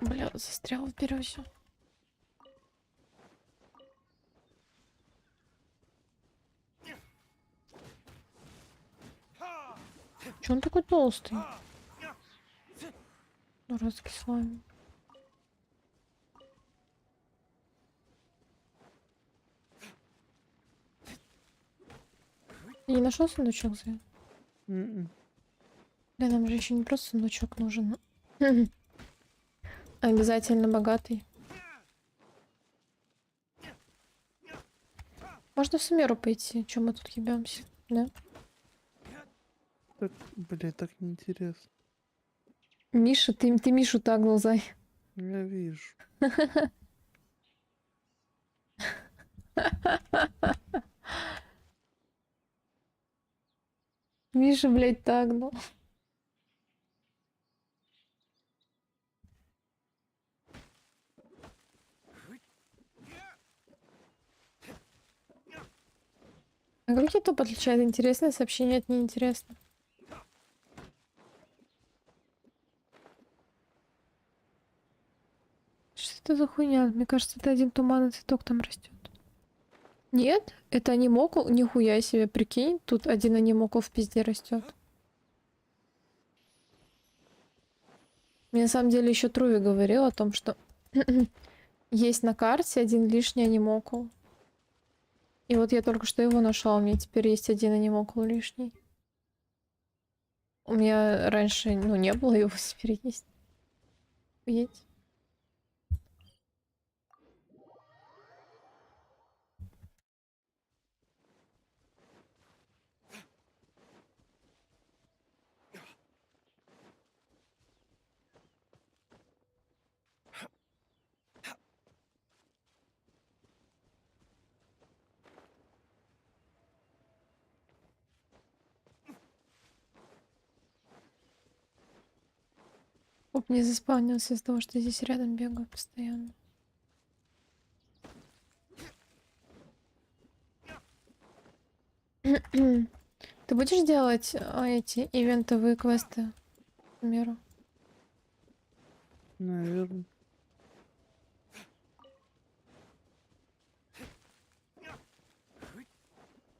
Бля, застрял в березе. Че он такой толстый? Дурацкий слайм. Ты не нашел сундучок, Зая? Да, нам же еще не просто сундучок нужен. Обязательно богатый. Можно в Сумеру пойти. Чем мы тут ебемся? Да? Так, блядь, так неинтересно. Миша, ты Мишу тагнул, Зай. Я вижу. Миша, блядь, тагнул. А как YouTube отличает интересное сообщение от неинтересного? Что это за хуйня? Мне кажется, это один туманный цветок там растет. Нет? Это анимокул? Нихуя себе, прикинь. Тут один анимокул в пизде растет. Мне на самом деле еще Труви говорил о том, что есть на карте один лишний анимокул. И вот я только что его нашел, у меня теперь есть один анимокул лишний. У меня раньше, ну, не было его, теперь есть. Есть. Оп, не заспавнился из-за того, что здесь рядом бегаю постоянно. Ты будешь делать эти ивентовые квесты, к примеру? Наверное.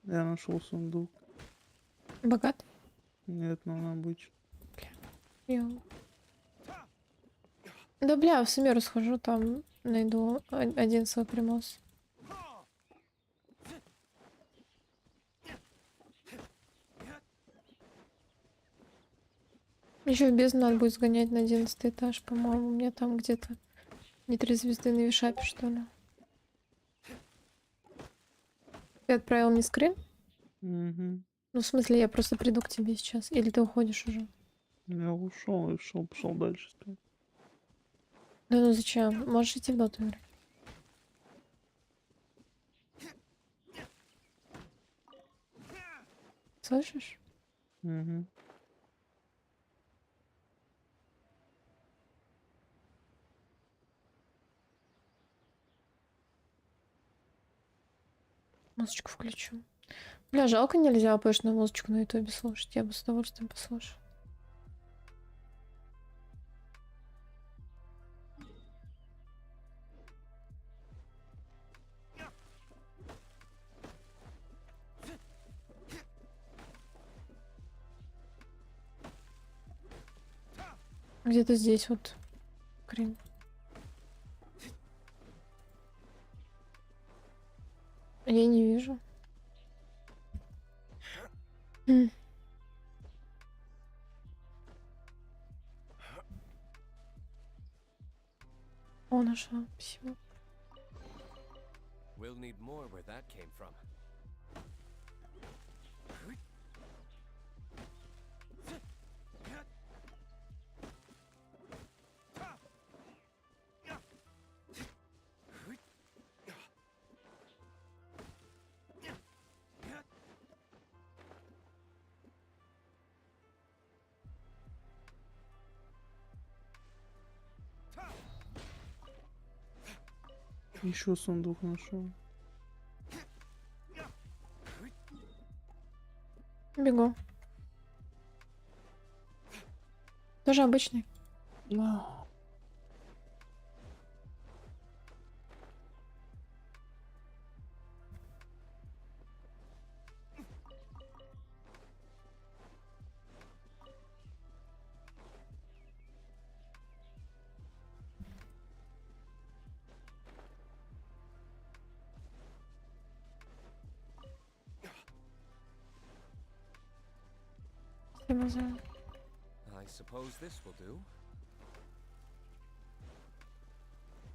Я нашел сундук. Богат? Нет, но он обычный. Йоу. Да бля, в Сумеру схожу, там найду один свой примос. Еще в бездну надо будет сгонять на 11 этаж, по-моему. У меня там где-то не 3 звезды на вишапе, что ли. Ты отправил мне скрин? Угу. Ну, в смысле, я просто приду к тебе сейчас. Или ты уходишь уже? Я ушел и пошел дальше спать. Да ну зачем? Можешь идти в доту играть. Слышишь? Угу. Музычку включу. Бля, жалко нельзя пышную музычку на ютубе слушать. Я бы с удовольствием послушал. Где-то здесь вот. Крин. Я не вижу. О, нашла. Спасибо. We'll need more where that came from. Еще сундук нашел. Бегу. Тоже обычный. Да. назад. I suppose this will do.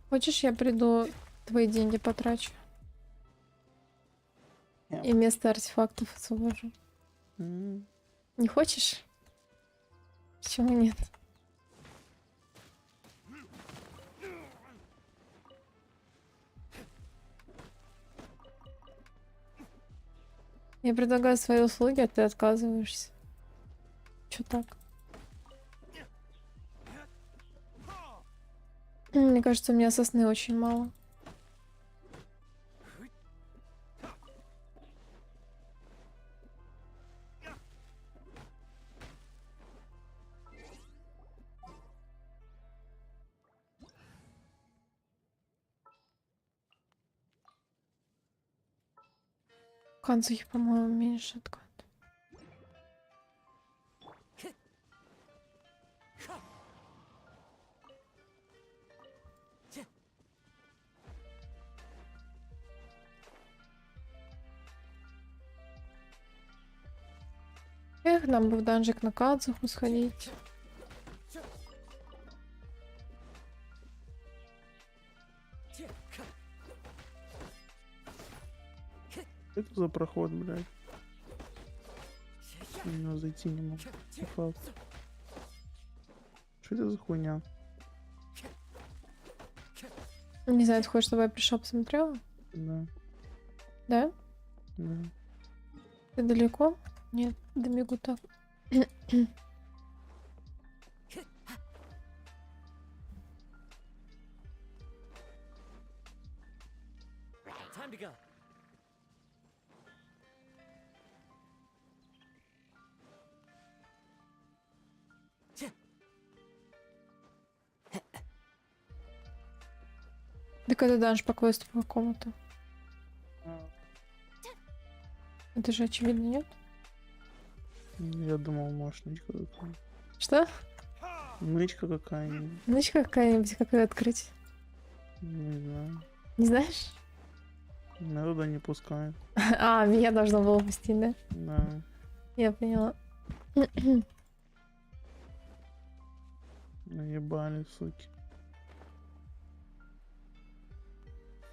Хочешь, я приду, твои деньги потрачу? Нет. И вместо артефактов освобожу. М, Не хочешь? Почему нет? Я предлагаю свои услуги, а ты отказываешься. Чё так? Мне кажется, у меня сосны очень мало. Канцухи, по-моему, меньше откат. Эх, нам бы в данжик на Кадзуху сходить. Что это за проход, блядь? В него зайти не могу. По факту. Что это за хуйня? Не знаю, ты хочешь, чтобы я пришла посмотрела? Да, Да? да. Ты далеко? Нет, добегу так. Time to go. Так это данж по квесту по какому-то. А, Это же очевидно, нет? Я думал, может, нычка какая-нибудь. Что? Нычка какая-нибудь. Нычка какая-нибудь, как ее открыть? Не знаю. Не знаешь? Меня туда не пускают. А, меня должно было пустить, да? Да. Я поняла. Наебали, суки.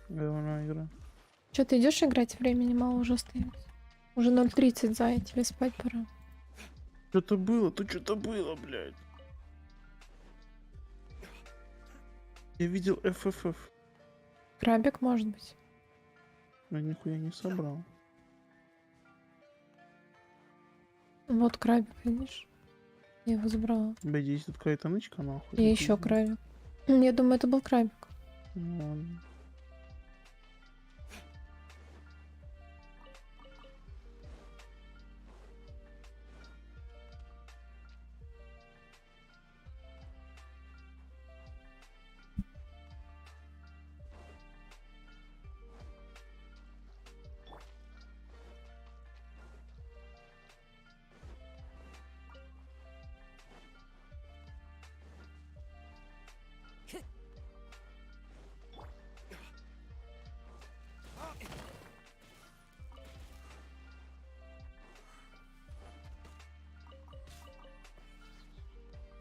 Говно игра. Че, ты идешь играть? Времени мало уже остается. Уже 0:30, Зая, тебе спать пора. Что-то было, тут что-то было, блядь. Я видел FFF. Крабик, может быть. Но нихуя не собрал. Вот крабик, видишь? Я его забрала. Блядь, есть тут какая-то нычка, нахуй. И еще крабик. Я думаю, это был крабик. Ну ладно.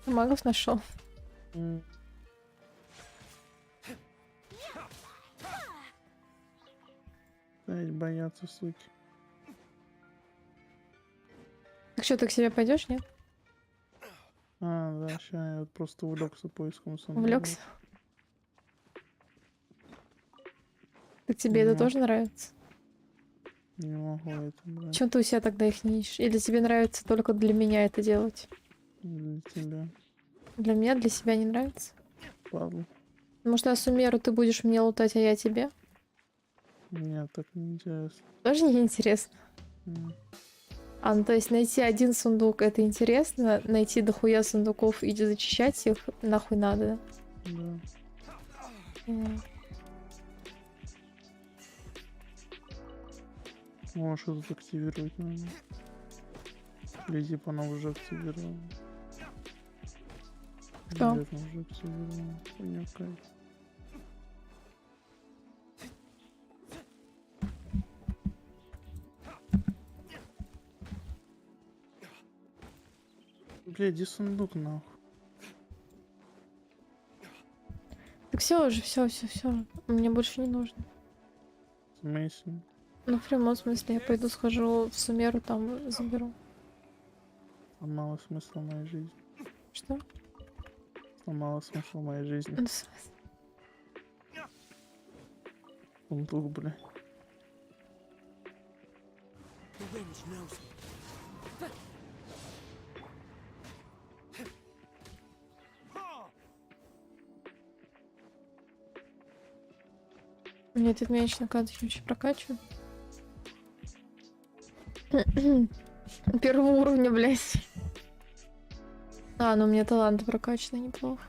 Магов нашел. М. Блядь, боятся, суки. Так что, ты к себе пойдешь, нет? А, да, ща я вот просто увлекся поиском сундука. Увлекся? Так тебе это Ну. тоже нравится? Не могу это, блядь. Чем ты у себя тогда их не ищешь? Или тебе нравится только для меня это делать? Для тебя. Для меня, для себя не нравится? Падла. Может, я суммеру, ты будешь мне лутать, а я тебе? Нет, так не интересно. Тоже не интересно. М. А, ну то есть найти один сундук это интересно, найти дохуя сундуков и зачищать их нахуй надо, Да. да? М. Можешь тут активировать надо. Или типа она уже активирована. Кто? Наверное, уже активирована. Хуйня какая-то. Бля, иди сундук нахуй. Так все уже, все. Мне больше не нужно. В смысле? Ну, в прямом смысле, я пойду схожу в Сумеру, там заберу. Сломала смысл моей жизни. Что? Сломала смысл моей жизни. Ну, в смысле? Сундук, бля. The wind knows me. Мне этот мяч на карточке вообще прокачиваю. Первого уровня, блядь. А, ну у меня таланты прокачаны неплохо.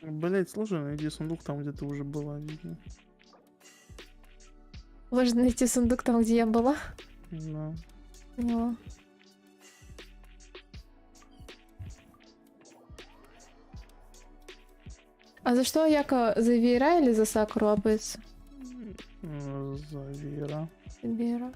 Блять, сложно найди сундук там, где ты уже была, видно. Важно найти сундук там, где я была. Да. Поняла. А за что Яко? За Веера или за Сакуру обыться? Завера. Веера.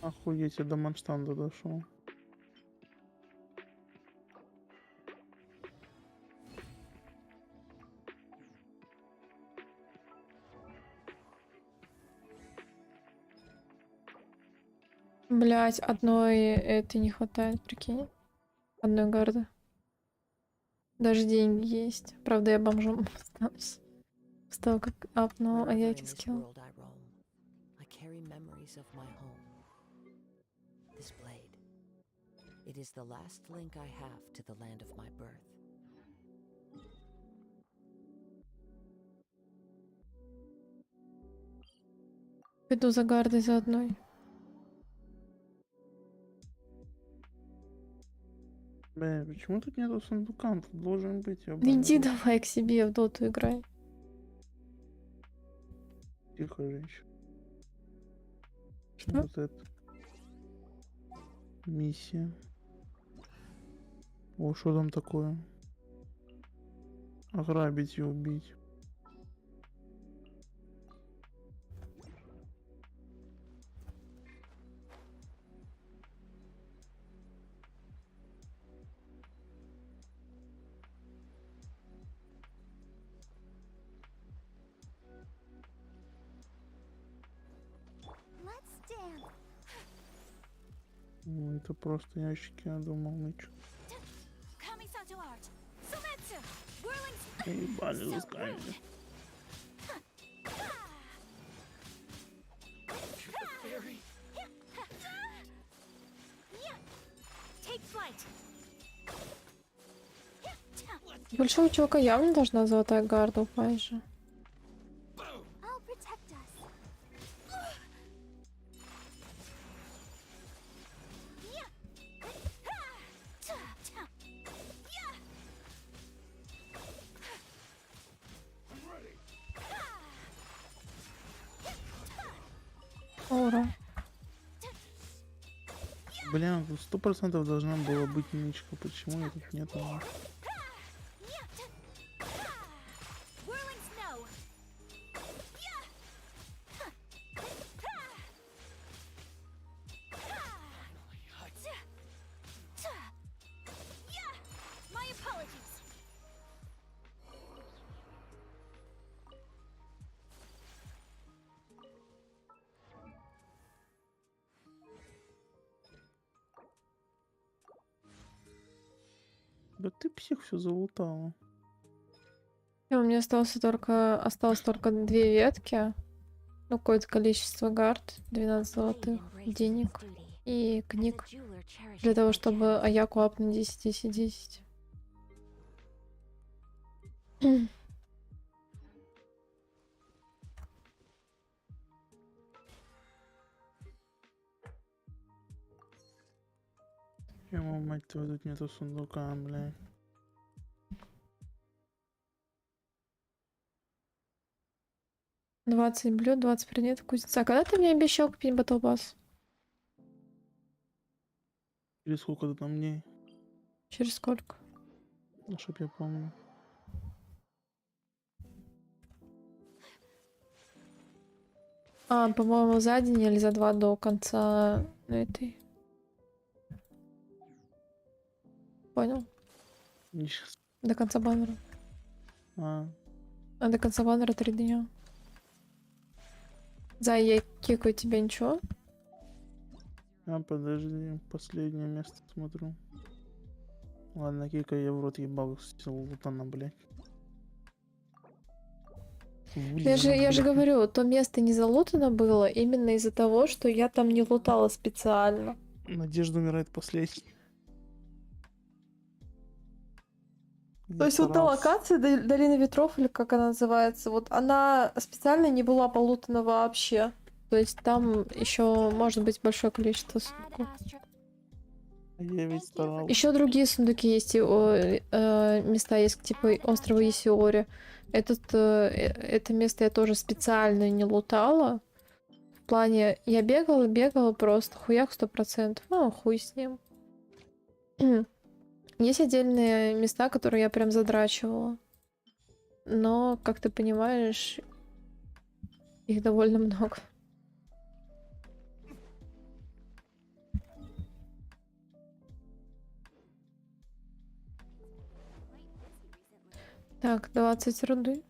Охуеть, я до манштанда дошел. Блять, одной этой не хватает, прикинь. Одной гарды. Даже деньги есть. Правда, я бомжом останусь. Стал как апнул, а я эти скилл. I carry memories of my home. This blade. It is the last link I have to the land of my birth. Иду за гардой за одной. Бля, почему тут нету сундука? Тут должен быть, я Да иди давай к себе в доту играй. Тихо, женщина. Что? Вот это. Миссия. О, что там такое? Ограбить и убить. Let's dance. Ну, это просто ящики, я думал, ну чё. Kamisato art. Sometsu. Whirling. Ебали за камень. Take flight. Большого чувака явно должна золотая гарда упасть же. I'll protect us. Ура. Бля, тут 100% должна была быть нычка. Почему ее тут нету? Whirling snow. My apologies. Да ты псих все залутала. И у меня осталось только 2 ветки. Ну, какое-то количество гард. 12 золотых. Embraces Денег. duty. и The книг jeweler cherishes для того, my чтобы gems. Аяку апнуть 10-10-10. Ему, мать твою, тут нету сундука, блядь. — 20 блюд, 20 предметов кузнеца. А когда ты мне обещал купить батл пасс? Или сколько-то там дней, Через сколько? ну, чтоб я помню. А, по-моему, за день или за 2 до конца этой. Понял? Сейчас. До конца баннера. А, А до конца баннера 3 дня. Зай, я кикаю тебя, ничего? подожди, последнее место смотрю. Ладно, кика, я в рот ебал с лутана, блядь. Я же говорю, то место не залутано было именно из-за того, что я там не лутала специально. Надежда умирает последней. То есть вот та локация Долина Ветров, или как она называется, вот она специально не была полутана вообще. То есть там еще может быть большое количество Add сундуков. astro. Я ведь старался. Еще другие сундуки есть, и, места есть, типа острова Есиори. Это место я тоже специально не лутала. В плане, я бегала просто, хуяк 100%. Ну, хуй с ним. Есть отдельные места, которые я прям задрачивала. Но, как ты понимаешь, их довольно много. Так, 20 руды.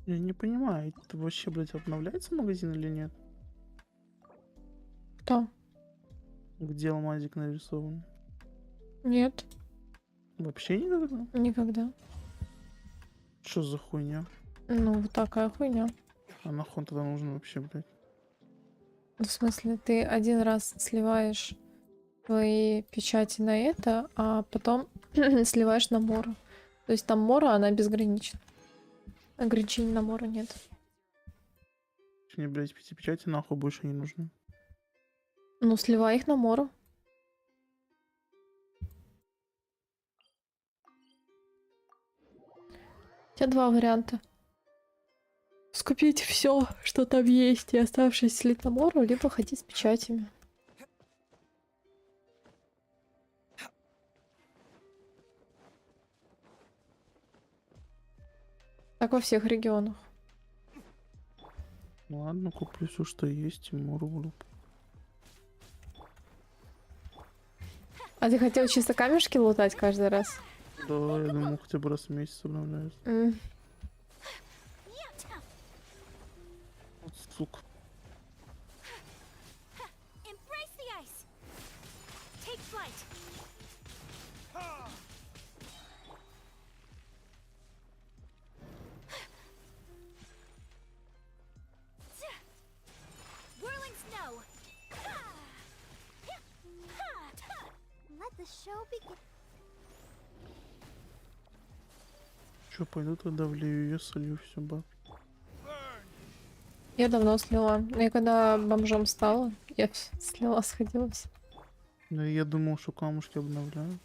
Я не понимаю, это вообще, блядь, обновляется магазин или нет? Кто? Где алмазик нарисован? Нет, Вообще никогда? никогда. Что за хуйня? Ну, вот такая хуйня. А нахуй тогда нужно вообще, блядь? В смысле, ты один раз сливаешь твои печати на это, а потом сливаешь на Мору. То есть там Мора, она безгранична. Ограничений на Мору нет. Мне, блядь, пяти нахуй больше не нужны. Ну, сливай их на Мору. У тебя два варианта. Скупить все, что там есть, и оставшись слить на Мору, либо ходить с печатями. Так во всех регионах. Ладно, куплю все, что есть, и рублю. А ты хотел чисто камешки лутать каждый раз? Да, я думал, хотя бы раз в месяц обновляюсь. Вот сука. Embrace the ice. Take flight. Whirling snow. Let the show begin. Че, пойду тогда влею ее, солью все, баб. Я давно слила. Я когда бомжом стала, я слила, сходилась. Да я думал, что камушки обновляю.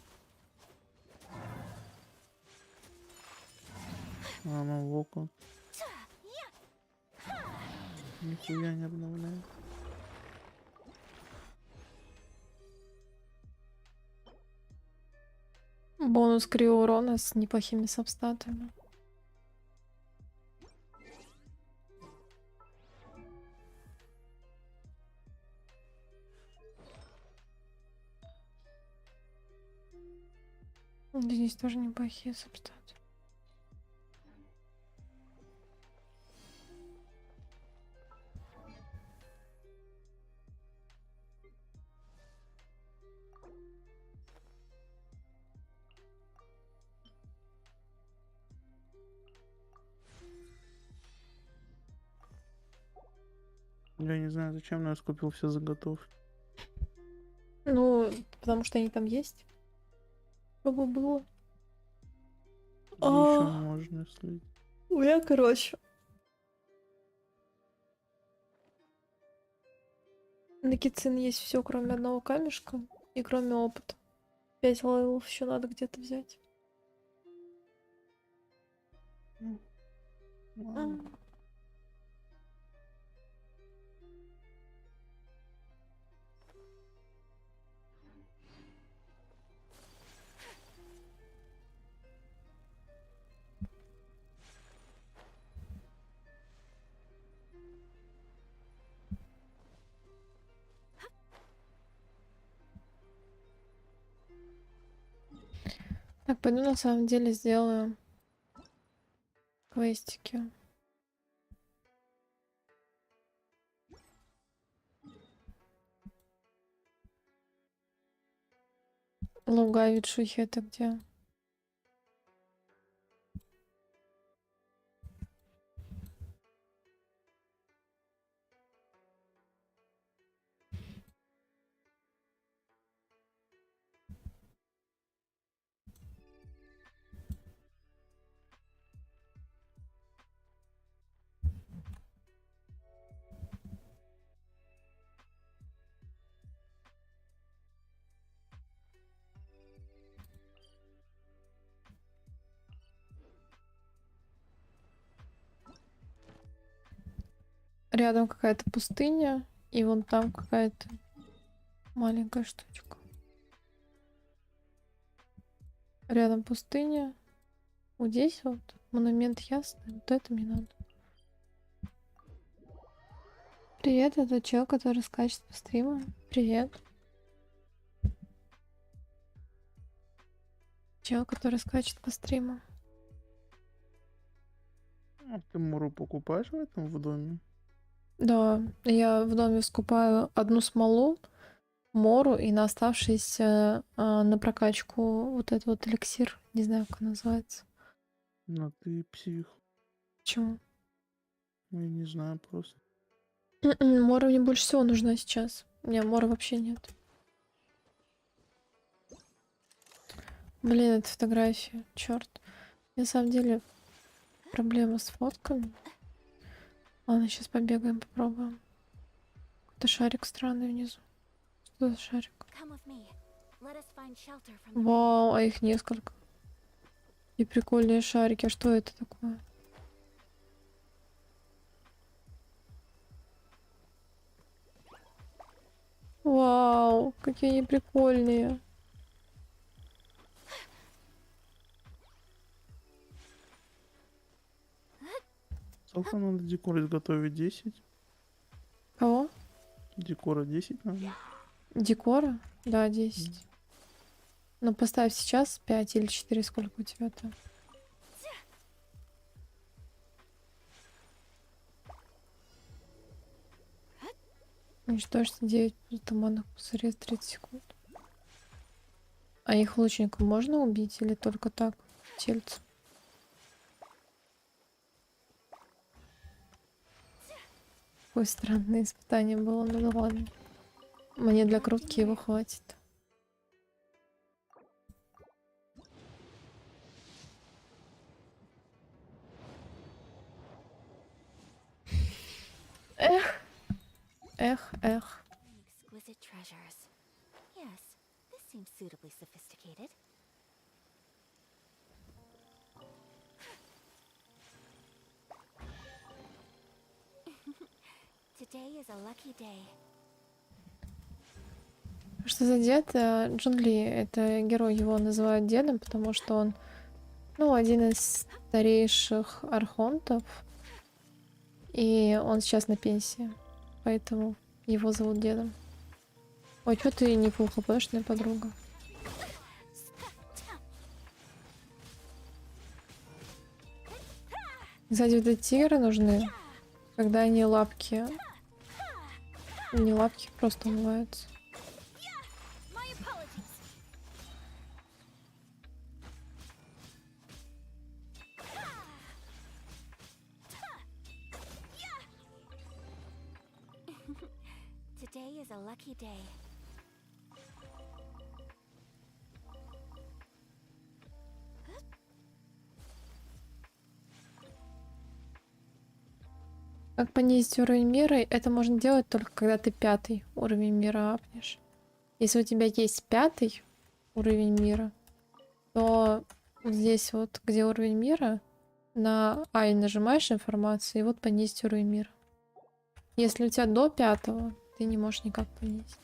Она в око. Yeah. Нихуя не обновляет. Бонус криоурона с неплохими сабстатами. Здесь тоже неплохие сабстаты. Я не знаю зачем, но я скупил все заготовки. Ну, потому что они там есть. Чтобы было. Еще можно слить. Я, короче. На Кицин есть все, кроме одного камешка и кроме опыта. 5 левелов еще надо где-то взять. Ладно. Так, пойду на самом деле сделаю квестики. Луга Витшухи это где? Рядом какая-то пустыня, и вон там какая-то маленькая штучка. Рядом пустыня. Вот здесь вот монумент ясный. Вот это мне надо. Привет, это чел, который скачет по стриму. Привет. Чел, который скачет по стриму. А ты Муру покупаешь в этом в доме? Да, я в доме скупаю одну смолу, мору и на оставшийся на прокачку вот этот вот эликсир. Не знаю, как он называется. Ну ты псих. Почему? Ну, я не знаю просто. Мора мне больше всего нужна сейчас. У меня мора вообще нет. Блин, это фотография. Черт. На самом деле проблема с фотками. Ладно, сейчас побегаем, попробуем. Какой-то шарик странный внизу. Что за шарик? Come with me. Let us find shelter from the Вау, а их несколько. И прикольные шарики. А что это такое? Вау, какие они прикольные. Сколько надо декор изготовить? 10? Кого? Декора 10 надо? Декора? Да, 10. Ну, поставь сейчас 5 или 4, сколько у тебя там. Уничтожьте 9 туманных пузырей за 30 секунд. А их лучников можно убить или только так? Тельц. Какое странное испытание было, ну да ладно. Мне для крутки его хватит. Эх, эх, эх. exquisite treasures. Yes, this seems suitably sophisticated. Today is a lucky day. Что за дед? Джун Ли. Это герой, его называют дедом, потому что он, ну, один из старейших архонтов. И он сейчас на пенсии. Поэтому его зовут дедом. Ой, что ты не фул хпшная подруга? Кстати, вот эти тигры нужны, когда они лапки... Не лапки, просто умываются. My apologies. Today is a lucky day. Как понизить уровень мира? Это можно делать только когда ты 5-й уровень мира апнешь. Если у тебя есть 5-й уровень мира, то вот здесь вот, где уровень мира, на I нажимаешь информацию, и вот понизить уровень мира. Если у тебя до 5-го, ты не можешь никак понизить.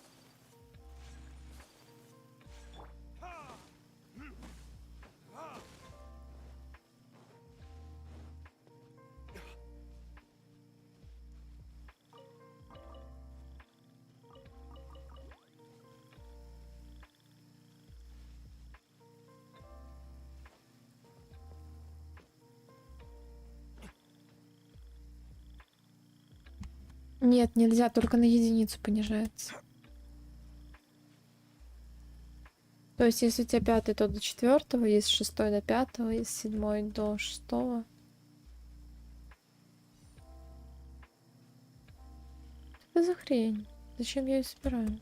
Нет, нельзя, только на единицу понижается. То есть, если у тебя 5-й, то до 4-го, если 6-й до 5-го, если 7-й до 6-го. Что за хрень? Зачем я ее собираю?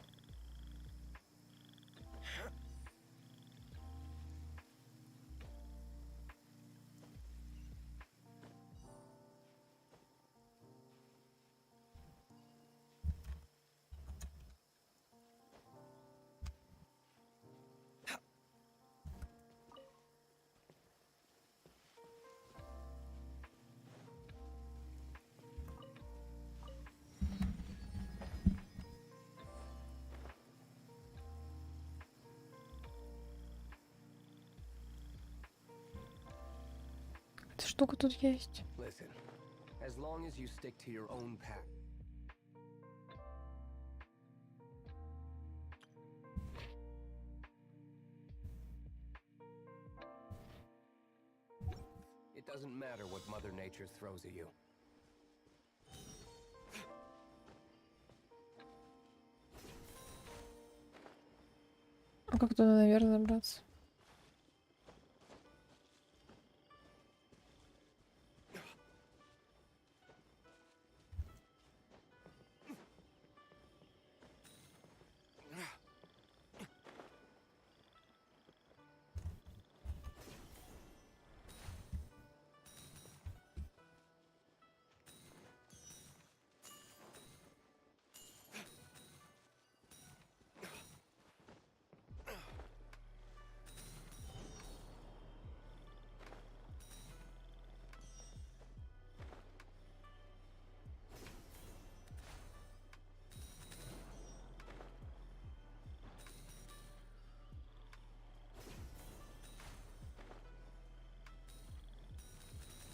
Эта штука тут есть. Listen, as long as you stick to your own path. It doesn't matter what Mother Nature throws at you. А как туда наверх забраться?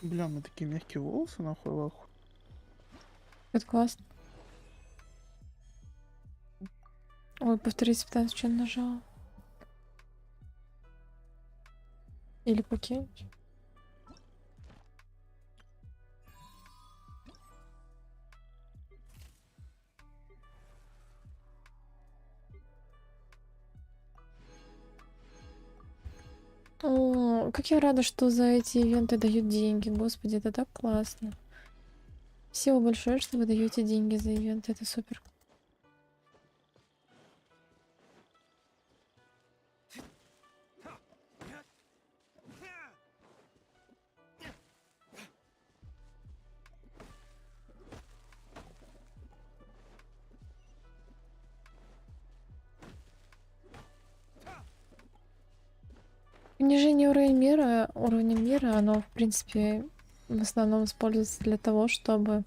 Бля, мы такие мягкие волосы, нахуй, вахуй. Это классно. Ой, повторить 15, что нажала. Или покинуть. О, как я рада, что за эти ивенты дают деньги. Господи, это так классно. Спасибо большое, что вы даете деньги за ивенты. Это супер. Понижение уровня мира, оно, в принципе, в основном используется для того, чтобы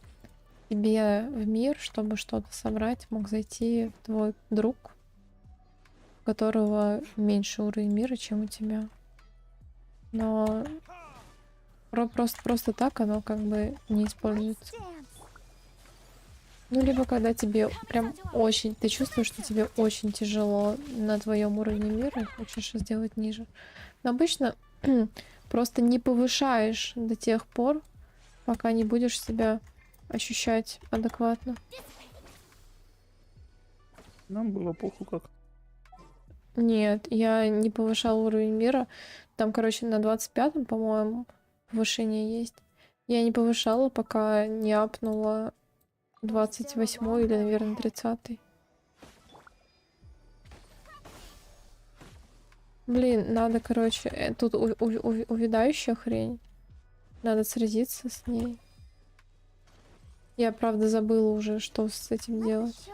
тебе в мир, чтобы что-то собрать, мог зайти твой друг, у которого меньше уровень мира, чем у тебя. Но просто так оно как бы не используется. Ну, либо когда тебе прям очень... Ты чувствуешь, что тебе очень тяжело на твоем уровне мира, и хочешь сделать ниже. Но обычно просто не повышаешь до тех пор, пока не будешь себя ощущать адекватно. Нам было похуй как. Нет, я не повышала уровень мира. Там, короче, на 25-м, по-моему, повышение есть. Я не повышала, пока не апнула 28-й или, наверное, 30-й. Блин, надо, короче, тут увядающая хрень. Надо сразиться с ней. Я, правда, забыла уже, что с этим делать.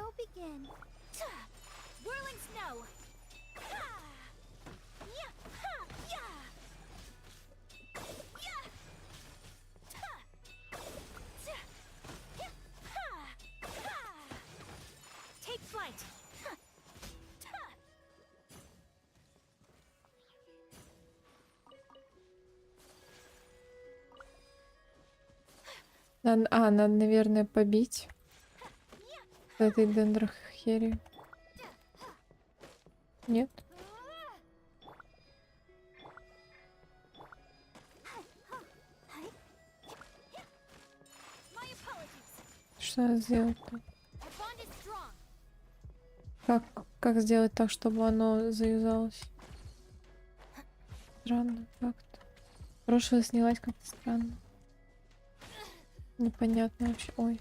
Надо, наверное, побить этой дендрохерии. Нет? Что надо сделать-то? Как сделать так, чтобы оно заюзалось? Странно как-то. Прошлое снялась как-то странно. Непонятно вообще. Ой.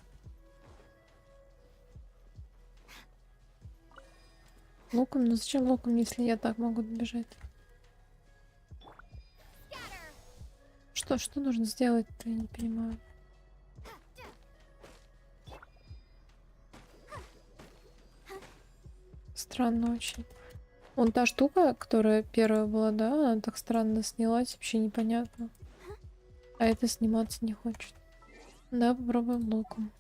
Луком? Ну зачем луком, если я так могу добежать? Что нужно сделать-то? Я не понимаю. Странно очень. Вон та штука, которая первая была, да, она так странно снялась, вообще непонятно. А это сниматься не хочет. Да, попробуем луком.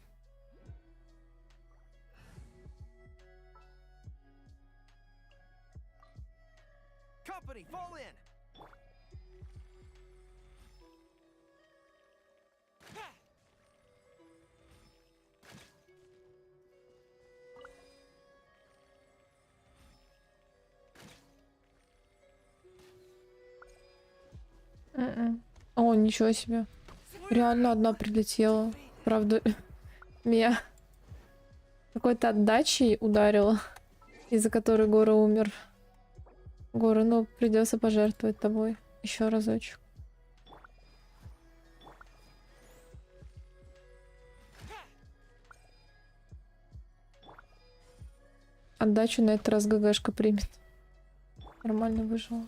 Company, fall in. О, ничего себе. Реально одна прилетела. Правда, меня какой-то отдачей ударила, из-за которой Гора умер. Гора, ну придется пожертвовать тобой еще разочек. Отдачу на этот раз ГГшка примет. Нормально выжила.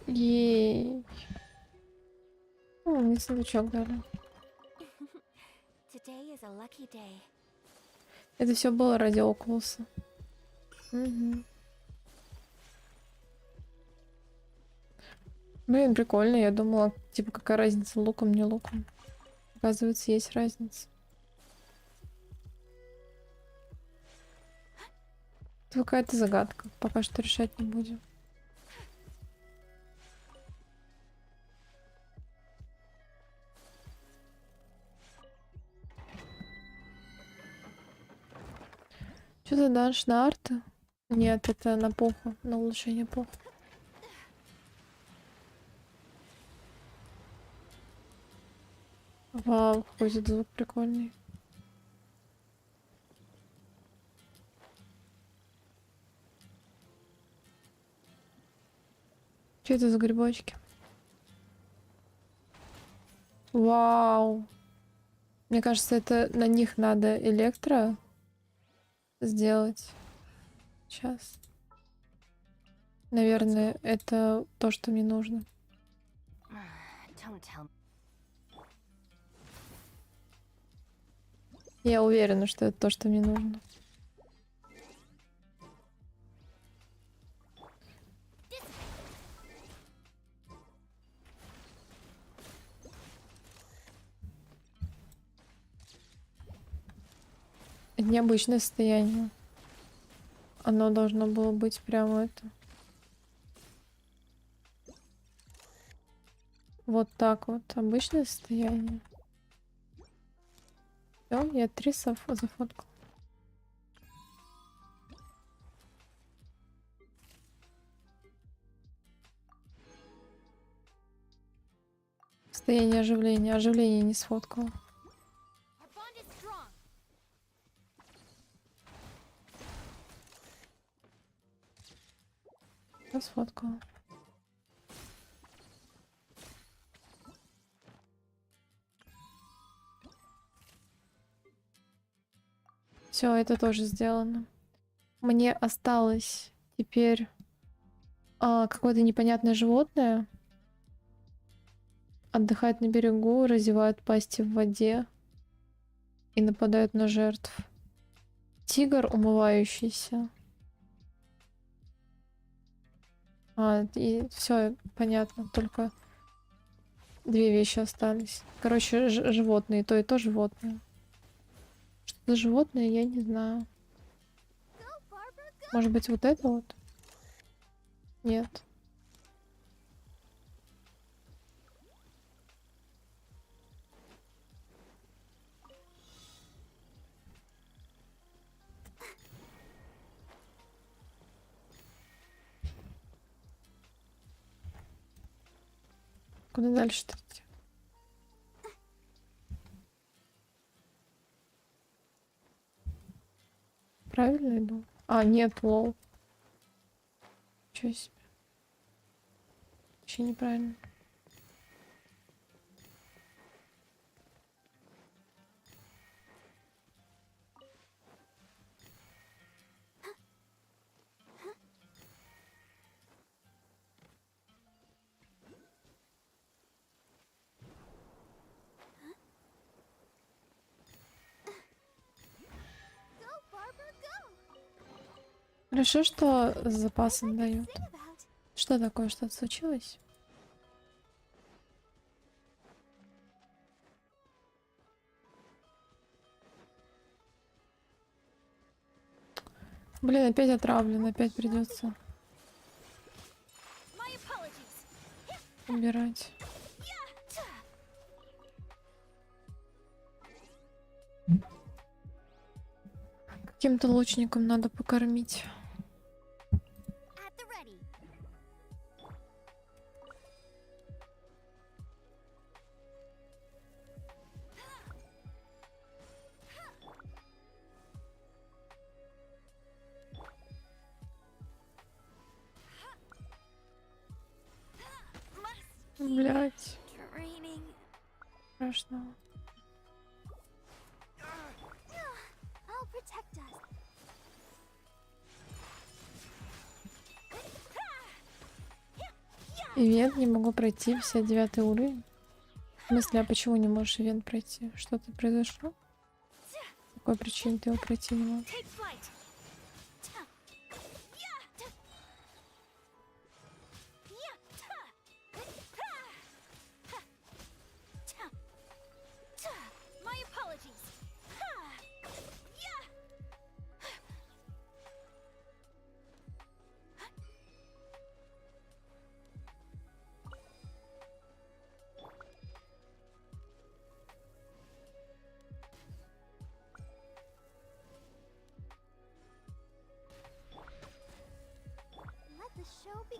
Ей. О, мне сундучок дали. Это все было ради Окулуса. Угу. Блин, прикольно. Я думала, типа, какая разница, луком, не луком. Оказывается, есть разница. Это какая-то загадка. Пока что решать не будем. Что ты дашь на арты? Нет, это на поху, на улучшение поху. Вау, какой тут звук прикольный. Что это за грибочки? Вау. Мне кажется, это на них надо электро сделать. Сейчас. Наверное, это то, что мне нужно. Don't tell me. Я уверена, что это то, что мне нужно. Это необычное состояние. Оно должно было быть прямо это. Вот так вот. Обычное состояние. Всё, я 3 зафоткала. Состояние оживления. Оживление не сфоткала. Our bond is strong. Я сфоткала. Все, это тоже сделано. Мне осталось теперь какое-то непонятное животное. Отдыхает на берегу, разевают пасти в воде и нападают на жертв. Тигр, умывающийся. И все понятно, только 2 вещи остались. Короче, животные, и то животное. Что за животное, я не знаю. Может быть, вот это вот? Нет. Куда дальше-то идти? Правильно иду? Нет, лол. Чё себе? Вообще неправильно. Хорошо, что с запасом дают. Что такое? Что-то случилось? Блин, опять отравлен, опять придется My apologies. убирать. Каким-то лучником надо покормить. At the ready. Блять, Training. страшно. I'll protect us. Ивент не могу пройти, 59 уровень. В смысле, а почему не можешь ивент пройти? Что-то произошло? По какой причине ты его пройти не можешь? Take flight. My apologies. Let the show be.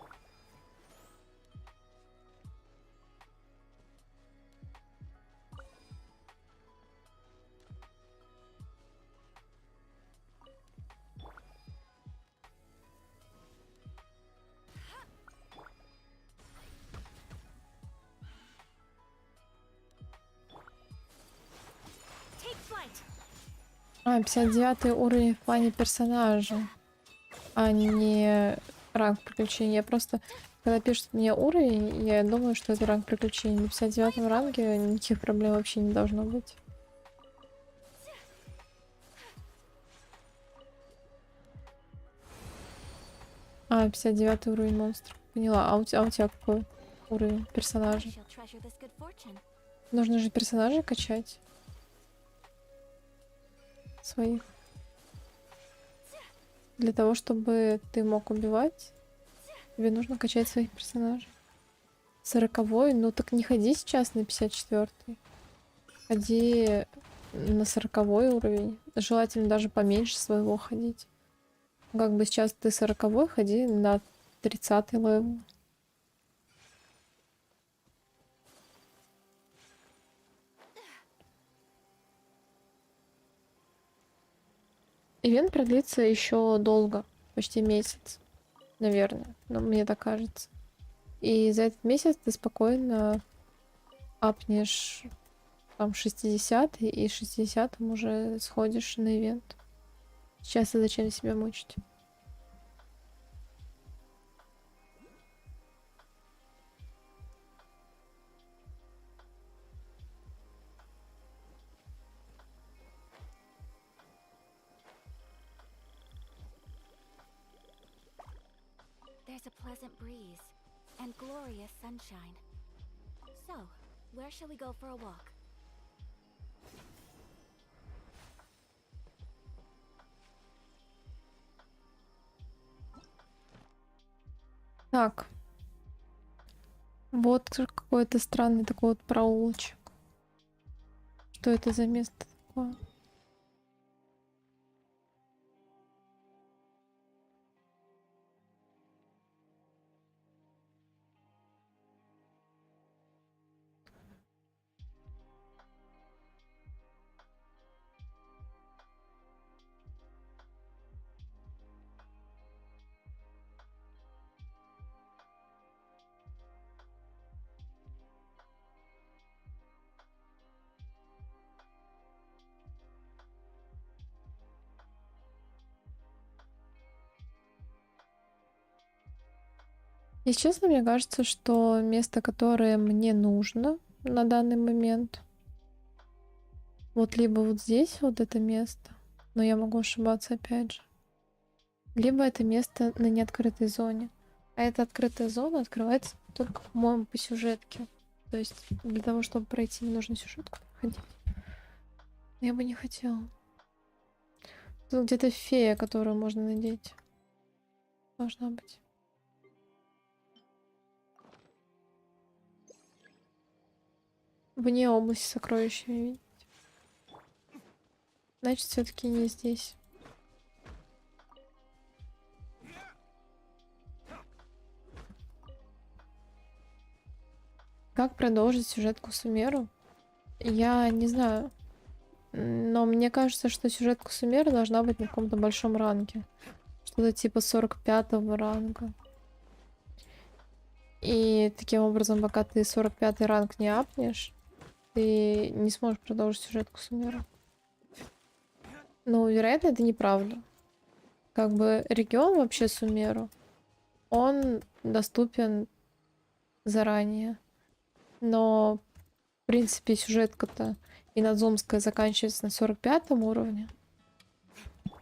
Take flight. А, 59 уровень в плане персонажа, а не ранг приключений. Я просто, когда пишут мне уровень, я думаю, что это ранг приключений. На 59 ранге никаких проблем вообще не должно быть. А, 59 уровень монстров. Поняла. А у тебя какой уровень I персонажа? shall treasure this good fortune. Нужно же персонажей качать. Своих. Для того, чтобы ты мог убивать, тебе нужно качать своих персонажей. 40-й? Ну так не ходи сейчас на 54-й. Ходи на 40-й уровень. Желательно даже поменьше своего ходить. Как бы сейчас ты 40-й, ходи на 30-й левел. Ивент продлится еще долго, почти месяц, наверное, но мне так кажется. И за этот месяц ты спокойно апнешь там 60 и 60 уже сходишь на ивент. Сейчас и зачем себя мучить? There's a pleasant breeze and glorious sunshine. So, where shall we go for a walk? Так. Вот какой-то странный такой вот проулочек. Что это за место такое? Если честно, мне кажется, что место, которое мне нужно на данный момент, вот либо вот здесь вот это место, но я могу ошибаться опять же, либо это место на неоткрытой зоне. А эта открытая зона открывается только, по-моему, по сюжетке. То есть для того, чтобы пройти, мне нужно сюжетку проходить. Я бы не хотела. Тут где-то фея, которую можно надеть. Должна быть. Вне области сокровищами видеть. Значит, все-таки не здесь. Как продолжить сюжетку Сумеру? Я не знаю. Но мне кажется, что сюжетка Сумеры должна быть на каком-то большом ранге. Что-то типа 45-го ранга. И таким образом, пока ты 45-й ранг не апнешь, ты не сможешь продолжить сюжетку Сумеру. Но, вероятно, это неправда. Как бы регион вообще Сумеру, он доступен заранее. Но, в принципе, сюжетка-то Инадзумская заканчивается на 45-м уровне.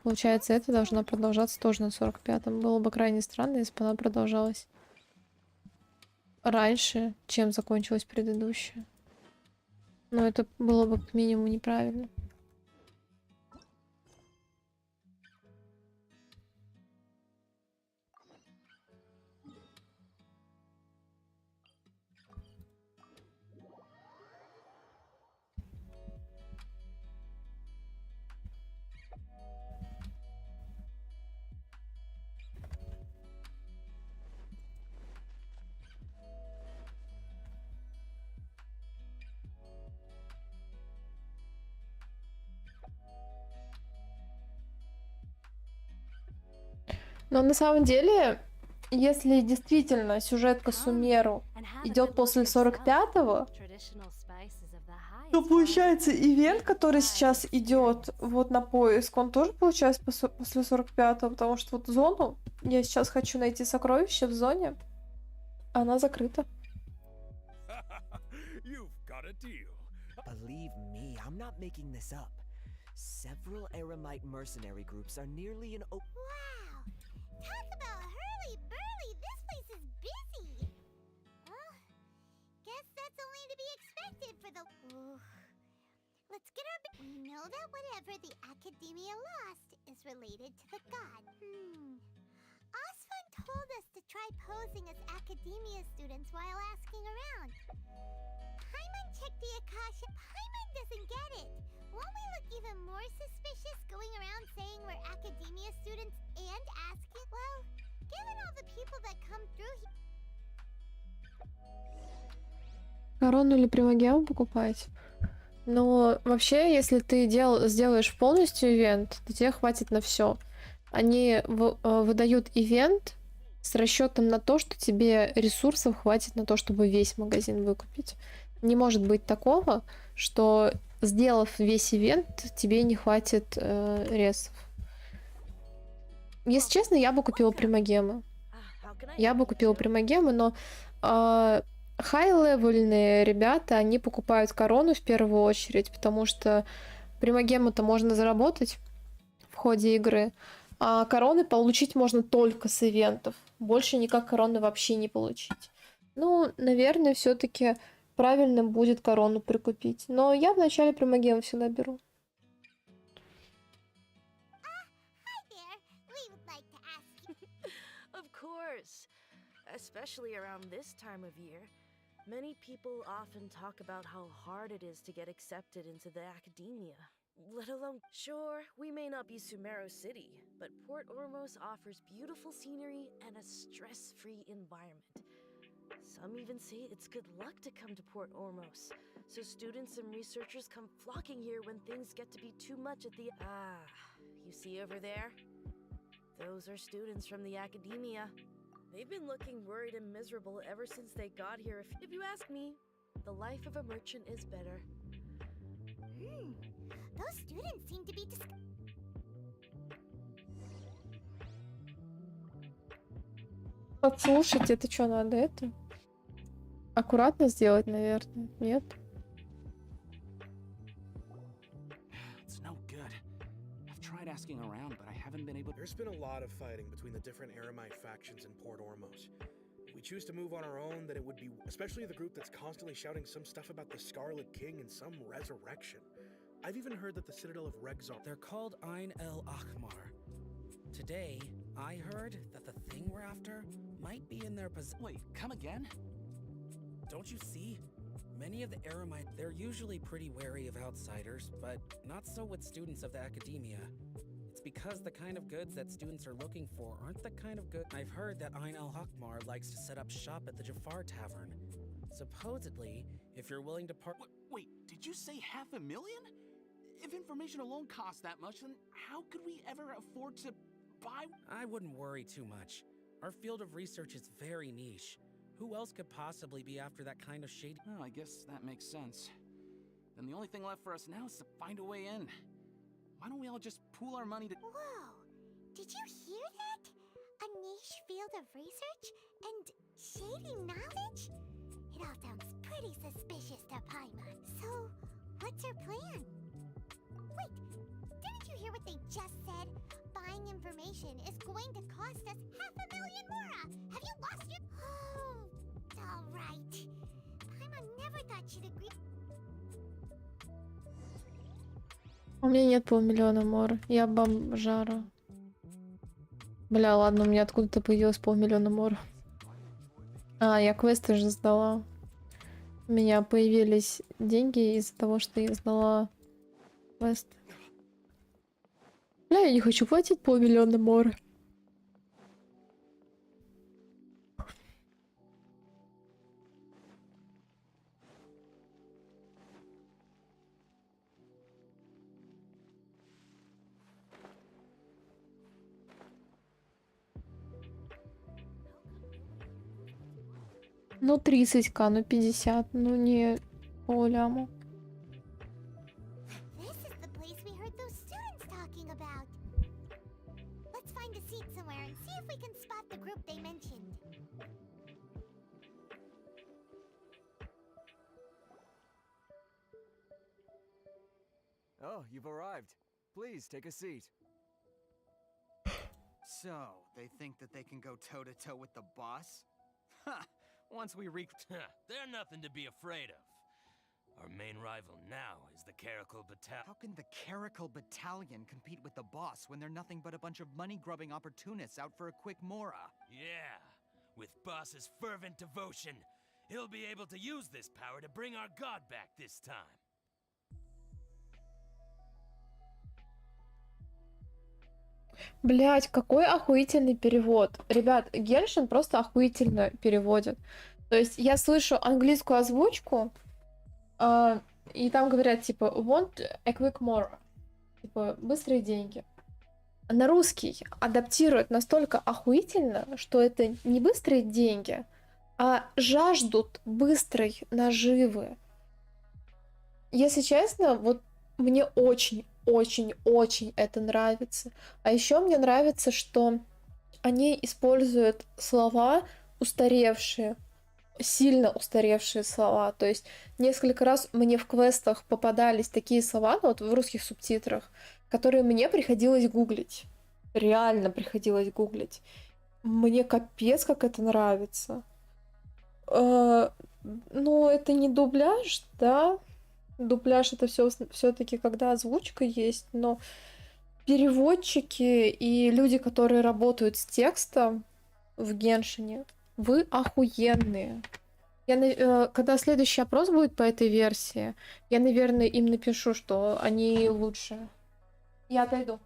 Получается, это должна продолжаться тоже на 45-м. Было бы крайне странно, если бы она продолжалась раньше, чем закончилась предыдущая. Но это было бы как минимум неправильно. Но на самом деле, если действительно сюжетка Сумеру идет после 45-го, Ну, получается, ивент, который сейчас идет вот на поиск, он тоже получается после 45-го, потому что вот зону, я сейчас хочу найти сокровище в зоне, она закрыта. You've got a deal. Believe me, I'm not making this up. Several Aramite mercenary groups are nearly in. Wow! Talk about hurly-burly! This place is busy! Well, guess that's only to be expected for the... Ooh. Let's get our... We know that whatever the Academia lost is related to the god. Osfun told us to try posing as Academia students while asking around. Paimon checked the Akasha. Paimon doesn't get it. Won't we look even more suspicious going around saying we're Academia students and asking? Well, given all the people that come through here... Корону или примагему покупать? Но вообще, если ты сделаешь полностью ивент, то тебе хватит на все. Они выдают ивент с расчетом на то, что тебе ресурсов хватит на то, чтобы весь магазин выкупить. Не может быть такого, что, сделав весь ивент, тебе не хватит ресов. Если честно, я бы купила примагемы. Но хай-левельные ребята, они покупают корону в первую очередь, потому что примагему-то можно заработать в ходе игры, а короны получить можно только с ивентов. Больше никак короны вообще не получить. Ну, наверное, все-таки правильным будет корону прикупить. Но я вначале примагему всегда беру. Of course. Especially around this time of year. Many people often talk about how hard it is to get accepted into the academia. Let alone, sure, we may not be Sumeru City, but Port Ormos offers beautiful scenery and a stress-free environment. Some even say it's good luck to come to Port Ormos, so students and researchers come flocking here when things get to be too much at the... Ah, you see over there? Those are students from the academia. They've been looking worried and miserable ever since they got here. If you ask me, the life of a merchant is better. Those students seem to be Подслушать, это что, надо это? Аккуратно сделать, наверное. Нет? It's no good. I've tried asking around, but I haven't been able. There's been a lot of fighting between the different Aramite factions in Port Ormos. If we choose to move on our own, then it would be, especially the group that's constantly shouting some stuff about the Scarlet King and some resurrection. I've even heard that the Citadel of Regzar... They're called Ain el Akhmar. Today, I heard that the thing we're after might be in their possession. Wait, come again? Don't you see? Many of the Aramite, they're usually pretty wary of outsiders, but not so with students of the academia. It's because the kind of goods that students are looking for aren't the kind of good. I've heard that Ain el Akhmar likes to set up shop at the Jafar Tavern. Supposedly, if you're willing to part... Wait, did you say 500,000? If information alone costs that much, then how could we ever afford to buy? I wouldn't worry too much. Our field of research is very niche. Who else could possibly be after that kind of shady... Oh, I guess that makes sense. Then the only thing left for us now is to find a way in. Why don't we all just pool our money to... Whoa! Did you hear that? A niche field of research? And shady knowledge? It all sounds pretty suspicious to Paimon. So, what's your plan? Wait, didn't you hear what they just said? Buying information is going to cost us 500,000 mora! Have you lost your... Oh, alright. Paimon never thought she'd agree... У меня нет 500 000 мор. Я бомжара. Бля, ладно, у меня откуда-то появилось 500 000 мор. А, я квесты же сдала. У меня появились деньги из-за того, что я сдала квест. Бля, я не хочу платить 500 000 мор. Ну, 30к, ну 50, ну не по ляму. jeep somewhere and see if we can spot the group they mentioned. Oh, you've arrived. Please take a seat. So, they think that they can go toe-to-toe with the boss? Ha! Once we reach... They're nothing to be afraid of. Our main rival now is the Caracal Battalion. How can the Caracal Battalion compete with the boss when they're nothing but a bunch of money-grubbing opportunists out for a quick mora? Yeah, with boss's fervent devotion, he'll be able to use this power to bring our god back this time. Блять, какой охуительный перевод. Ребят, Геншин просто охуительно переводит. То есть я слышу английскую озвучку, и там говорят, типа, want a quick more. Типа, быстрые деньги. На русский адаптируют настолько охуительно, что это не быстрые деньги, а жаждут быстрой наживы. Если честно, вот мне очень это нравится. А еще мне нравится, что они используют слова устаревшие, сильно устаревшие слова. То есть несколько раз мне в квестах попадались такие слова, ну, вот в русских субтитрах, которые мне приходилось гуглить. Реально приходилось гуглить. Мне капец как это нравится. Ну, это не дубляж, да? Дубляж это все-таки когда озвучка есть, но переводчики и люди, которые работают с текстом в Геншине, вы охуенные. Когда следующий опрос будет по этой версии, я, наверное, им напишу, что они лучше. Я отойду.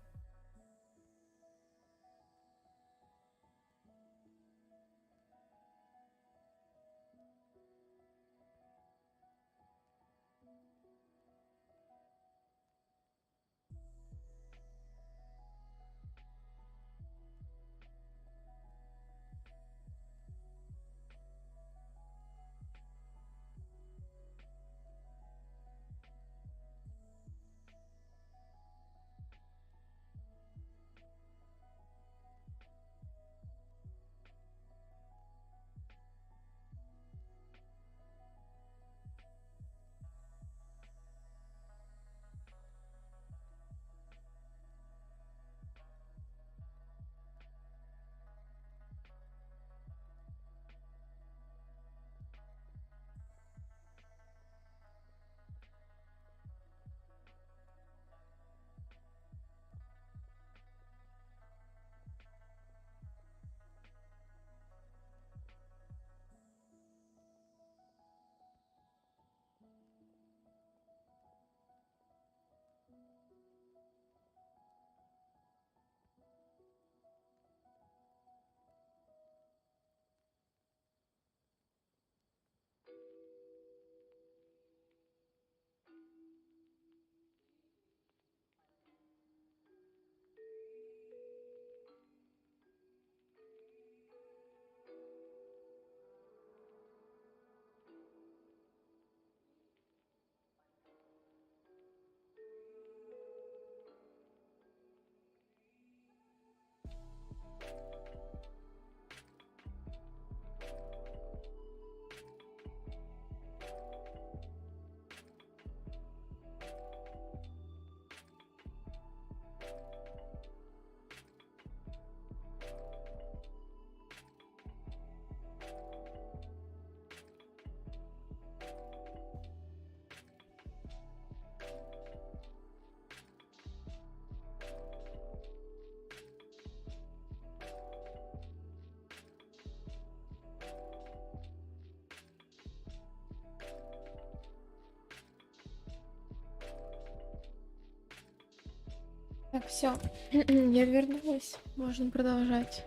Так, все, я вернулась. Можно продолжать.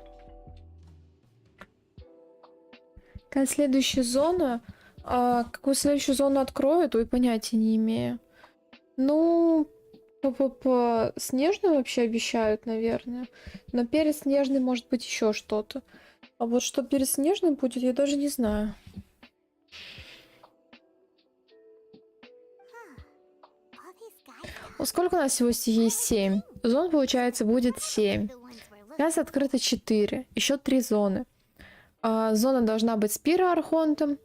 Какая следующая зона? Какую следующую зону откроют, ой, понятия не имею. Ну, по снежную вообще обещают, наверное. Но перед снежной может быть еще что-то. А вот что перед снежной будет, я даже не знаю. Сколько у нас всего есть? 7. Зон, получается, будет 7. Сейчас открыто 4, еще 3 зоны. Зона должна быть с пироархонтом,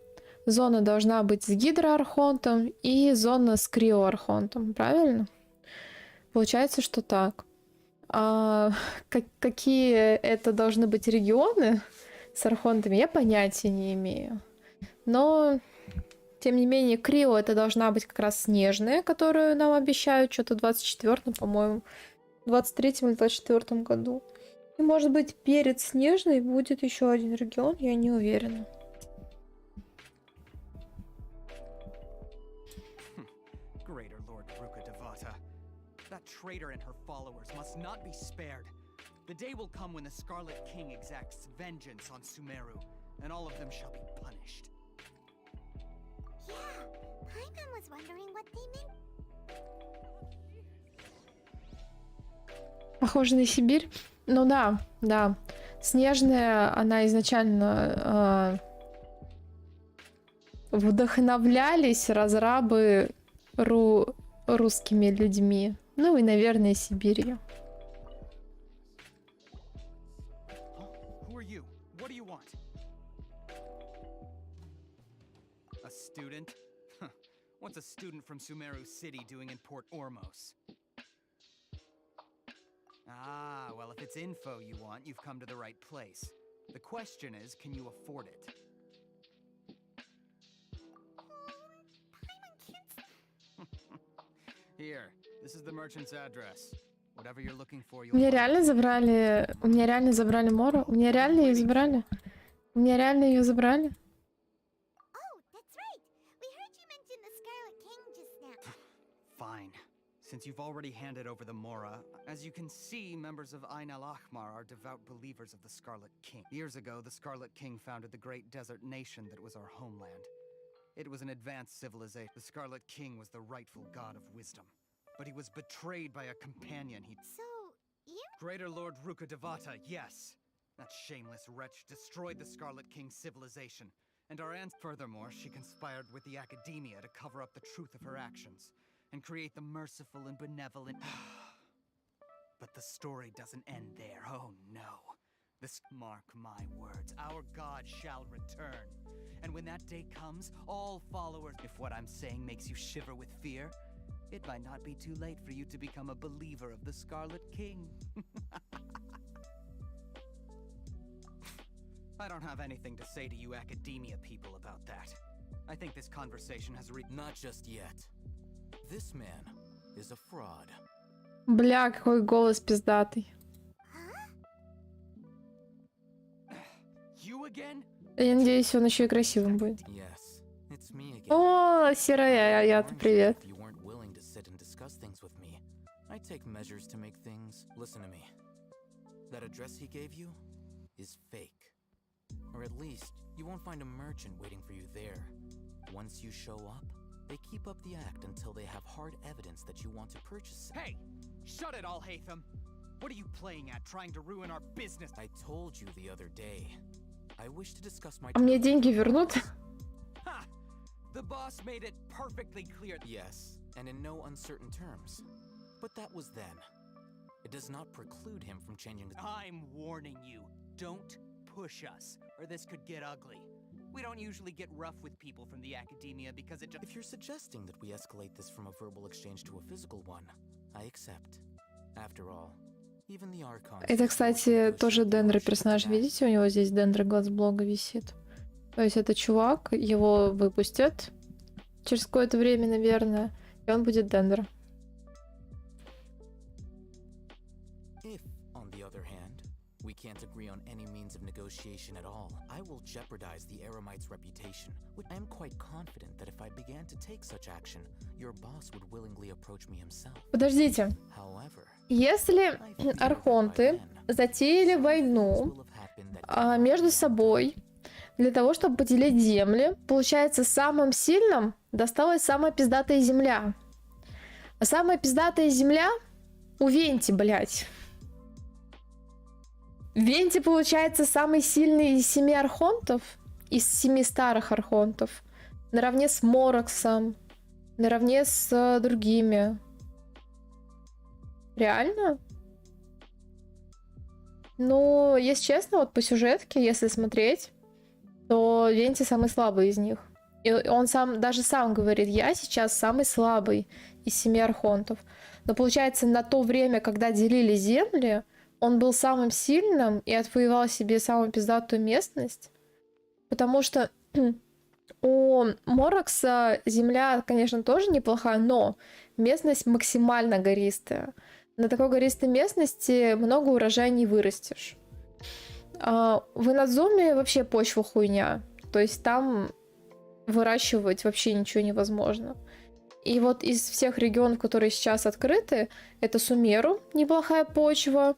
зона должна быть с гидроархонтом и зона с криоархонтом, правильно? Получается, что так. Какие это должны быть регионы с архонтами, я понятия не имею. Но, тем не менее, крио это должна быть как раз снежная, которую нам обещают что-то в 24-м, по-моему, в 23-м или 24-м году. И, может быть, перед снежной будет еще один регион, я не уверена. Greater Lord Ruka Devata. That traitor and her followers must not be spared. The day will come when the Scarlet King exacts vengeance on Sumeru, and all of them shall be punished. Yeah, Paimon was wondering what they meant. Похоже на Сибирь. Ну да, да. Снежная, она изначально вдохновлялись разрабы русскими людьми. Ну и, наверное, Сибирью. Who are you? What do you want? A student? What's a student from Sumeru City doing in Port Ormos? Ah, well, if it's info you want, you've come to the right place. The question is, can you afford it? Here, this is the merchant's address. Whatever you're looking for, you'll Мне find. реально забрали... У меня реально забрали Мору? У меня реально ее забрали? У меня реально ее забрали? Oh, that's right. We heard you mention the Scarlet King just now. Fine. Since you've already handed over the Mora, as you can see, members of Ain al-Ahmar are devout believers of the Scarlet King. Years ago, the Scarlet King founded the great desert nation that was our homeland. It was an advanced civilization. The Scarlet King was the rightful god of wisdom. But he was betrayed by a companion he... So, you? Greater Lord Ruka Devata, yes! That shameless wretch destroyed the Scarlet King's civilization. And our aunt... Furthermore, she conspired with the Academia to cover up the truth of her actions. And create the merciful and benevolent... But the story doesn't end there, oh no. Mark my words, our god shall return. And when that day comes, all followers... If what I'm saying makes you shiver with fear, it might not be too late for you to become a believer of the Scarlet King. I don't have anything to say to you Academia people about that. I think this conversation has Not just yet. This man is a fraud. Бля, какой голос пиздатый. You again? Я надеюсь, он еще и красивым будет. Yes, it's me again. О, серая я-то, привет. If you weren't willing to sit and discuss things with me, I take measures to make things. Listen to me. That address he gave you is fake. Or at least, you won't find a merchant waiting for you there. Once you show up, they keep up the act until they have hard evidence that you want to purchase it. Hey! Shut it all, Hatham! What are you playing at, trying to ruin our business? I told you the other day. I wish to discuss my... А мне деньги вернут? Ha! The boss made it perfectly clear. Yes, and in no uncertain terms. But that was then. It does not preclude him from changing... I'm warning you. Don't push us, or this could get ugly. We don't usually get rough with people from the Academia because it just... If you're suggesting that we escalate this from a verbal exchange to a physical one, I accept. After all, even the Archons... Это, кстати, тоже Дендро персонаж. Видите, у него здесь Дендро Глазблога висит. То есть это чувак, его выпустят через какое-то время, наверное, и он будет Дендро. If, on the other hand, we can't agree on any means of negotiation at all, I will jeopardize the Eremite's reputation. I am quite confident that if I began to take such action, your boss would willingly approach me himself. Подождите. However, Если архонты затеяли войну между собой для того, чтобы поделить земли, получается, самым сильным досталась самая пиздатая земля. А самая пиздатая земля у Венти, блядь. Венти, получается, самый сильный из 7 архонтов, из 7 старых архонтов, наравне с Мороксом, наравне с другими. Реально? Но, если честно, вот по сюжетке, если смотреть, то Венти самый слабый из них. И он даже сам говорит, я сейчас самый слабый из 7 архонтов. Но получается, на то время, когда делили земли, он был самым сильным и отвоевал себе самую пиздатую местность. Потому что у Морокса земля, конечно, тоже неплохая, но местность максимально гористая. На такой гористой местности много урожая не вырастешь. В Инадзуме вообще почва хуйня. То есть там выращивать вообще ничего невозможно. И вот из всех регионов, которые сейчас открыты, это Сумеру, неплохая почва,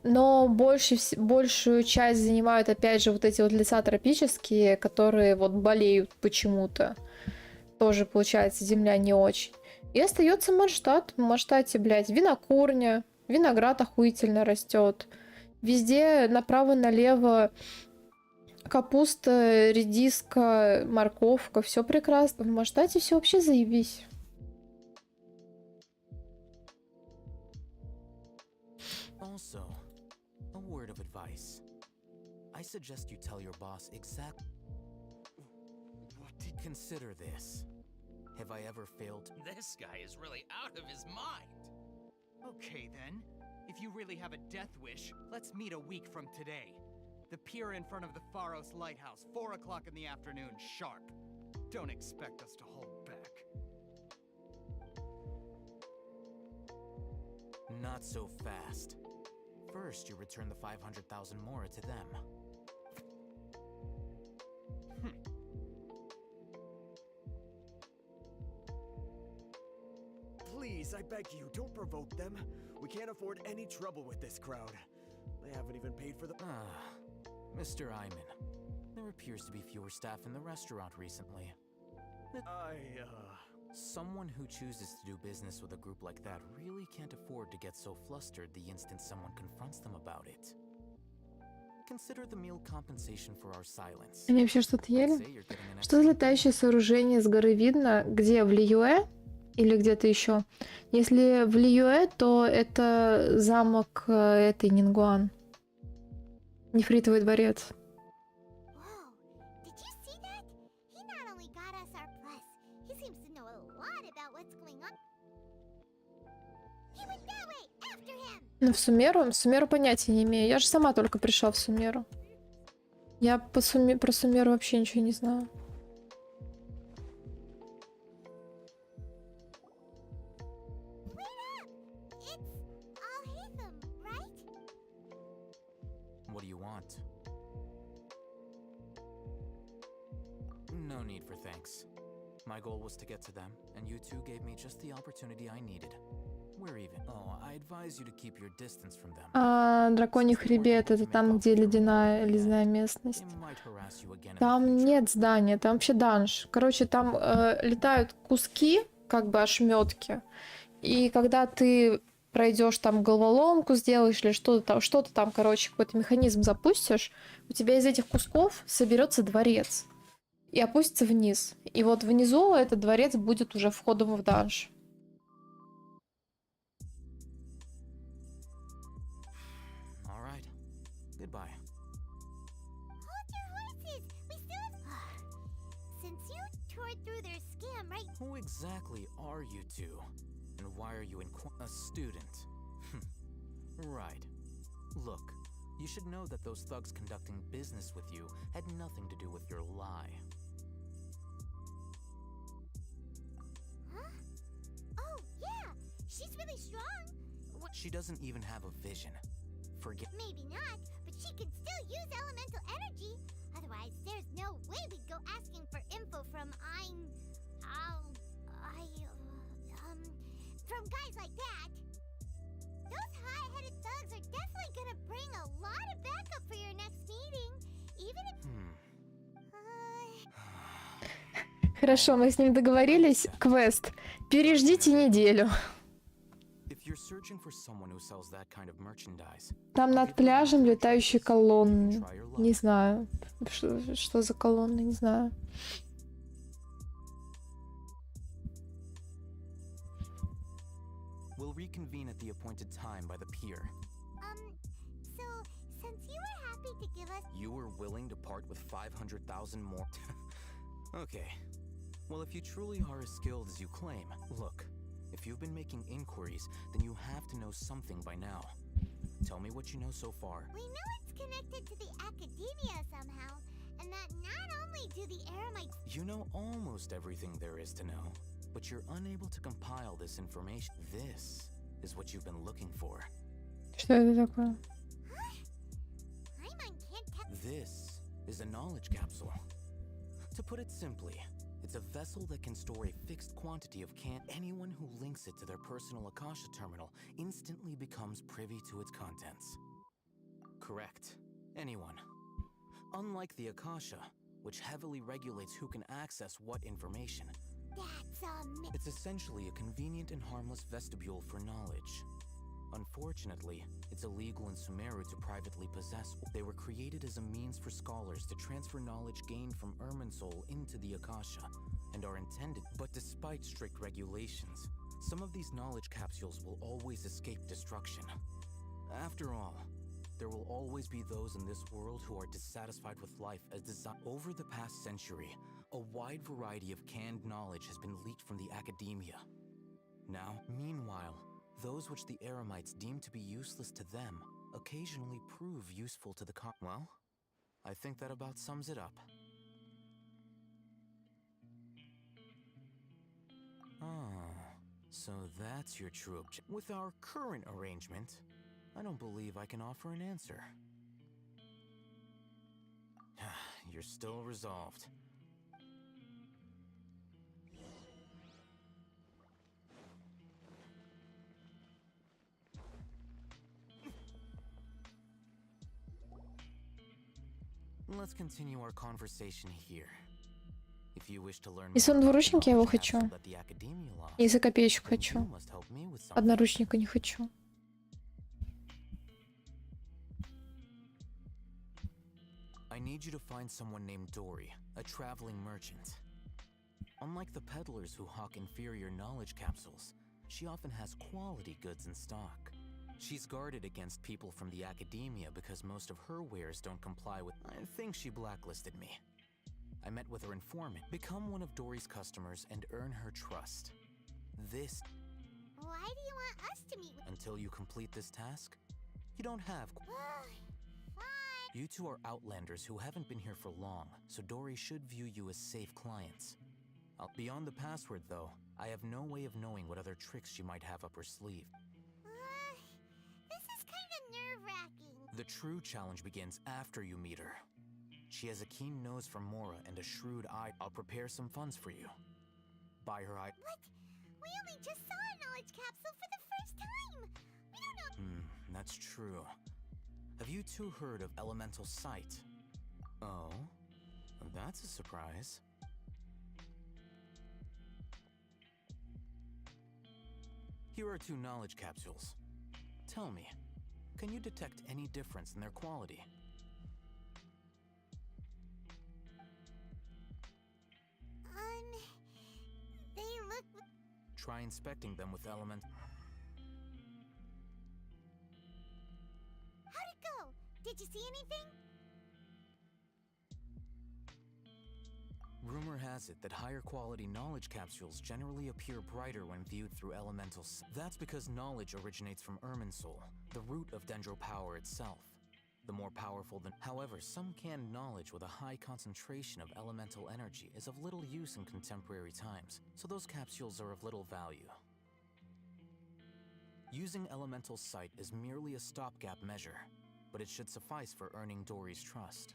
но большую часть занимают, опять же, вот эти вот леса тропические, которые вот болеют почему-то. Тоже, получается, земля не очень. И остается Манштадт. В Манштадте, блядь, винокурня, виноград охуительно растет. Везде направо-налево капуста, редиска, морковка, все прекрасно. В Манштадте все вообще заебись. Also, a word of advice. I suggest you tell your boss exactly. What did consider this? Have I ever failed? This guy is really out of his mind. Okay then. If you really have a death wish, let's meet a week from today. The pier in front of the Pharos Lighthouse, 4 o'clock in the afternoon, sharp. Don't expect us to hold back. Not so fast. First, you return the 500,000 mora to them. Please, I beg you, don't provoke them. We can't afford any trouble with this crowd. They haven't even paid for the... Mr. Iman, there appears to be fewer staff in the restaurant recently. Someone who chooses to do business with a group like that really can't afford to get so flustered the instant someone confronts them about it. Consider the meal compensation for our silence. Они вообще что-то ели? Что за летающее сооружение с горы видно? Где? В Лиюэ? Или где-то еще? Если в Лиюэ, то это замок этой Нингуан. Нефритовый дворец. Ну, в Сумеру понятия не имею. Я же сама только пришла в Сумеру. Я про Сумеру вообще ничего не знаю. What do you want? No need for thanks. My goal was to get to them, and you two gave me just the opportunity I needed. We're even. Oh, I advise you to keep your distance from them. Драконий хребет — это там, где ледяная местность. Там нет здания, там вообще данж. Короче, там летают куски, как бы ошметки. И когда ты пройдешь там головоломку, сделаешь или что-то там, короче, какой-то механизм запустишь, у тебя из этих кусков соберется дворец и опустится вниз. И вот внизу этот дворец будет уже входом в данж. Goodbye. Hold your horses! We still have... Since you tore through their scam, right? Who exactly are you two? And why are you a student? Right. Look, you should know that those thugs conducting business with you had nothing to do with your lie. Huh? Oh, yeah! She's really strong! She doesn't even have a vision. Forget. Maybe not, but she can still use elemental energy. Otherwise, there's no way we'd go asking for info from from guys like that. Those high-headed thugs are definitely gonna bring a lot of backup for your next meeting, even if... Хорошо, мы с ним договорились. Квест. Переждите неделю. Там над пляжем летающие колонны. Не знаю. Что за колонны, не знаю. We'll reconvene at the appointed time by the pier. So willing to give us... You were willing to part with 500,000 more? Okay. Well, if you truly are as skilled as you claim, look, if you've been making inquiries, then you have to know something by now. Tell me what you know so far. We know it's connected to the academia somehow, and that not only do the Eremites... You know almost everything there is to know, but you're unable to compile this information. This is what you've been looking for. Что это такое? This is a knowledge capsule. To put it simply, it's a vessel that can store a fixed quantity of anyone who links it to their personal Akasha terminal instantly becomes privy to its contents. Correct. Anyone. Unlike the Akasha, which heavily regulates who can access what information. It's essentially a convenient and harmless vestibule for knowledge. Unfortunately, it's illegal in Sumeru to privately possess. They were created as a means for scholars to transfer knowledge gained from Irminsul into the Akasha, and are intended. But despite strict regulations, some of these knowledge capsules will always escape destruction. After all, there will always be those in this world who are dissatisfied with life as design. Over the past century, a wide variety of canned knowledge has been leaked from the academia. Now, meanwhile, those which the Eremites deem to be useless to them occasionally prove useful to the Well, I think that about sums it up. Ah, so that's your true objective. With our current arrangement, I don't believe I can offer an answer. You're still resolved. Let's continue our conversation here. If you wish to learn Если он двуручник, я его хочу. that the Academia lost, Если копеечку then you хочу. must help me with something. Одноручника не хочу. I need you to find someone named Dory, a traveling merchant. Unlike the peddlers who hawk inferior knowledge capsules, she often has quality goods in stock. She's guarded against people from the academia because most of her wares don't comply with... I think she blacklisted me. I met with her informant. Become one of Dory's customers and earn her trust. This... Why do you want us to meet with... Until you complete this task, you don't have... You two are outlanders who haven't been here for long, so Dory should view you as safe clients. Beyond the password, though, I have no way of knowing what other tricks she might have up her sleeve. This is kind of nerve-wracking. The true challenge begins after you meet her. She has a keen nose for Mora and a shrewd eye. I'll prepare some funds for you. Buy her eye. What? We only just saw a knowledge capsule for the first time. We don't know... That's true. Have you two heard of elemental sight? Oh, that's a surprise. Here are 2 knowledge capsules. Tell me, can you detect any difference in their quality? They look... Try inspecting them with element... How'd it go? Did you see anything? Rumor has it that higher quality knowledge capsules generally appear brighter when viewed through elementals. That's because knowledge originates from Irminsul, the root of Dendro power itself. The more powerful than... However, some canned knowledge with a high concentration of elemental energy is of little use in contemporary times, so those capsules are of little value. Using elemental sight is merely a stopgap measure, but it should suffice for earning Dory's trust.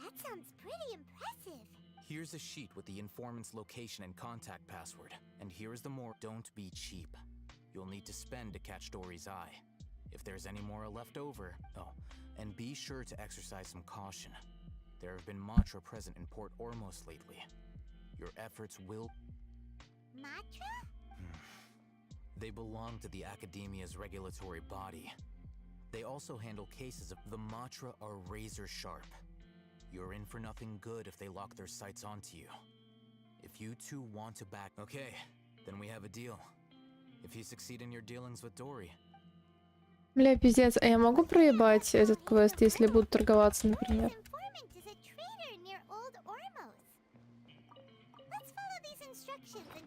That sounds pretty impressive. Here's a sheet with the informant's location and contact password, and here's the more... Don't be cheap. You'll need to spend to catch Dory's eye. If there's any more left over... Oh, and be sure to exercise some caution. There have been Matra present in Port Ormos lately. Your efforts will... Matra? They belong to the Academia's regulatory body. They also handle cases of... The Matra are razor sharp. You're in for nothing good if they lock their sights onto you. If you two want to back... Okay, then we have a deal. If you succeed in your dealings with Dory, Бля, пиздец, а я могу проебать этот квест, если буду торговаться, например? Informant is a trader near Old Ormos. Let's follow these instructions and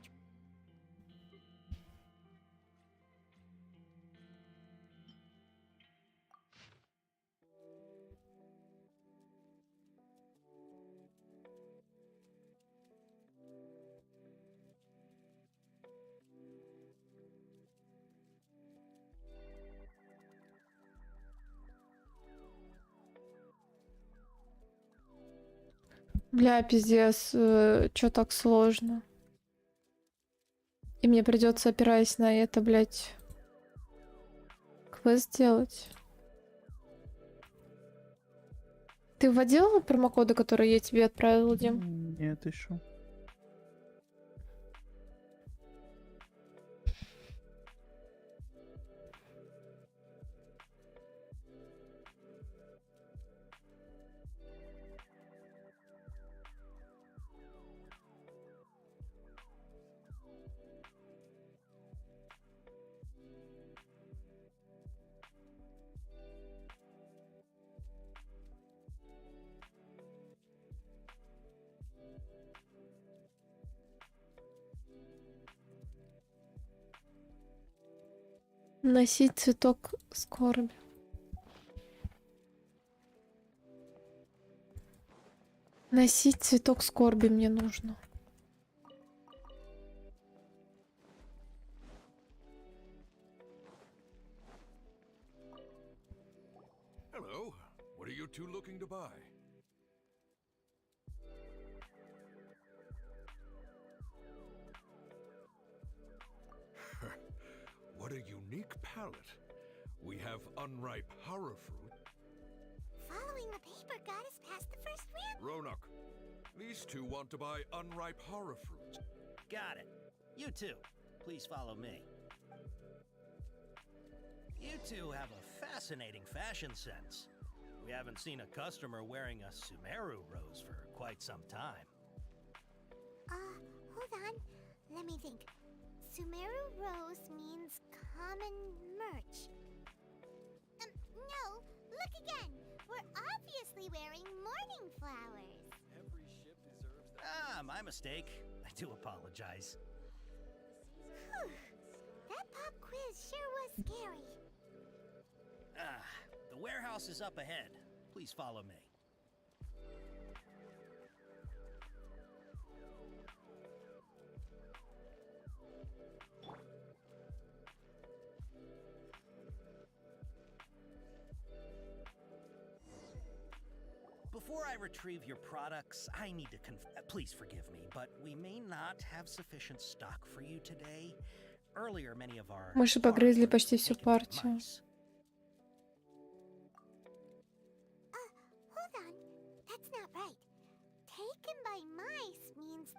Бля, пиздец, чё так сложно? И мне придется, опираясь на это, блядь, квест делать. Ты вводил промокоды, которые я тебе отправила, Дим? Нет, еще. Носить цветок скорби. Носить цветок скорби мне нужно. Hello. What are you two looking to buy? What a unique palette. We have unripe horror fruit. following the paper got us past the first round. Ronak, these two want to buy unripe horror fruit. Got it. You two, please follow me. You two have a fascinating fashion sense. We haven't seen a customer wearing a Sumeru rose for quite some time. Hold on. Let me think. Sumeru Rose means common merch. No, look again. We're obviously wearing morning flowers. Every ship deserves that. Ah, my mistake. I do apologize. Whew. That pop quiz sure was scary. The warehouse is up ahead. Please follow me. Before I retrieve your products, I need to please forgive me, but we may not have sufficient stock for you today. Earlier, many of our Мыши погрызли почти всю партию. Hold on. That's not right. Taken by mice means...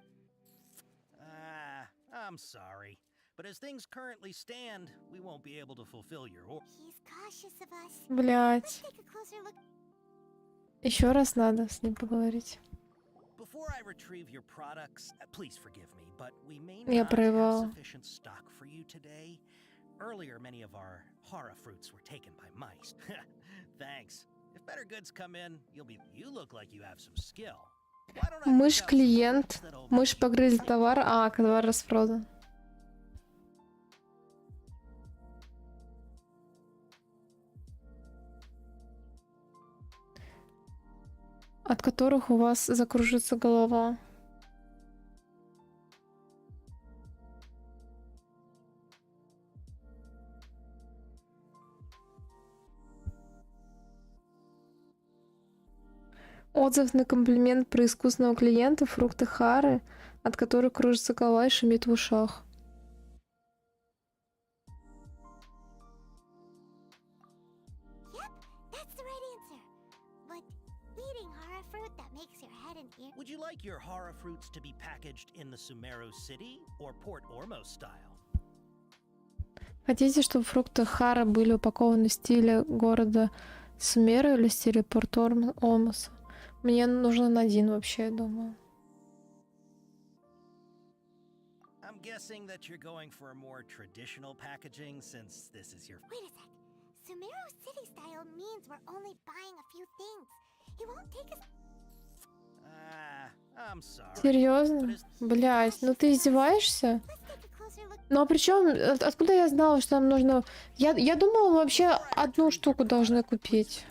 I'm sorry. But as things currently stand, we won't be able to fulfill your order. He's cautious of us. Блять. Let's take a closer look. Еще раз надо с ним поговорить. Before I retrieve your products, please forgive me, but we may Я not have проебала. sufficient stock for you today. Earlier, many of our hara fruits were taken by mice. Thanks. If better goods come in, you look like you have some skill. Why don't I Мышь pick out some клиент. fruits that'll- Мышь погрызли товар. А, товар распродан. От которых у вас закружится голова. Отзыв на комплимент про искусного клиента, фрукты Хары, от которых кружится голова и шумит в ушах. Yep, that's the right answer. But eating hara fruit that makes your head and ear... Would you like your hara fruits to be packaged in the Sumeru City or Port Ormos style? Хотите, чтобы фрукты Хара были упакованы в стиле города Сумера или в стиле Порт-Ормоса? Мне нужен один вообще, я думаю. I'm guessing that you're going for a more traditional packaging since this is your... Wait a sec. Sumero city style means we're only buying a few things. He won't take us. I'm sorry. Серьезно? Блядь, ну ты издеваешься? Ну а причем, откуда я знала, что нам нужно... Я думала, мы вообще одну штуку должны купить.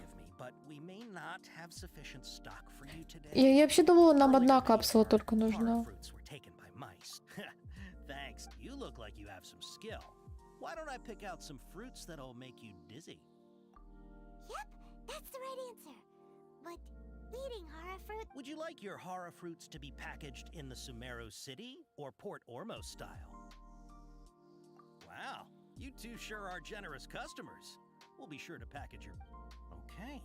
Я вообще думала, нам одна капсула только нужна. Thanks. You look like you have some skill. Why don't I pick out some fruits that'll make you dizzy? Yep, that's the right answer. But eating hara fruit. Would you like your hara fruits to be packaged in the Sumero City or Port Ormos style? Wow, you two sure are generous customers. We'll be sure to package your... Okay.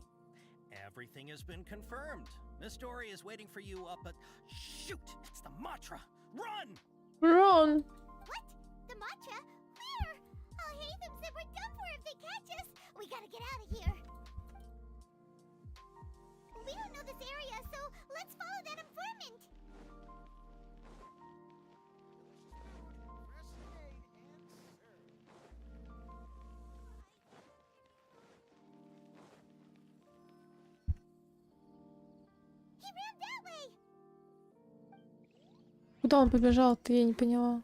Everything has been confirmed. Miss Dory is waiting for you up at... Shoot! It's the Matra! Run! Run! What? The Matra? Where? I'll hate them said we're done for if they catch us. We gotta get out of here. We don't know this area, so let's follow that informant. He ran that way. Куда он побежал-то? Я не поняла.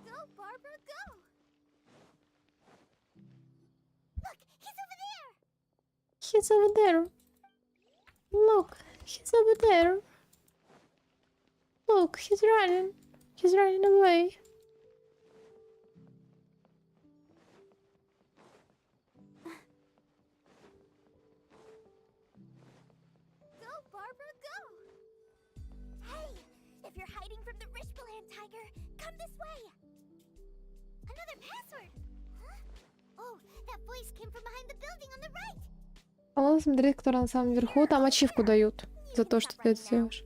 Go, Barbara, go. Look, he's over there. He's over there. Look, he's over there. Look, he's running. He's running away. Go, Barbara, go. Hey, if you're hiding from the Rishbalan tiger, come this way. Another password. Huh? Oh, that voice came from behind the building on the right. А надо смотреть, кто на самом верху. Там ачивку дают за то, что ты это делаешь.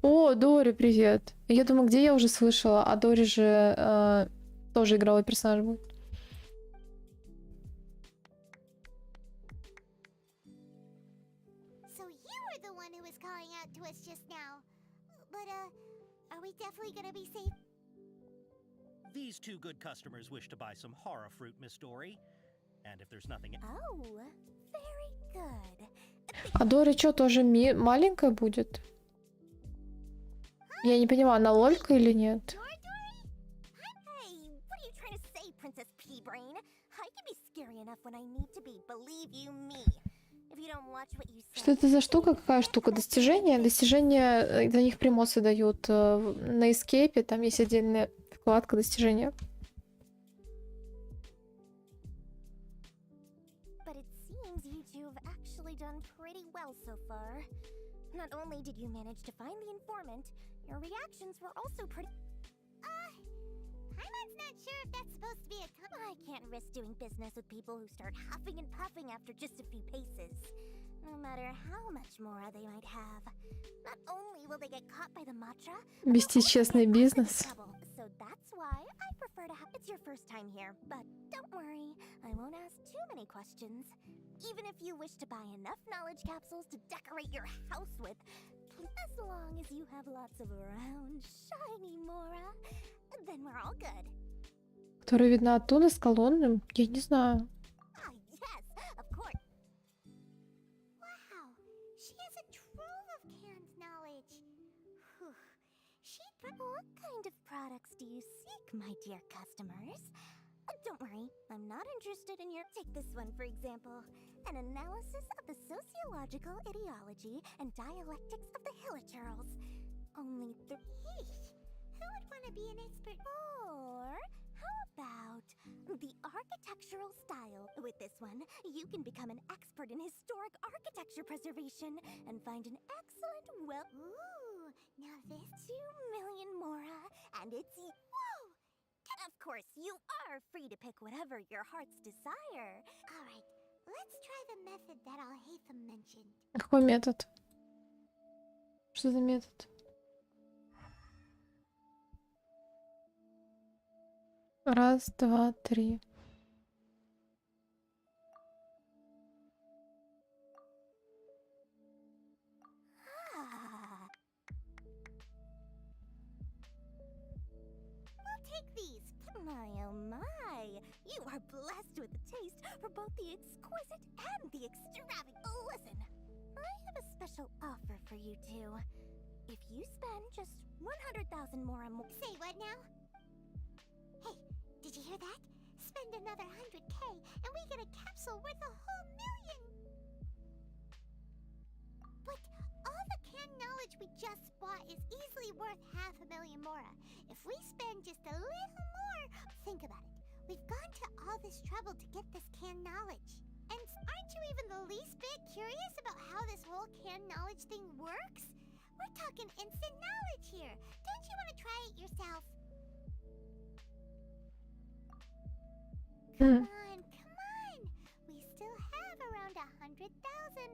О, Дори, привет. Я думаю, где я уже слышала, а Дори же тоже игровой персонаж будет. So you were the one who was calling out to us just now. But, are we definitely gonna be safe? These two good customers wish to buy some hara fruit, Miss Dory. And if there's nothing... Oh, very good. А Дори что, тоже маленькая будет? Я не понимаю, она лолька или нет? Hey, what are you trying to say, Princess Pea-Brain? I can be scary enough when I need to be, believe you me. If you don't watch what you say... Что это за штука? Какая штука? Достижения? Достижения, за них примосы дают. На эскейпе там есть отдельная вкладка достижения. But it seems you two have actually done pretty well so far. Not only did you manage to find the informant, your reactions were also pretty... Paimon's not sure if that's supposed to be a... I can't risk doing business with people who start huffing and puffing after just a few paces. No matter how much more they might have. Not only will they get caught by the Matra... Вести честный бизнес. So that's why I prefer to have... It's your first time here, but don't worry. I won't ask too many questions. Even if you wish to buy enough knowledge capsules to decorate your house with, as long as you have lots of round, shiny Mora, then we're all good. Которая видна оттуда с колонным? Я не знаю. Ah, yes, of course. Wow, she has a trove of canned knowledge. Whew. What kind of products do you seek, my dear customers? Don't worry, I'm not interested in your... Take this one, for example. An analysis of the sociological ideology and dialectics of the Hilichurls. Only three. Who would want to be an expert? Or how about the architectural style? With this one, you can become an expert in historic architecture preservation and find an excellent Ooh, now this 2 million Mora, and it's... Whoa! Of course, you are free to pick whatever your heart's desire. All right. Let's try the method that Al-Haytham mentioned. Какой метод? Что за метод? Раз, два, три. We'll take You are blessed with a taste for both the exquisite and the extravagant. Listen, I have a special offer for you two. If you spend just 100,000 more on more. Say what now? Hey, did you hear that? Spend another 100K and we get a capsule worth a whole million. But all the canned knowledge we just bought is easily worth 500,000 more. If we spend just a little more, think about it. We've gone to all this trouble to get this canned knowledge. And aren't you even the least bit curious about how this whole canned knowledge thing works? We're talking instant knowledge here. Don't you want to try it yourself? Come on. We still have around 100,000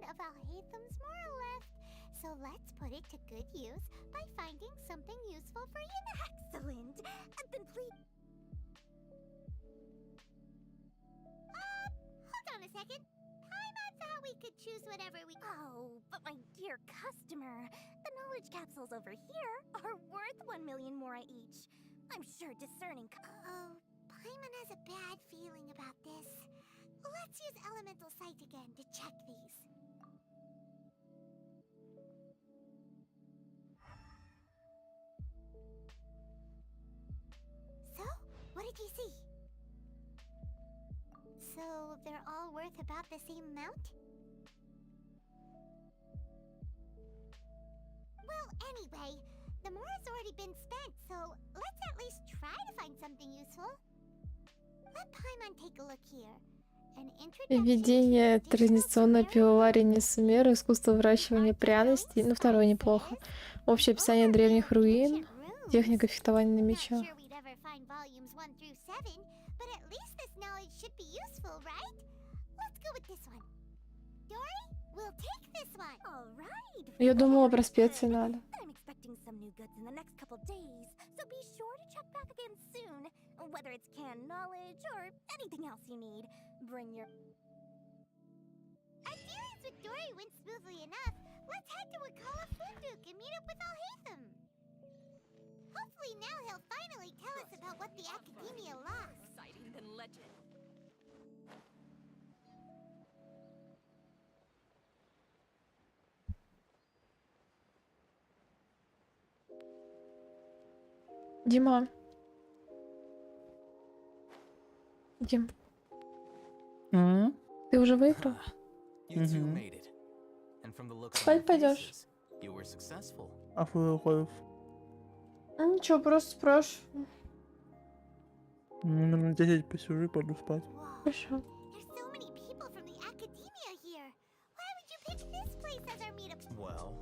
of Alhaitham's moral left. So let's put it to good use by finding something useful for you. Excellent. And then please... hold on a second. I thought we could choose whatever we... Oh, but my dear customer, the knowledge capsules over here are worth 1 million more each. I'm sure discerning... Oh, Paimon has a bad feeling about this. Let's use Elemental Sight again to check these. So, what did you see? So, they're all worth about the same amount? Well, anyway, the more has already been spent, so let's at least try to find something useful. Let Paimon take a look here. Введение традиционной пивоварни Несумеры, искусство выращивания пряностей, ну второе неплохо. Общее описание древних руин, техника фехтования на мечах. Я думала, про специи надо. Whether it's canned knowledge or anything else you need, bring your... Our dealings with Dory went smoothly enough. Let's head to Wakala Funduk and meet up with Alhaitham. Hopefully now he'll finally tell us about what the Academia lost. More exciting than legend. Дима. Дим. Ты уже выиграл? Спать пойдешь? А вы Ничего, просто спрашиваю. минут 10 посижу и пойду спать. Хорошо. Well,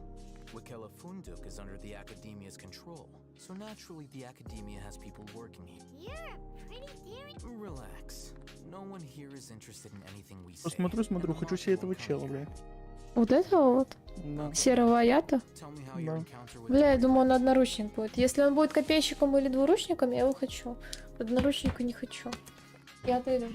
Wakela Funduk is under the Academia's control, so naturally the Academia has people working here. You're a pretty daring... Relax. No one here is interested in anything we say. Смотрю, хочу себе этого чела, блядь. Вот этого вот? Да. Серого аята? Да. Бля, я думаю, он одноручник будет. Если он будет копейщиком или двуручником, я его хочу. Одноручника не хочу. Я отойду.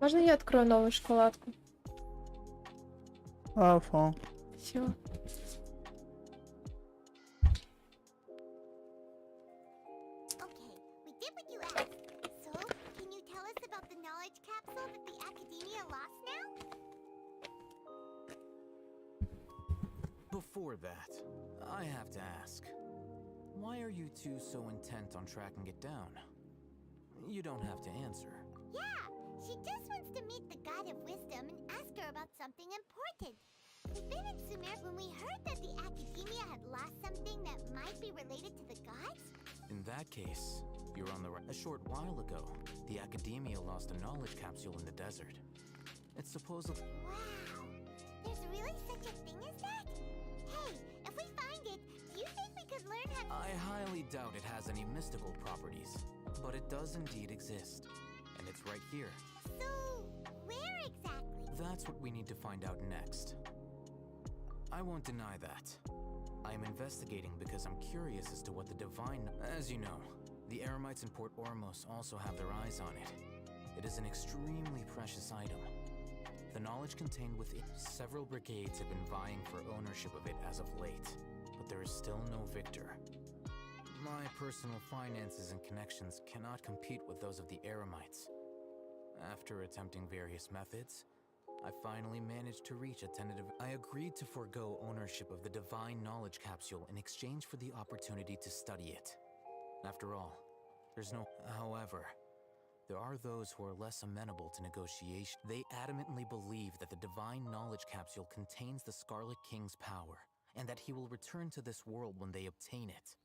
Можно я открою новую шоколадку? Фа. Все. Before that, I have to ask, why are you two so intent on tracking it down? You don't have to answer. Yeah, she just wants to meet the God of Wisdom and ask her about something important. We've been in Sumer when we heard that the Academia had lost something that might be related to the gods. In that case, you're on the right. A short while ago, the Academia lost a knowledge capsule in the desert. It It's supposedly... Wow. There's really such a thing as that? Hey, if we find it, do you think we could learn how... I highly doubt it has any mystical properties, but it does indeed exist. And it's right here. So, where exactly? That's what we need to find out next. I won't deny that. I am investigating because I'm curious as to what the divine... As you know, the Eremites in Port Ormos also have their eyes on it. It is an extremely precious item. The knowledge contained within... Several brigades have been vying for ownership of it as of late, but there is still no victor. My personal finances and connections cannot compete with those of the Eremites. After attempting various methods, I finally managed to reach a tentative... I agreed to forego ownership of the Divine Knowledge Capsule in exchange for the opportunity to study it. After all, there's no... However, there are those who are less amenable to negotiation. They adamantly believe that the Divine Knowledge Capsule contains the Scarlet King's power, and that he will return to this world when they obtain it.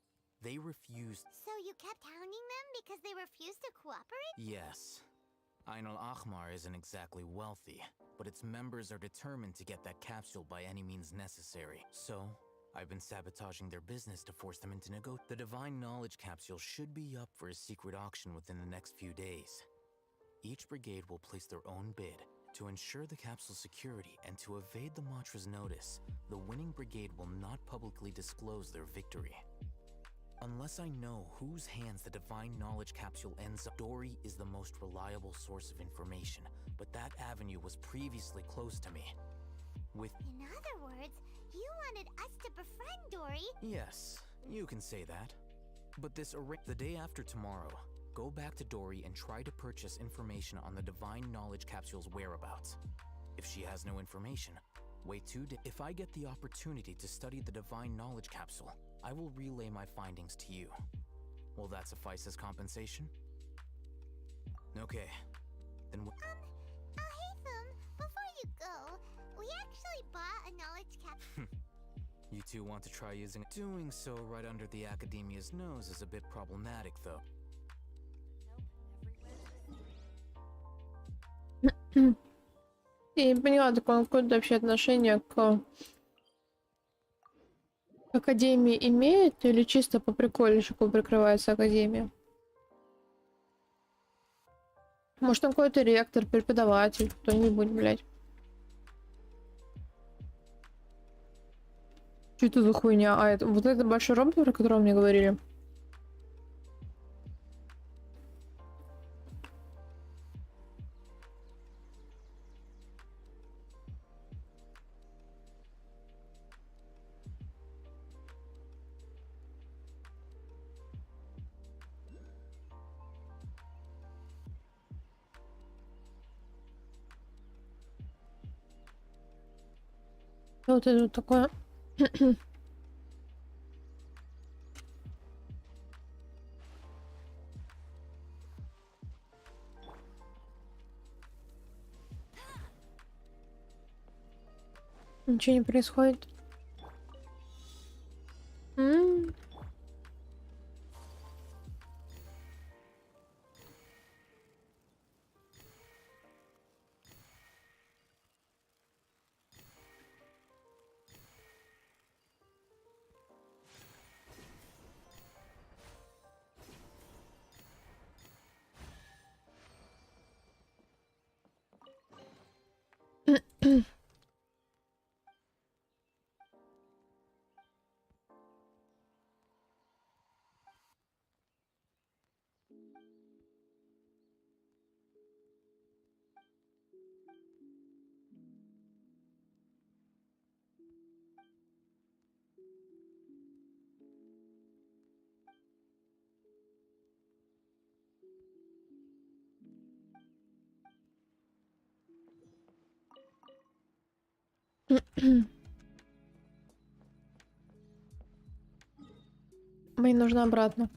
They refused... So you kept hounding them because they refused to cooperate? Yes. Ain al-Ahmar isn't exactly wealthy, but its members are determined to get that capsule by any means necessary. So, I've been sabotaging their business to force them into The Divine Knowledge Capsule should be up for a secret auction within the next few days. Each brigade will place their own bid. To ensure the capsule's security and to evade the Matra's notice, the winning brigade will not publicly disclose their victory. Unless I know whose hands the Divine Knowledge Capsule ends up, Dory is the most reliable source of information, but that avenue was previously closed to me. In other words, you wanted us to befriend Dory? Yes, you can say that. But the day after tomorrow, go back to Dory and try to purchase information on the Divine Knowledge Capsule's whereabouts. If she has no information, wait 2 days. If I get the opportunity to study the Divine Knowledge Capsule, I will relay my findings to you. Will that suffice as compensation? Okay, then Haytham, before you go, we actually bought a knowledge capsule. You two want to try using it? Doing so right under the Academia's nose is a bit problematic, though. Я не поняла, так он какое-то вообще отношение к Академии имеет или чисто по прикольчику прикрывается Академия? Может, там какой-то ректор, преподаватель, кто-нибудь, блядь. Что это за хуйня? А, это вот это большой робот, про который мне говорили? Вот это вот такое. Ничего не происходит. Мне нужно обратно.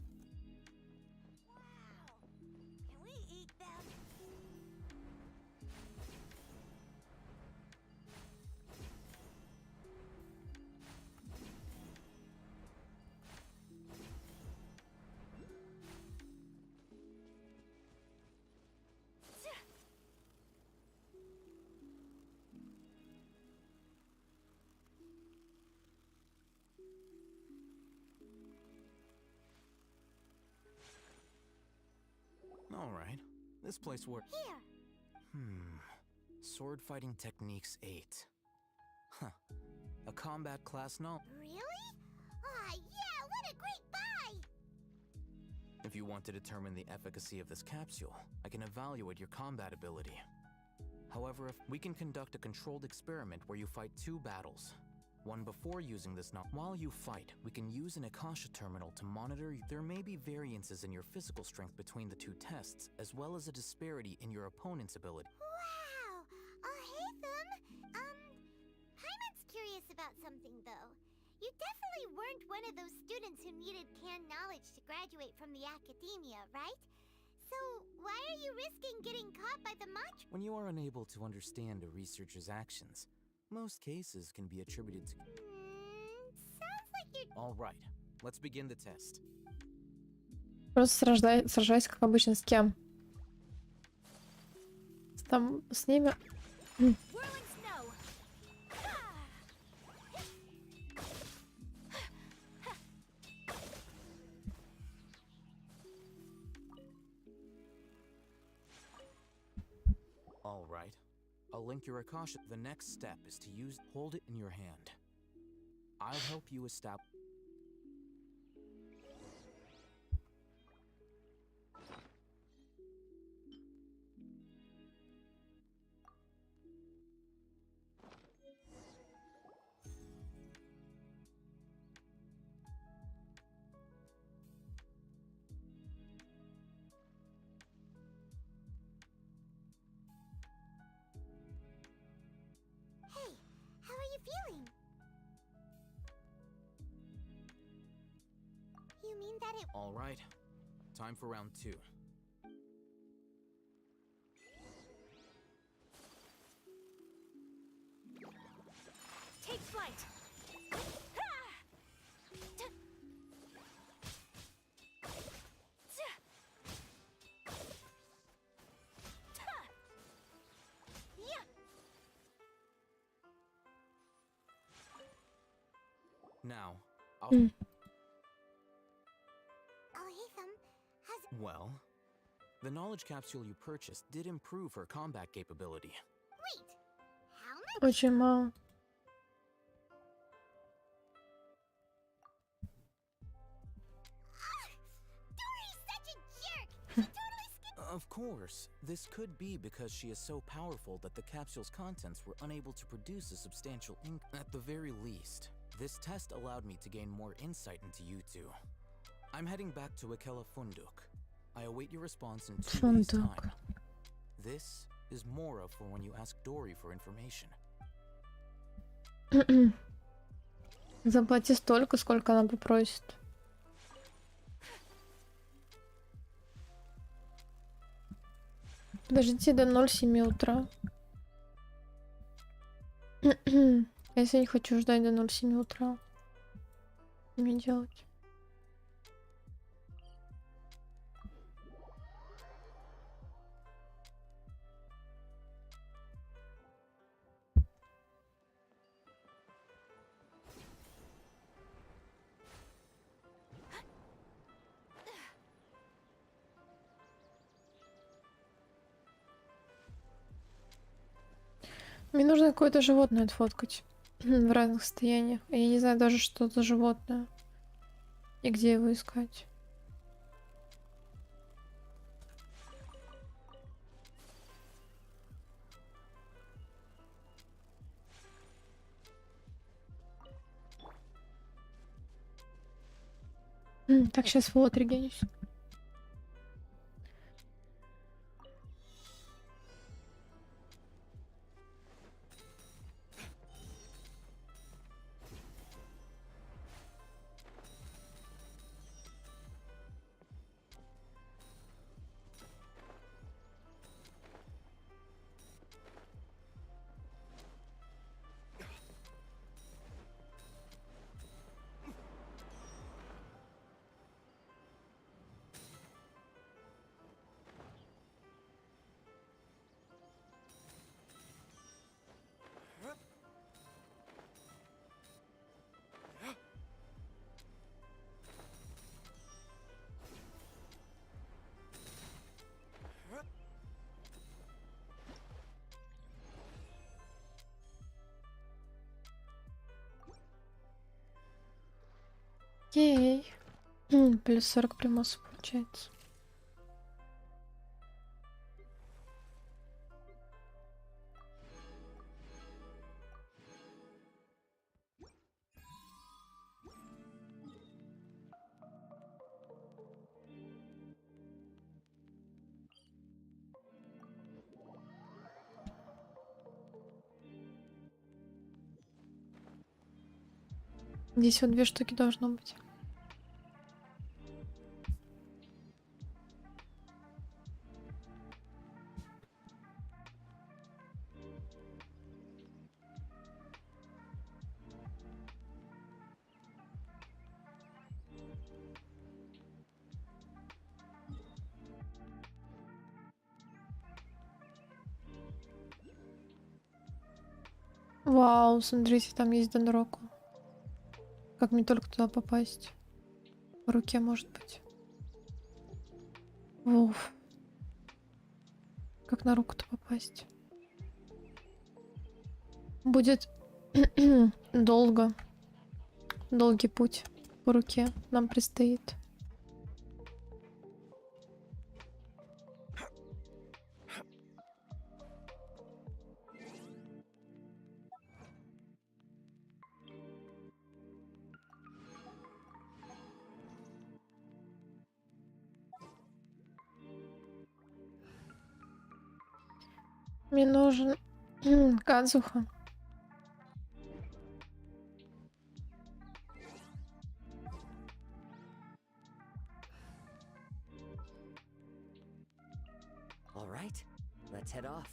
All right. This place works. Here. Sword fighting techniques 8. Huh. A combat class no. Really? Aw, yeah, what a great buy! If you want to determine the efficacy of this capsule, I can evaluate your combat ability. However, if we can conduct a controlled experiment where you fight 2 battles. One before using this while you fight, we can use an Akasha terminal to monitor. There may be variances in your physical strength between the 2 tests, as well as a disparity in your opponent's ability. Wow! Hey, Paimon's curious about something, though. You definitely weren't one of those students who needed canned knowledge to graduate from the academia, right? So, why are you risking getting caught by the Matra? When you are unable to understand a researcher's actions, most cases can be attributed to... Sounds like you're... All right, let's begin the test. Просто сражайся, как обычно, с кем? Там с ними... Whirling snow. All right. I'll link your Akasha. The next step is to hold it in your hand. I'll help you establish... How are you feeling? You mean that it... All right. Time for round 2. Take flight! Now, I'll... Well, the knowledge capsule you purchased did improve her combat capability. Wait, how much? Очень мало. Dory's such a jerk! She totally skipped... Of course, this could be because she is so powerful that the capsule's contents were unable to produce a substantial At the very least, this test allowed me to gain more insight into you two. I'm heading back to Akela Funduk. I await your response in 2 days' time. This is Mora for when you ask Dory for information. Заплати столько, сколько она попросит. Подождите до 07 утра. Если я не хочу ждать до 07 утра, что мне делать? Мне нужно какое-то животное отфоткать в разных состояниях. Я не знаю даже, что за животное и где его искать. Так, сейчас вот регенюсь. Окей. Плюс 40 примосов получается. Здесь вот 2 штуки должно быть. Вау, смотрите, там есть дендроку. Как мне только туда попасть? В руке, может быть. Уф. Как на руку-то попасть? Будет долго. Долгий путь по руке нам предстоит. Мне нужен Кадзуха. All right, let's head off.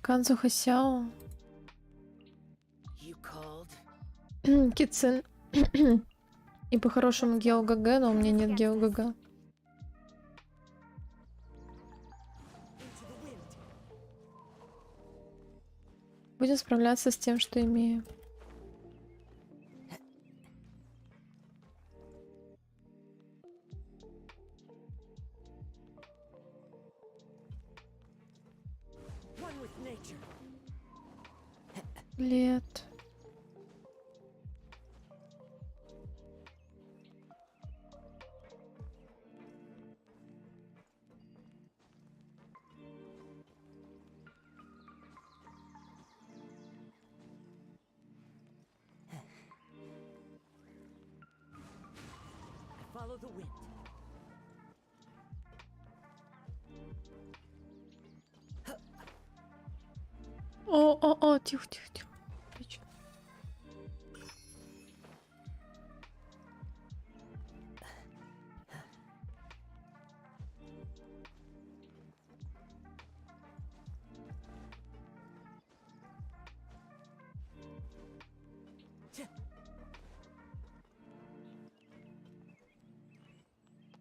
Кадзуха Сяо. You called? Кицин. И по-хорошему Гео ГГ, но у меня нет Гео ГГ. Будем справляться с тем, что имею. Лет. Follow the wind. О, тихо, тихо, тихо. Отлично.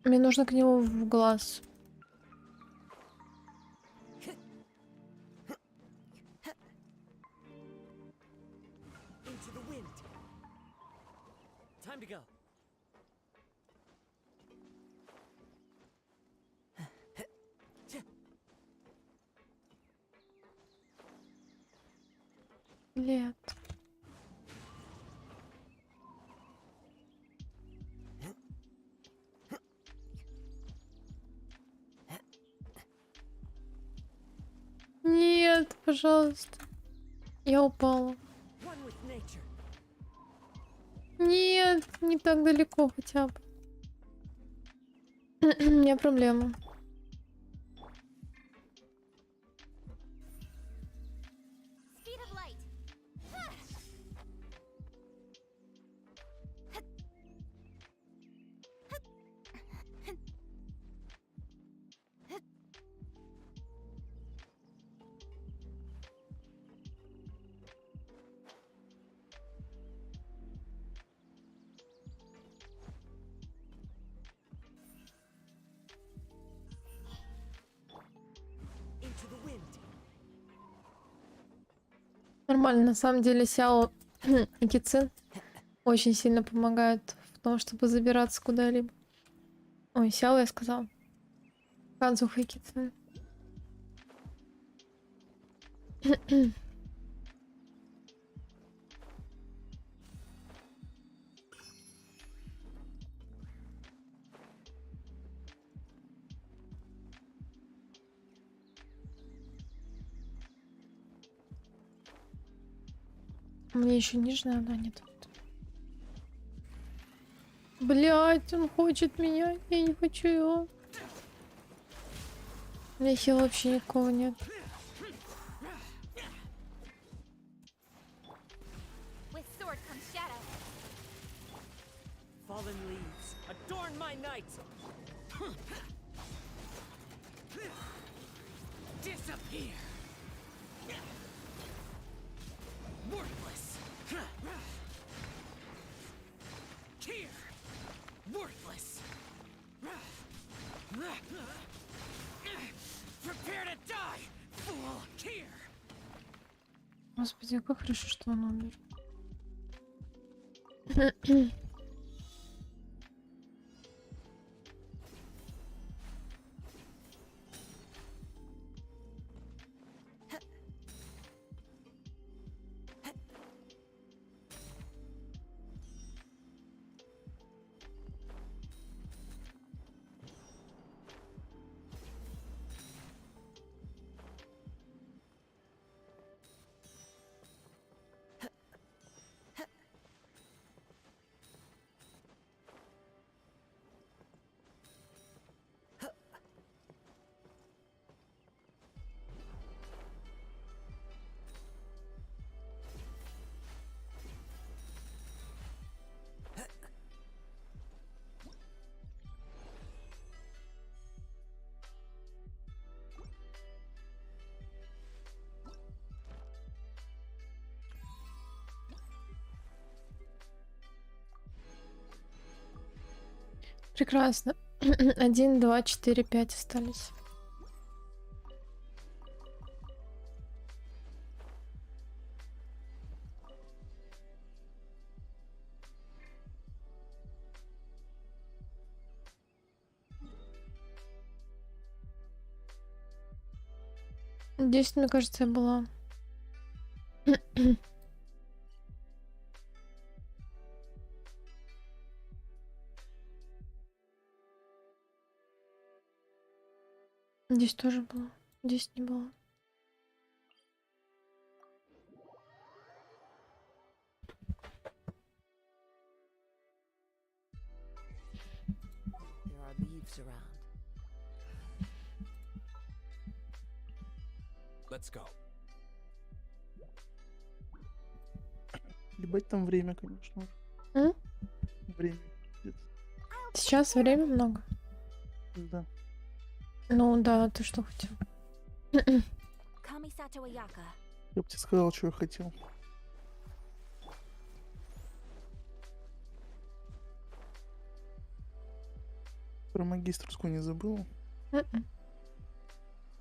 Мне нужно к нему в глаз. Into the wind. Time to go. Лет. Нет, пожалуйста. Я упала. One with nature. Нет, не так далеко хотя бы. У меня проблема. Speed of light. Into the wind. Нормально, на самом деле Сяо и Кицин очень сильно помогают в том, чтобы забираться куда-либо. Ой, Сяо я сказал. Кадзуха и Кицин. Мне еще нижняя, да, нет. Блять, он хочет меня. Я не хочу его. У меня хила вообще никого нет. With sword comes shadow. Fallen leaves, adorn my night! Disappear! Worthless! Here! Worthless! Prepare to die, fool! Here! Господи, как хорошо, что он умер. Прекрасно. 1, 2, 4, 5 остались. Здесь, мне кажется, я была. Здесь тоже было. Здесь не было. There are leaves around. Let's go. Ебать там время, конечно. М? Время. пиздец. Сейчас время много. Да. Ну да, ты что хотел? Kamisato Ayaka. Я бы тебе сказал, что я хотел. Про магистрскую не забыл?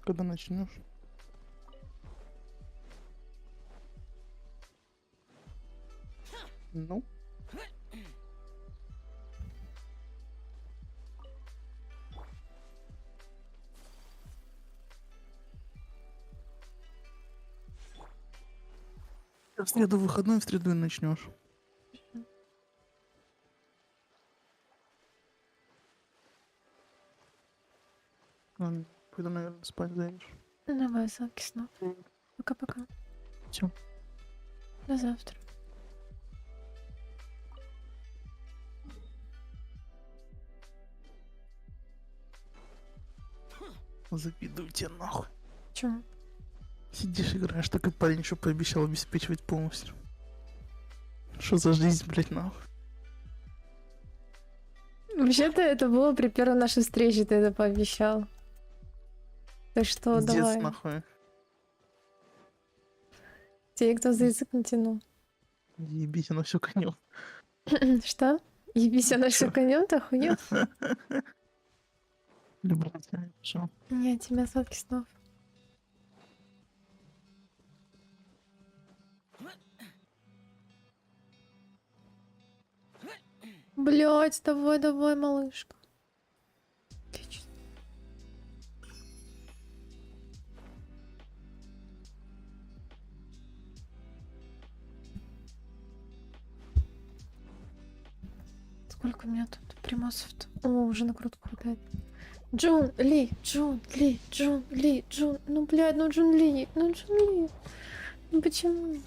Когда начнешь? Ну? В среду выходной, в среду и начнешь. Ладно, пойду, наверное, спать зайдешь. Давай, сладких снов. Пока-пока. Всё. До завтра. Завидую тебе нахуй. Чё? Сидишь, играешь, такой парень, что пообещал обеспечивать полностью. Что за жизнь, блядь, нахуй? Вообще-то это было при первой нашей встрече, ты это пообещал. Так что Пиздец, давай. нахуй. Тебе кто за язык натянул? Ебись, оно все конем. Что? Ебись, она все конем, ты охуел? Люблю тебя, пошел. Не, тебе сладких снов. Блять, давай, давай, малышка. Отлично. Сколько у меня тут примасов-то? О, уже накрутку хватает. Джун Ли, Джун Ли, Джун Ли, Джун. Ну, блядь, ну Джун Ли, ну Джун Ли. Ну почему?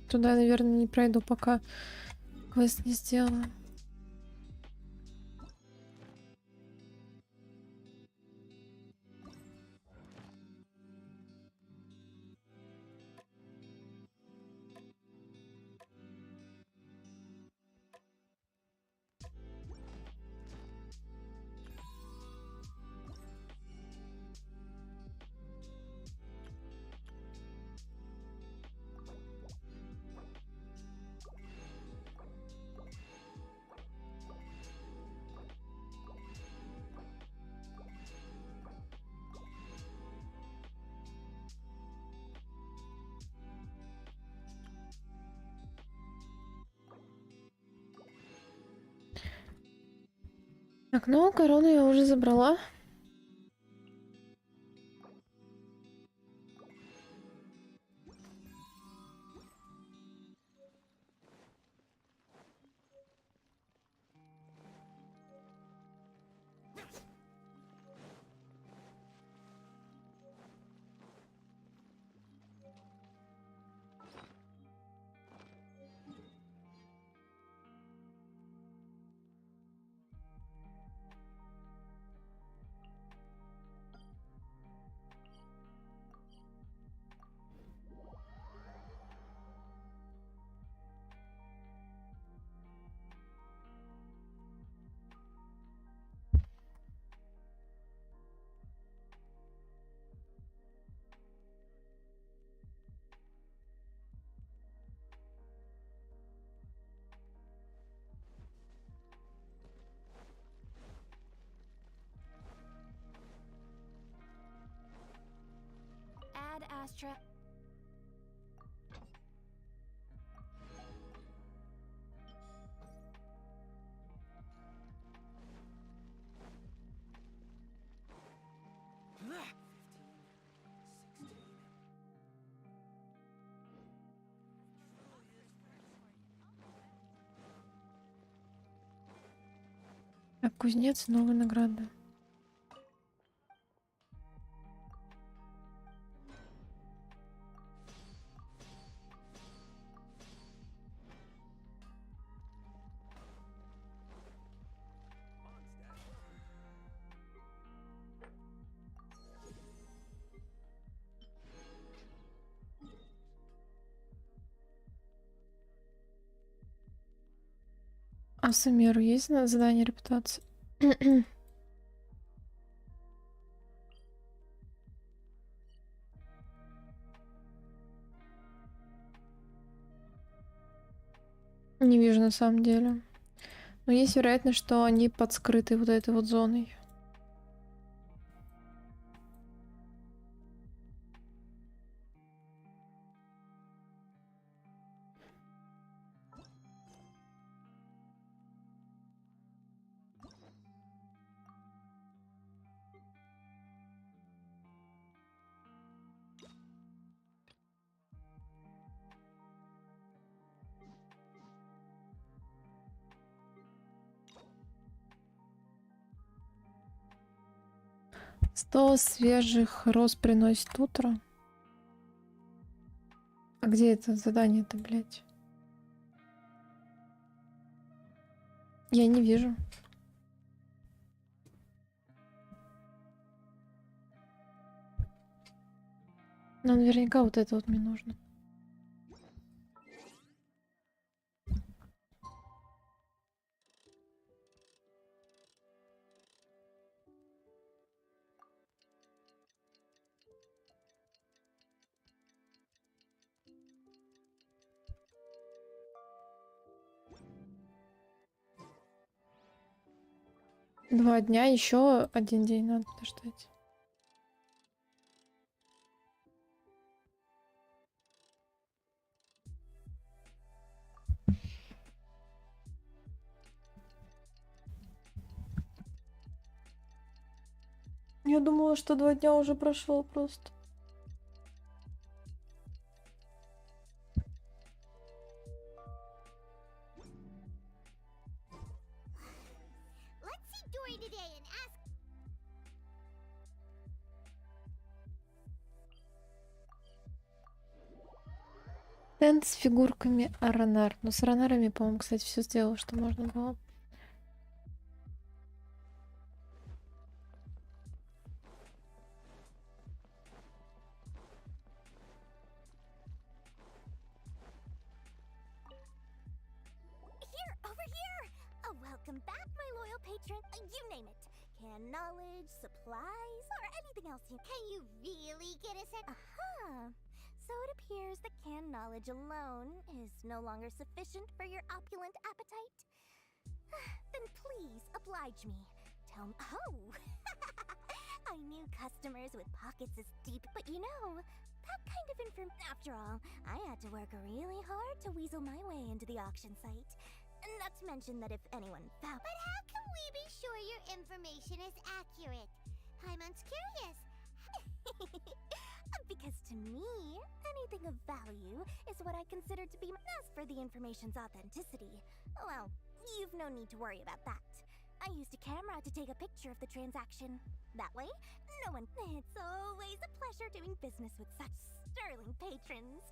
Туда, наверное, не пройду, пока квест не сделаю. Так, ну, корону я уже забрала. Add Astra. Так, кузнец, новая награда. А Самеру есть на задание репутации? Не вижу на самом деле. Но есть вероятность, что они подскрыты вот этой вот зоной. «100 свежих роз приносит утро». А где это задание-то, блядь? Я не вижу. Но наверняка вот это вот мне нужно. Два дня, еще один день надо подождать. Я думала, что 2 дня уже прошло просто. Let's see Dory today and ask. Стенд с фигурками Аронар. Ну, с Аронарами, по-моему, кстати, все сделал, что можно было. Here, over here! Welcome back, my loyal patron. You name it. Can knowledge, supplies, or anything else you... Can you really get us a... So it appears that canned knowledge alone is no longer sufficient for your opulent appetite? Then please oblige me. Tell me... Oh! I knew customers with pockets as deep, but you know, that kind of After all, I had to work really hard to weasel my way into the auction site. Not to mention that if anyone found... But how can we be sure your information is accurate? Paimon's curious. Because to me, anything of value is what I consider to be... As for the information's authenticity, well, you've no need to worry about that. I used a camera to take a picture of the transaction. That way, no one... It's always a pleasure doing business with such sterling patrons.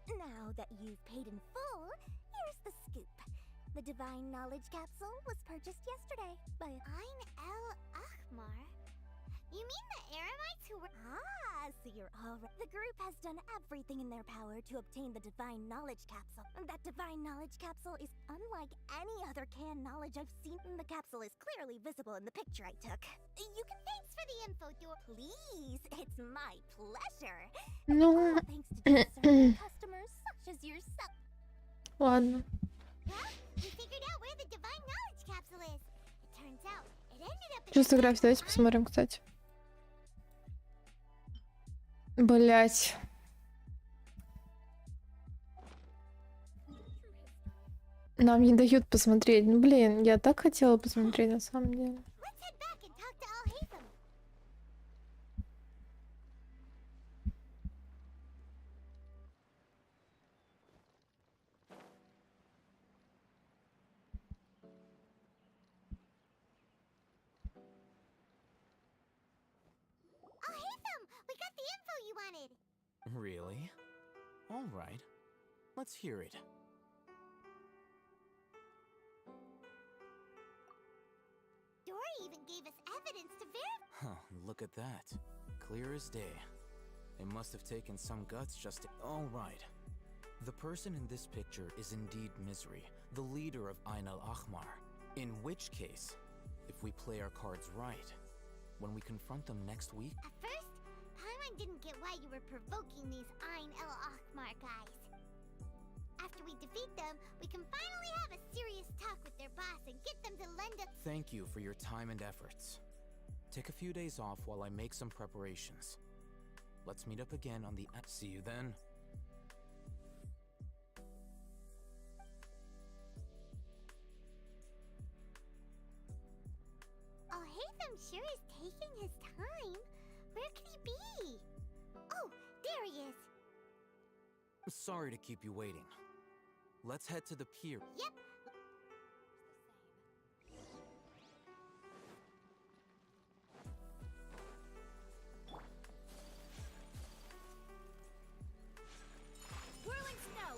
Now that you've paid in full, here's the scoop. The Divine Knowledge Capsule was purchased yesterday by Ein El Ahmar. You mean the Eremites who were... So you're all right. The group has done everything in their power to obtain the Divine Knowledge Capsule. That Divine Knowledge Capsule is unlike any other canned knowledge I've seen. The capsule is clearly visible in the picture I took. You can... Thanks for the info, Please, it's my pleasure. Ну, Thanks to discerning customers such as yourself. ладно. Well, we figured out where the Divine Knowledge Capsule is. It turns out it ended up... Что с график? Давайте посмотрим, кстати. Блять. Нам не дают посмотреть. Ну, блин, я так хотела посмотреть, на самом деле. Really? All right. Let's hear it. Dory even gave us evidence to verify. Huh, look at that. Clear as day. It must have taken some guts just to... All right. The person in this picture is indeed Misery, the leader of Ein al-Ahmar. In which case, if we play our cards right, when we confront them next week... At first, Paimon didn't get why you were provoking these Ein el-Ahmar guys. After we defeat them, we can finally have a serious talk with their boss and get them to lend us... Thank you for your time and efforts. Take a few days off while I make some preparations. Let's meet up again on the... See you then. Al-Haytham sure is taking his time. Where could he be? Oh, there he is. Sorry to keep you waiting. Let's head to the pier. Yep. Whirling snow.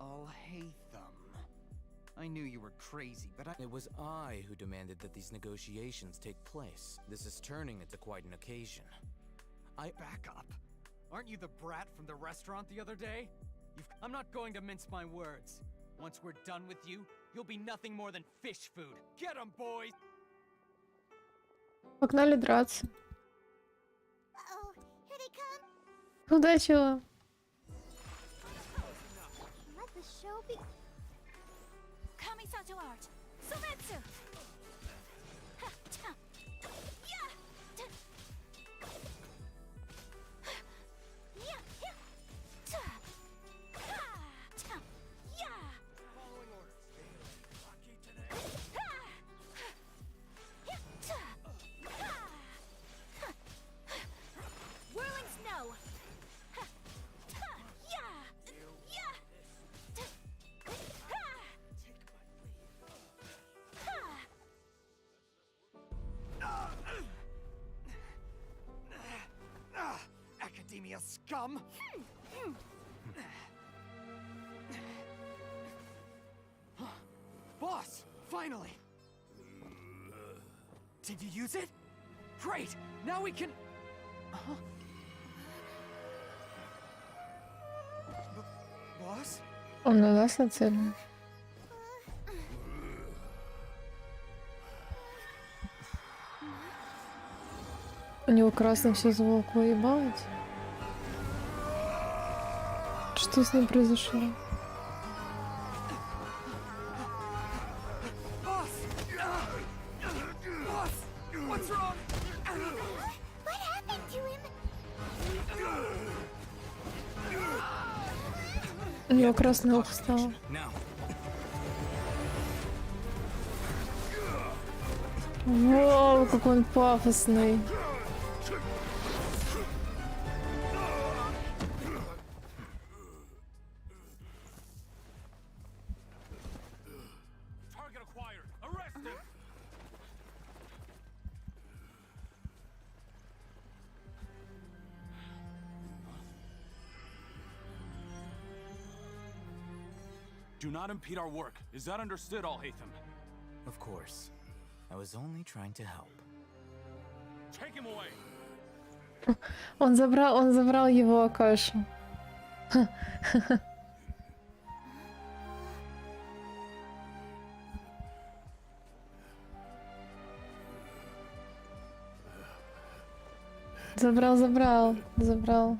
Al-Haytham. I knew you were crazy, but It was I who demanded that these negotiations take place. This is turning into quite an occasion. Back up. Aren't you the brat from the restaurant the other day? I'm not going to mince my words. Once we're done with you, you'll be nothing more than fish food. Get 'em, boys! Погнали драться. Uh-oh, here they come. Удачи вам. Let the show be... Kamisato art. Sometsu. come. Boss, finally. Did you use it? Great. Now we can. Boss? Он на нас нацелен. У него красным все заволокло, ебать. Что с ним произошло? Boss! Boss! What's wrong? What happened to him? У него красное ухо стало. Вау, какой он пафосный. Target acquired. Arrest him. Do not impede our work. Is that understood, Alhaitham? Of course. I was only trying to help. Take him away. Он забрал его Акашу. Забрал.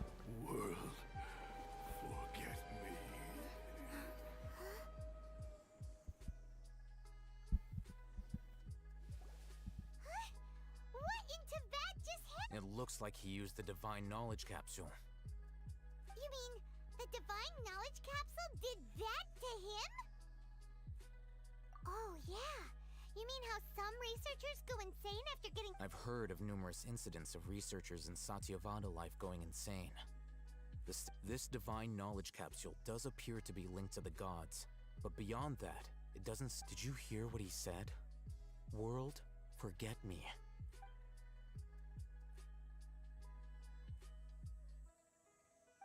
It looks like he used the divine knowledge capsule. You mean the divine knowledge capsule did that to him? Oh, yeah. You mean how some researchers go insane after getting... I've heard of numerous incidents of researchers in Satyavada life going insane. This divine knowledge capsule does appear to be linked to the gods, but beyond that, it doesn't... Did you hear what he said? World, forget me.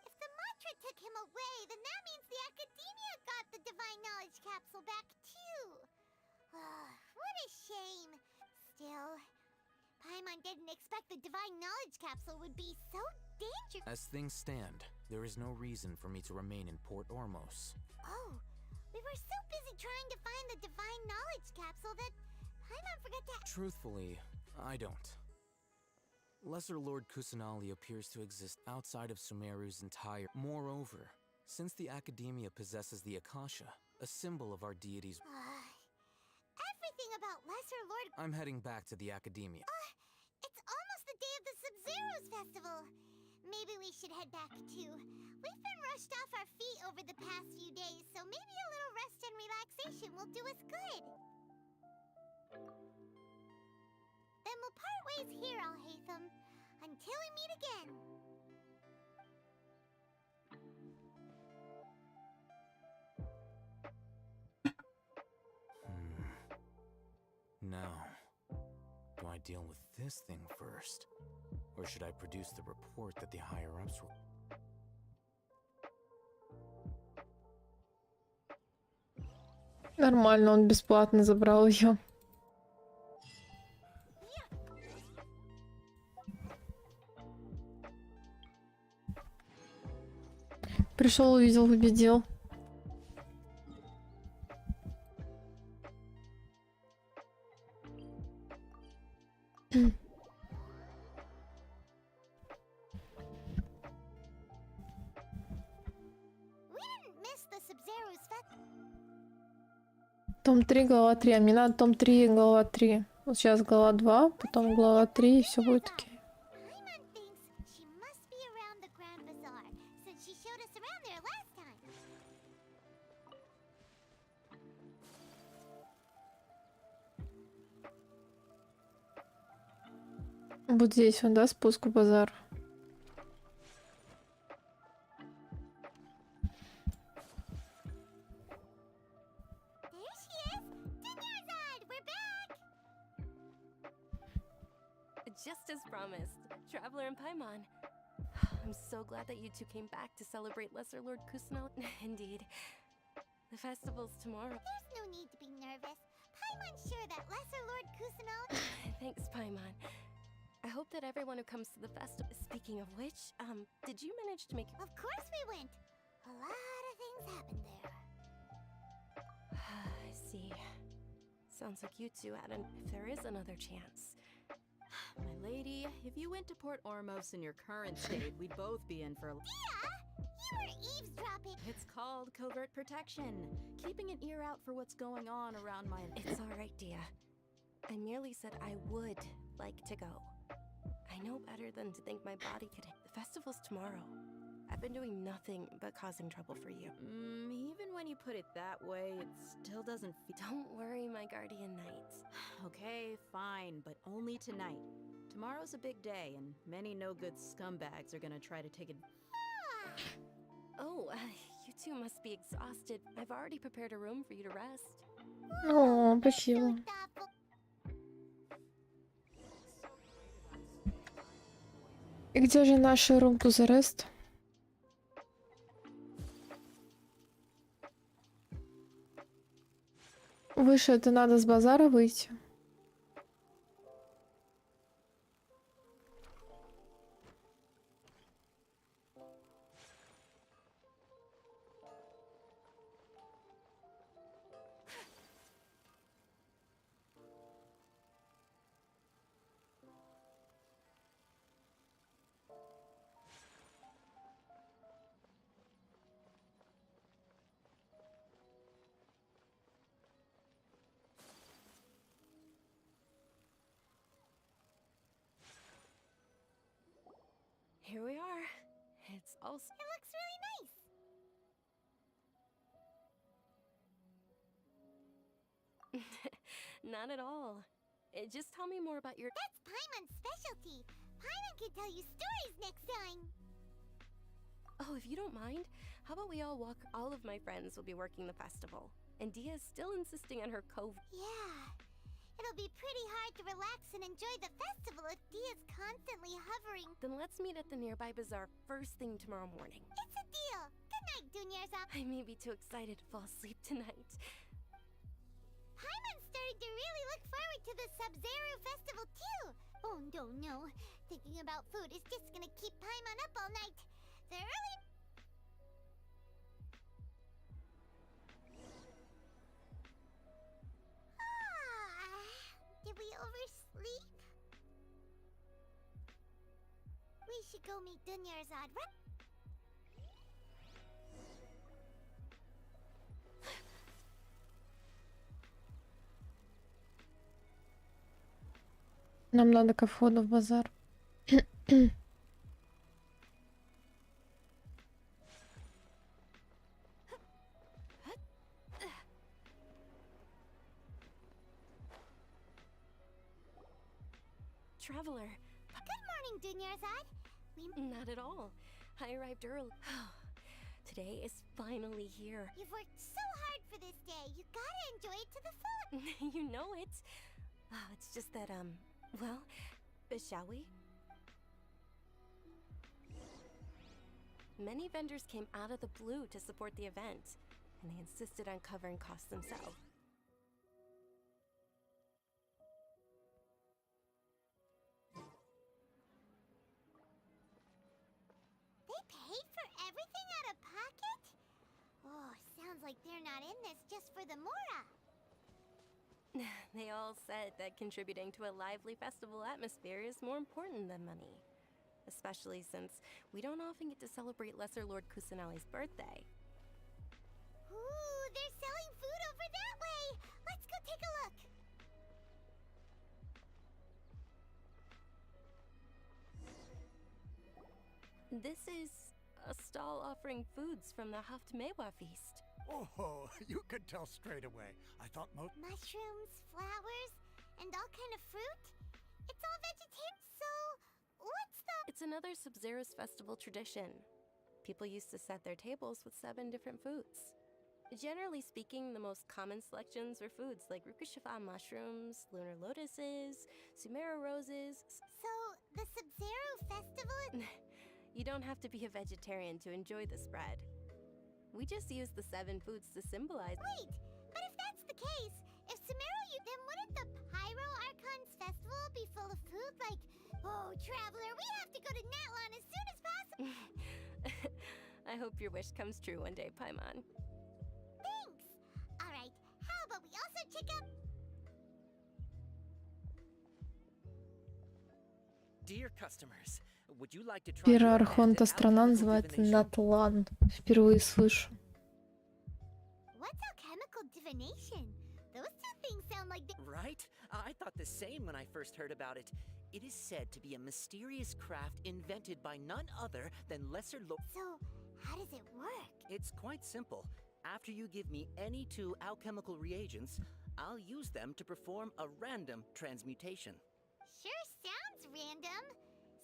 If the mantra took him away, then that means the Academia got the divine knowledge capsule back too. What a shame. Still, Paimon didn't expect the divine knowledge capsule would be so dangerous. As things stand, there is no reason for me to remain in Port Ormos. Oh, we were so busy trying to find the divine knowledge capsule that Paimon forgot to... Truthfully, I don't. Lesser Lord Kusanali appears to exist outside of Sumeru's entire... Moreover, since the Academia possesses the Akasha, a symbol of our deities... Everything about Lesser Lord... I'm heading back to the Academia. It's almost the day of the Sub-Zero's festival. Maybe we should head back too. We've been rushed off our feet over the past few days, so maybe a little rest and relaxation will do us good. Then we'll part ways here, Alhaitham, until we meet again. Now, do I deal with this thing first? Or should I produce the report that the higher-ups will... Нормально, он бесплатно забрал ее. Пришел, увидел, победил. Том 3, глава 3. А мне надо том 3, глава 3. Вот сейчас глава 2, потом глава 3, и все будет окей. Вот здесь он, да, спуск в базар. Just as promised, Traveler and Paimon. I'm so glad that you two came back to celebrate Lesser Lord Kusanali. Indeed. The festival's tomorrow. There's no need to be nervous. Paimon's sure that Lesser Lord Kusanali... Thanks, Paimon. I hope that everyone who comes to the festival... Speaking of which, did you manage to make... Of course we went. A lot of things happened there. I see. Sounds like you two had an... If there is another chance. My lady, if you went to Port Ormos in your current state, we'd both be in for a... Yeah! You were eavesdropping! It's called covert protection. Keeping an ear out for what's going on around my... It's alright, Dia. I merely said I would like to go. I know better than to think my body could... The festival's tomorrow. I've been doing nothing but causing trouble for you. Even when you put it that way, it still doesn't feel... Don't worry, my guardian knight. Okay, fine, but only tonight. Tomorrow's a big day, and many no-good scumbags are gonna try to take it... Oh, you two must be exhausted. I've already prepared a room for you to rest. О, спасибо. И где же наша room to the rest? Выше это надо с базара выйти. Here we are. It's all... It looks really nice. Not at all. Just tell me more about your... That's Paimon's specialty. Paimon can tell you stories next time. Oh, if you don't mind, how about we all walk... All of my friends will be working the festival. And Dia's still insisting on her cove... Yeah. It'll be pretty hard to relax and enjoy the festival if Dia's constantly hovering. Then let's meet at the nearby bazaar first thing tomorrow morning. It's a deal. Good night, Dunyarzad. I may be too excited to fall asleep tonight. Paimon's starting to really look forward to the Sub-Zero festival too. Oh no. Thinking about food is just gonna keep Paimon up all night. The early... Did we oversleep? We should go meet Dunyarzad, right? Нам надо ко входу в базар. Traveler. Good morning, Dunyarzad. Not at all. I arrived early. Today is finally here. You've worked so hard for this day. You gotta enjoy it to the full. You know it. It's just that, well, shall we? Many vendors came out of the blue to support the event, and they insisted on covering costs themselves. They paid for everything out of pocket? Oh, sounds like they're not in this just for the Mora. They all said that contributing to a lively festival atmosphere is more important than money. Especially since we don't often get to celebrate Lesser Lord Kusanali's birthday. Ooh, they're selling food over that way! Let's go take a look! This is a stall offering foods from the Haftmewa feast. Oh, you could tell straight away. I thought most... Mushrooms, flowers, and all kind of fruit? It's all vegetarian, so what's the... It's another Sub-Zero's festival tradition. People used to set their tables with 7 different foods. Generally speaking, the most common selections were foods like Rukushifa mushrooms, lunar lotuses, Sumera roses... So, the Sub-Zero festival... You don't have to be a vegetarian to enjoy the spread. We just use the 7 foods to symbolize. Wait, but if that's the case, if Sumeru then wouldn't the Pyro Archons Festival be full of food? Like, oh, Traveler, we have to go to Natlan as soon as possible. I hope your wish comes true one day, Paimon. Thanks. All right, how about we also check out... Dear customers, would you like to try Первая your hand архонта at страна alchemical называется divination? Натлан. Впервые слышу. What's alchemical divination? Those two things sound like they... Right? I thought the same when I first heard about it. It is said to be a mysterious craft invented by none other than Lesser Lord. So, how does it work? It's quite simple. After you give me any 2 alchemical reagents, I'll use them to perform a random transmutation. Sure sounds random.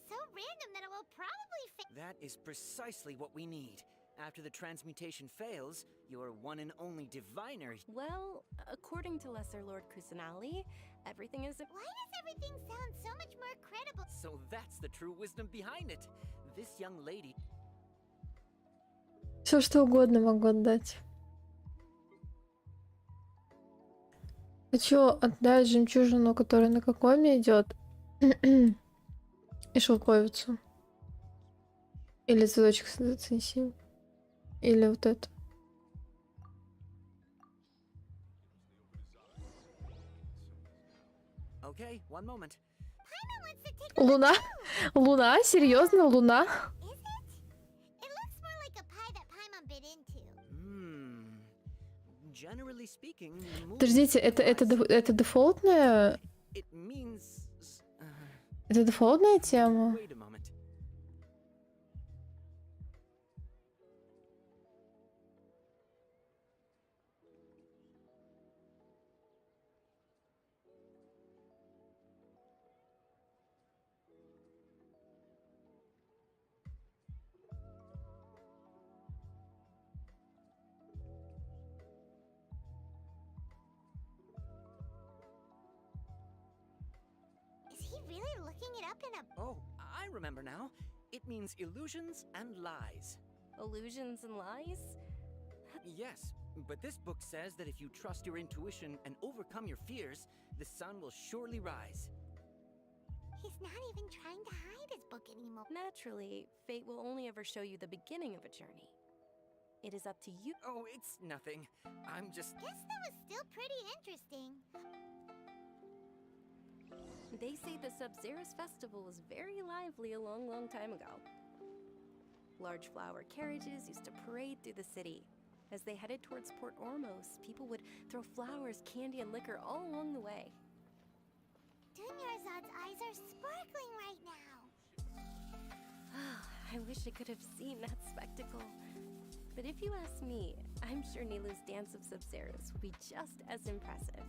So random that it will probably fail. That is precisely what we need. After the transmutation fails, your one and only diviner... Well, according to Lesser Lord Kusanali, everything is... Why does everything sound so much more credible? So that's the true wisdom behind it. This young lady... Все что угодно могу отдать. Хочу отдать жемчужину, которая на Кокоме идет, и шелковицу. Или цветочек цинсин. Или вот это. Okay, one moment. Paimon wants to take a Луна? Луна? Серьезно? Луна? Is it? It looks more like a pie that Paimon bit into. Generally speaking... Подождите, это дефолтная... It means... Это дефолтная тема? Wait a moment. Is he really looking it up in a... Oh, I remember now. It means illusions and lies. Illusions and lies? Yes, but this book says that if you trust your intuition and overcome your fears, the sun will surely rise. He's not even trying to hide his book anymore. Naturally, fate will only ever show you the beginning of a journey. It is up to you. Oh, it's nothing. I'm just... Guess that was still pretty interesting. They say the Sub-Zerus festival was very lively a long, long time ago. Large flower carriages used to parade through the city. As they headed towards Port Ormos, people would throw flowers, candy, and liquor all along the way. Dunyarzad's eyes are sparkling right now. I wish I could have seen that spectacle. But if you ask me, I'm sure Nilu's Dance of Sub-Zerus will be just as impressive.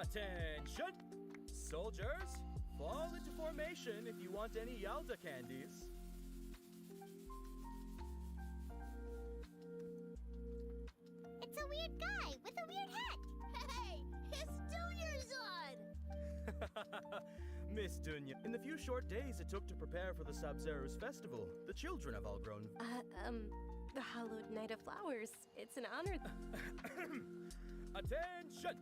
Attention! Soldiers, fall into formation if you want any Yalda candies. It's a weird guy with a weird hat. Hey, it's Dunyarzad! Miss Dunya, in the few short days it took to prepare for the Sub-Zerus festival, the children have all grown... The hallowed Night of Flowers. It's an honor. Attention!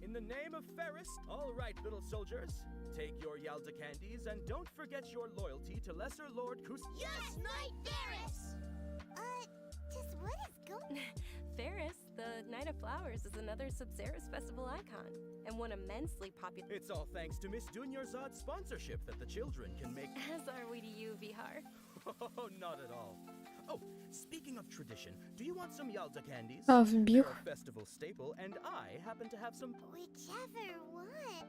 In the name of Ferris, all right, little soldiers, take your Yalda candies and don't forget your loyalty to Lesser Lord Kus... Yes, Knight Ferris! Just what is going... Ferris, the Night of Flowers, is another Sub-Zerus festival icon, and one immensely popular... It's all thanks to Miss Dunyarzad's sponsorship that the children can make... As are we to you, Vihar. Oh, not at all. Oh, speaking of tradition, do you want some Yalda candies? Вбив. They're a festival staple, and I happen to have some... Whichever one.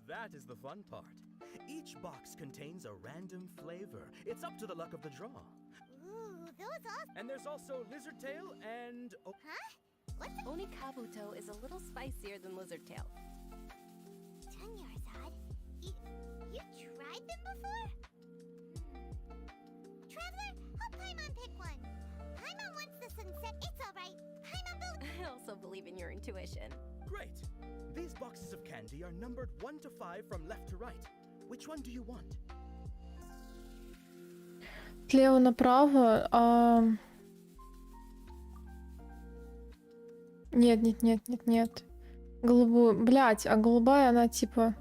That is the fun part. Each box contains a random flavor. It's up to the luck of the draw. Ooh, those are... And there's also lizard tail and... Oh. Huh? What's that? Onikabuto is a little spicier than lizard tail. Dunyarzad, you tried them before? Traveler, help Paimon pick one. Paimon wants the sunset. It's all right. I also believe in your intuition. Great. These boxes of candy are numbered 1 to 5 from left to right. Which one do you want? Слева направо. Нет. Голубую. Блять, а голубая она типа...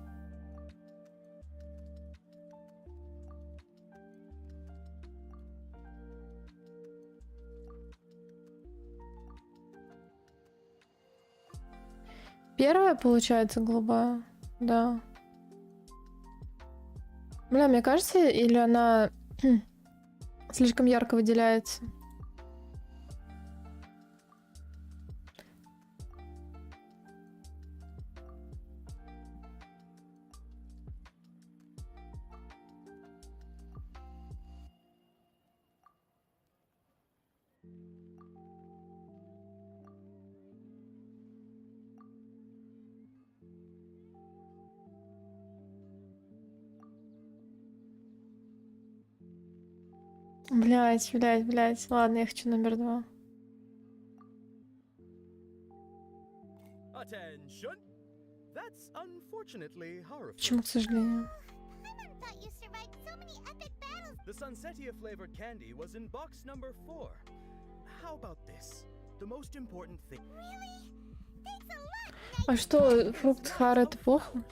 Первая, получается, голубая? Да. Бля, мне кажется, или она слишком ярко выделяется? Блять. Ладно, я хочу номер 2. Attention. That's unfortunately horrible. Почему, к сожалению? Thought you survived so many epic battles. The Sunsetia flavored candy was in box number 4. How about this? The most important thing. Really? Thanks a lot. А что, фрукт Хара это плохо?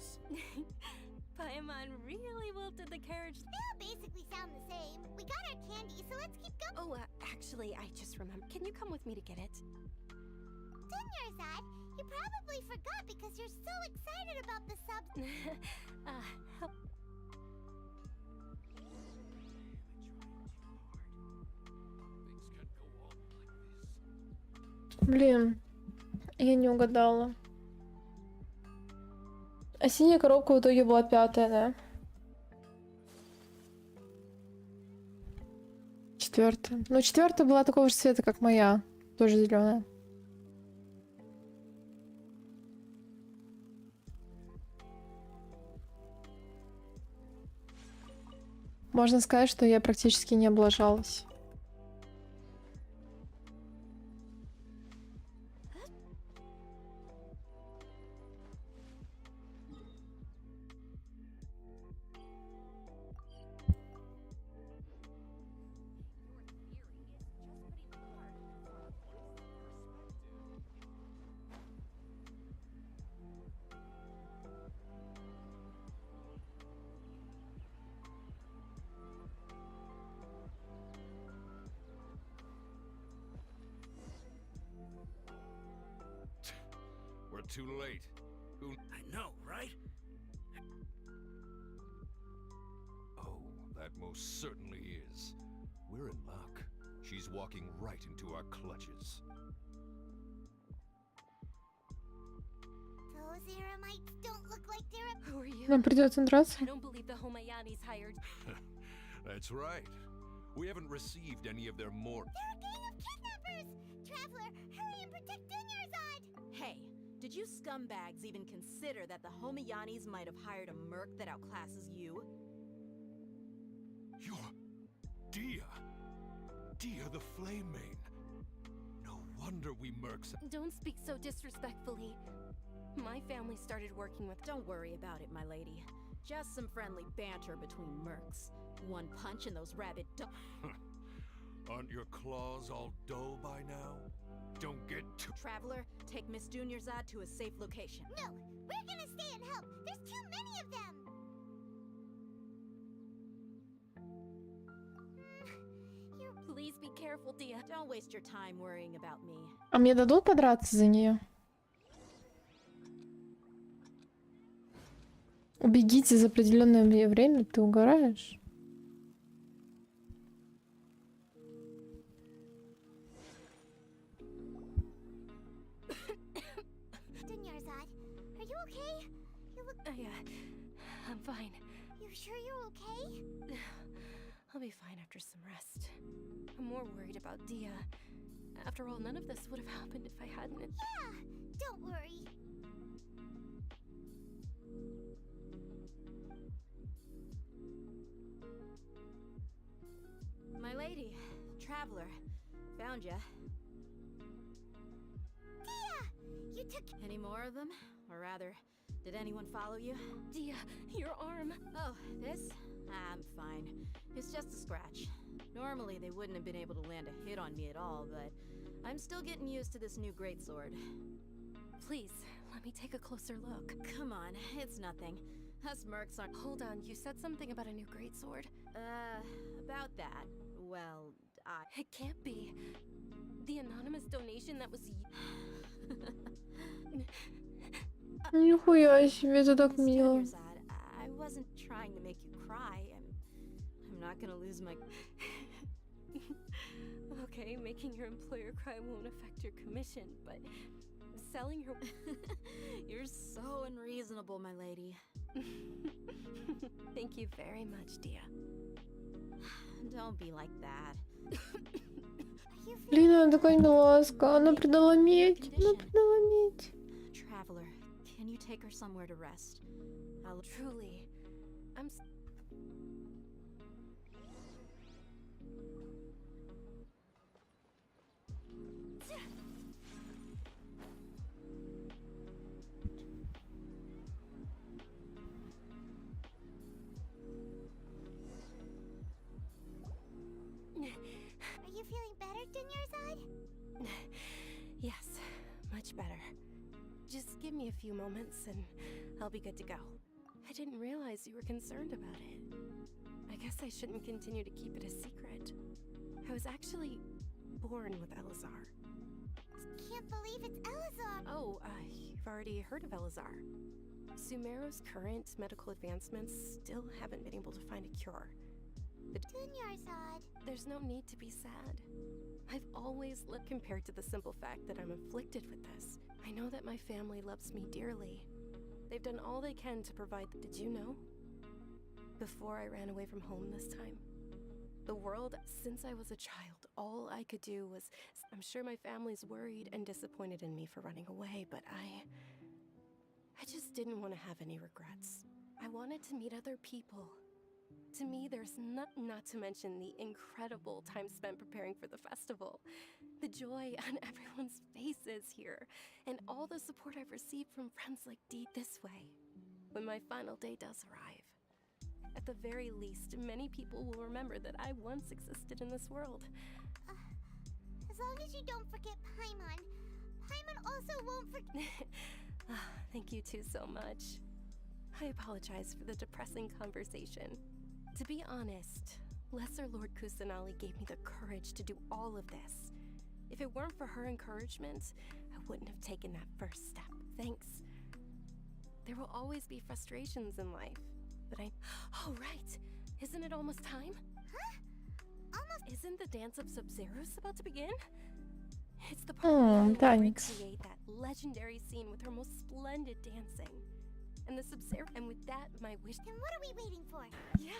Paimon really wilted the carriage. They all basically sound the same. We got our candy, so let's keep going. Oh, actually, I just remembered. Can you come with me to get it? Dunyarzad, you probably forgot because you're so excited about the sub. Блин, я не угадала. А синяя коробка в итоге была 5-я, да? 4-я. Ну, 4-я была такого же цвета, как моя. Тоже зеленая. Можно сказать, что я практически не облажалась. We're too late. I know, right? Oh, that most certainly is. We're in luck. She's walking right into our clutches. Those Eremites don't look like they're. Who are you? Нам придется драться. I don't believe the Homayanis hired. That's right. We haven't received any of their more. They're a gang of kidnappers! Traveler, hurry and protect Dunyarzad! Hey, did you scumbags even consider that the Homayanis might have hired a merc that outclasses you? You're... Dia! Dia the Flame Main. No wonder we mercs... Don't speak so disrespectfully. My family started working with... Don't worry about it, my lady. Just some friendly banter between mercs. One punch and those rabid Aren't your claws all dull by now? Don't get too... Traveler, take Miss Dunyarzad to a safe location. No, we're gonna stay and help. There's too many of them. Please be careful, Dia. Don't waste your time worrying about me. А мне дадут подраться за нее? Убегите за определенное время, ты угораешь? Dunyarzad, are you okay? You look. Yeah, I'm fine. You sure you're okay? I'll be fine after some rest. I'm more worried about Dia. After all, none of this would have happened if I hadn't. Yeah, don't worry. My lady, Traveler, found ya. Any more of them? Or rather, did anyone follow you? Dia, your arm. Oh, this? I'm fine. It's just a scratch. Normally, they wouldn't have been able to land a hit on me at all, but I'm still getting used to this new greatsword. Please, let me take a closer look. Come on, it's nothing. Us mercs aren't. Hold on, you said something about a new greatsword? About that. Well, It can't be. The anonymous donation that was... Нихуя себе, это так мило. I wasn't trying to make you cry. I'm not gonna lose my... Okay, making your employer cry won't affect your commission, but selling her... You're so unreasonable, my lady. Thank you very much, Dia. Don't be like that. Блин, она такая миласка. Она предала медь. Она предала медь. Traveler, can you take her somewhere to rest? Truly, I'm... Are you feeling better, Dunyarzad? Yes, much better. Just give me a few moments and I'll be good to go. I didn't realize you were concerned about it. I guess I shouldn't continue to keep it a secret. I was actually born with Elazar. Can't believe it's Elazar! Oh, you've already heard of Elazar. Sumero's current medical advancements still haven't been able to find a cure. Dunyarzad. There's no need to be sad. I've always lived compared to the simple fact that I'm afflicted with this. I know that my family loves me dearly. They've done all they can to provide. Did you know? Before I ran away from home this time, the world, since I was a child, all I could do was... I'm sure my family's worried and disappointed in me for running away, but I just didn't want to have any regrets. I wanted to meet other people. To me, there's not to mention the incredible time spent preparing for the festival. The joy on everyone's faces here, and all the support I've received from friends like Dee this way. When my final day does arrive, at the very least, many people will remember that I once existed in this world. As long as you don't forget Paimon. Paimon also won't forget... Thank you two so much. I apologize for the depressing conversation. To be honest, Lesser Lord Kusanali gave me the courage to do all of this. If it weren't for her encouragement, I wouldn't have taken that first step. Thanks. There will always be frustrations in life, but Oh, right! Isn't it almost time? Huh? Almost... Isn't the dance of Sub-Zeros about to begin? It's the part where we thanks. recreate that legendary scene with her most splendid dancing. And the Sub-Zero... And with that, my wish... Then what are we waiting for? Yeah!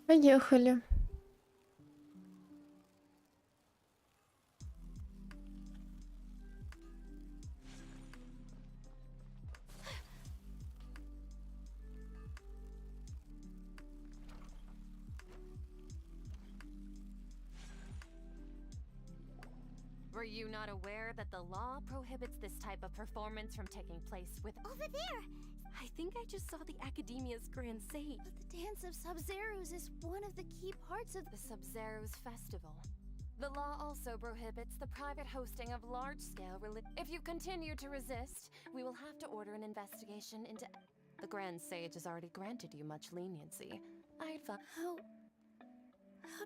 Поехали. Were you not aware that the law prohibits this type of performance from taking place with... Over there! I think I just saw the Academia's Grand Sage. But the Dance of Sub-Zeros is one of the key parts of the Sub-Zeros festival. The law also prohibits the private hosting of large-scale If you continue to resist, we will have to order an investigation into... The Grand Sage has already granted you much leniency. I'd thought...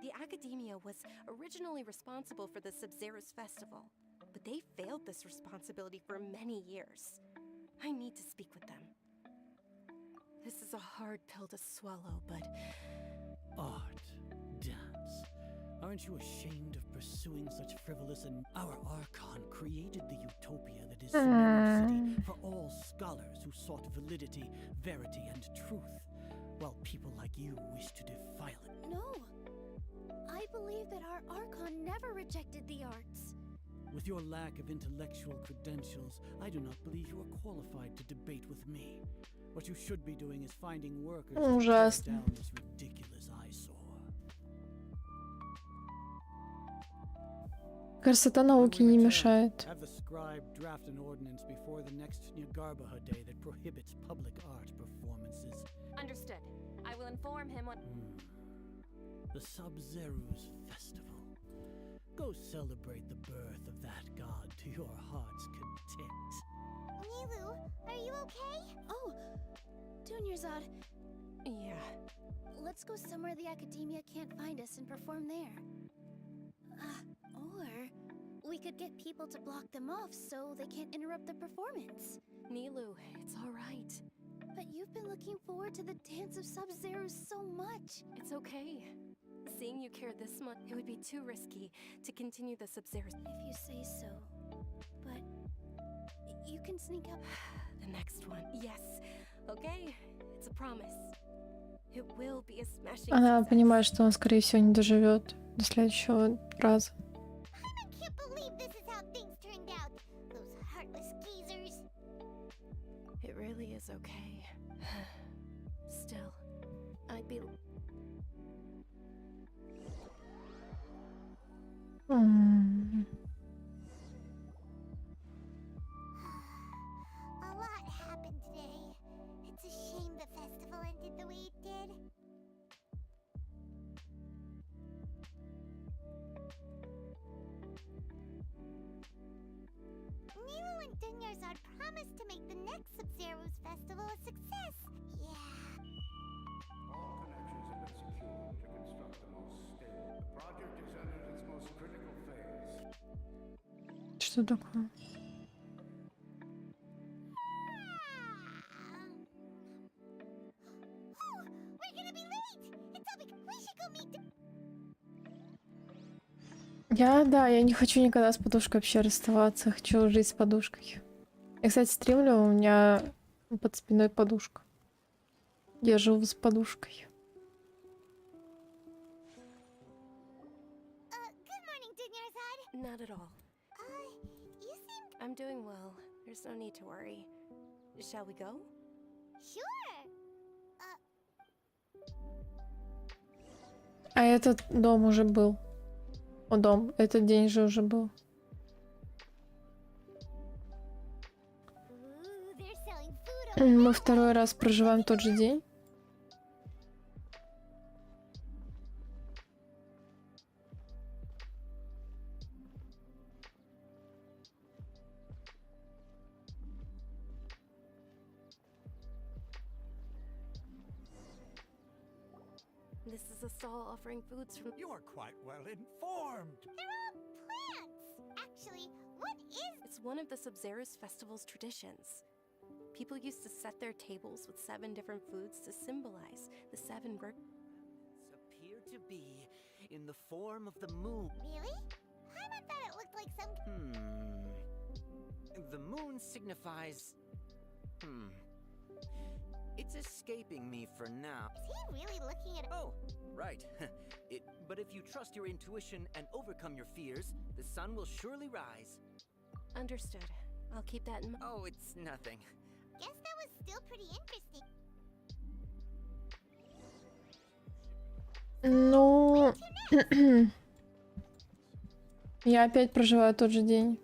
The Academia was originally responsible for the Sub-Zeros festival, but they failed this responsibility for many years. I need to speak with them. This is a hard pill to swallow, but... Art, dance. Aren't you ashamed of pursuing such frivolous and... Our Archon created the utopia that is Sumeru City for all scholars who sought validity, verity, and truth, while people like you wish to defile it. No! I believe that our Archon never rejected the arts. With your lack of intellectual credentials, I do not believe you are qualified to debate with me. What you should be doing is finding workers to tear down this ridiculous eyesore. Красота науки не мешает. Have the scribe draft an ordinance before the next Nyargarbaha day that prohibits public art performances. Understood. I will inform him when... The Sub-Zeru's festival. Go celebrate the birth of that god to your heart's content. Nilu, are you okay? Oh, Dunyarzad. Yeah. Let's go somewhere the academia can't find us and perform there. Or we could get people to block them off so they can't interrupt the performance. Nilu, it's all right. But you've been looking forward to the Dance of Sub-Zero so much. It's okay. Seeing you care this much, it would be too risky to continue the Sub-Zero. If you say so. But you can sneak up. The next one. Yes. Okay. It's a promise. It will be a smashing Она success. понимает, что он, скорее всего, не доживет до следующего раза. I can't believe this is how things turned out. Those heartless geezers. It really is okay. Still, I'd be... A lot happened today. It's a shame the festival ended the way it did. Nilu and Dunyarzad promised to make the next Sub-Zero's festival a success. Yeah. All connections have been secured to construct the most stable. The project is entered its most critical phase. Что такое? Oh, we're gonna be late. It's all we should go meet the... Я не хочу никогда с подушкой вообще расставаться. Хочу жить с подушкой. Я, кстати, стримлю, у меня под спиной подушка. Я живу с подушкой. Good morning, Dunyarzad. Not at all. You seem... I'm doing well. There's no need to worry. Shall we go? Sure. А этот дом уже был. О, дом. Этот день же уже был. Ooh, they're selling food over Мы второй раз проживаем тот же день. This is a stall offering foods from... You're quite well informed. They're all plants. Actually, what is... It's one of the Sub-Zero's festival's traditions. People used to set their tables with 7 different foods to symbolize the 7 Appear to be in the form of the moon. Really? I thought it looked like some... The moon signifies... It's escaping me for now. Is he really looking at... Oh, right. But if you trust your intuition and overcome your fears, the sun will surely rise. Understood. I'll keep that in mind. Oh, it's nothing. Guess that was still pretty interesting. Ну... Я опять проживаю тот же день.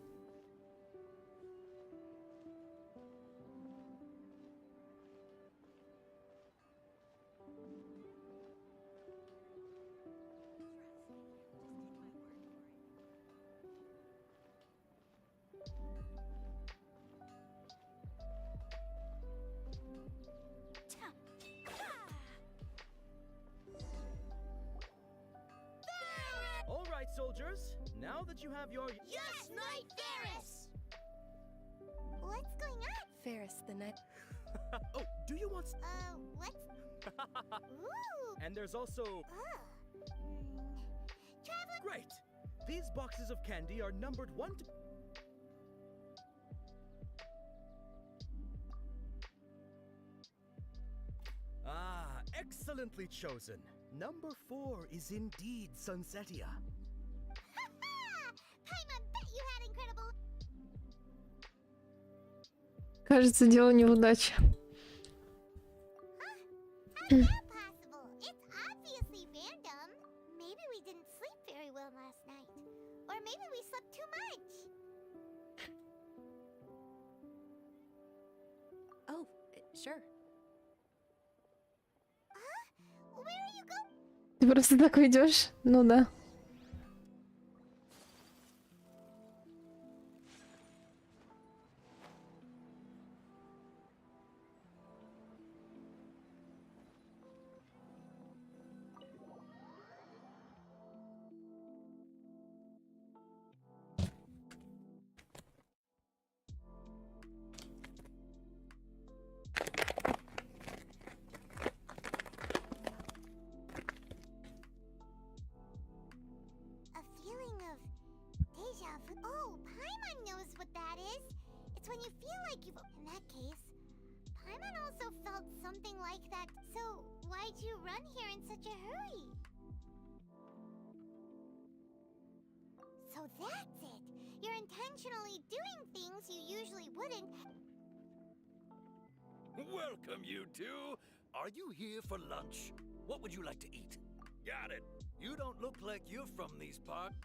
All right, soldiers. Now that you have your... Yes, Knight Ferris! What's going on? Ferris, the night... Oh, do you want... What's... Ooh! And there's also... Traveler... Great! These boxes of candy are numbered 1 to... Ah, excellently chosen. Number 4 is indeed Sunsetia. Paimon, bet you had incredible... Кажется, дело не в удаче. How's that possible? It's obviously random. Maybe we didn't sleep very well last night. Or maybe we slept talk too much. Oh, sure. Where are you going? Ты просто так уйдешь? Ну да. A feeling of deja vu. Oh, Paimon knows what that is. It's when you feel like you've. In that case, Paimon also felt something like that. So why'd you run here in such a hurry? So that's it. You're intentionally doing things you usually wouldn't. Welcome, you two. Are you here for lunch? What would you like to eat? Got it. You don't look like you're from these parts.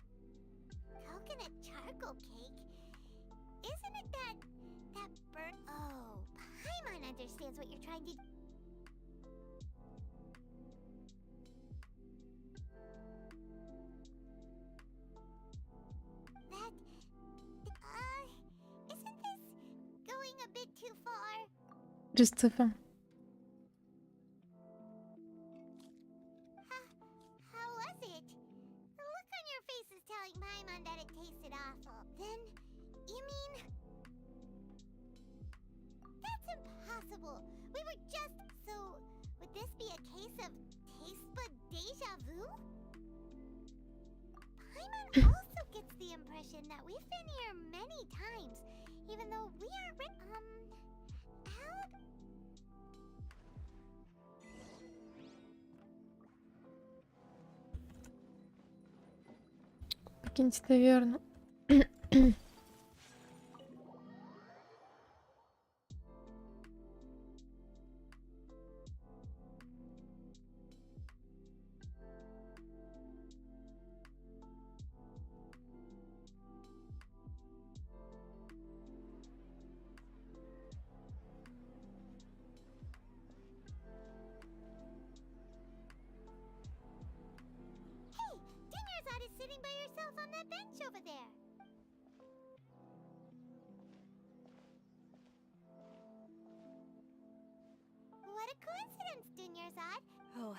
Coconut charcoal cake? Isn't it that burnt? Oh, Paimon understands what you're trying to. That. Isn't this going a bit too far? Just цифра. How was it? The look on your face is telling Paimon that it tasted awful. Then, you mean... That's impossible! We were just... So, would this be a case of taste bud deja vu? Paimon also gets the impression that we've been here many times, even though we aren't... How... Прикиньте, наверное. Hey, Dinnerzad is sitting by yourself on that bench over there. What a coincidence, Dinnerzad. Oh,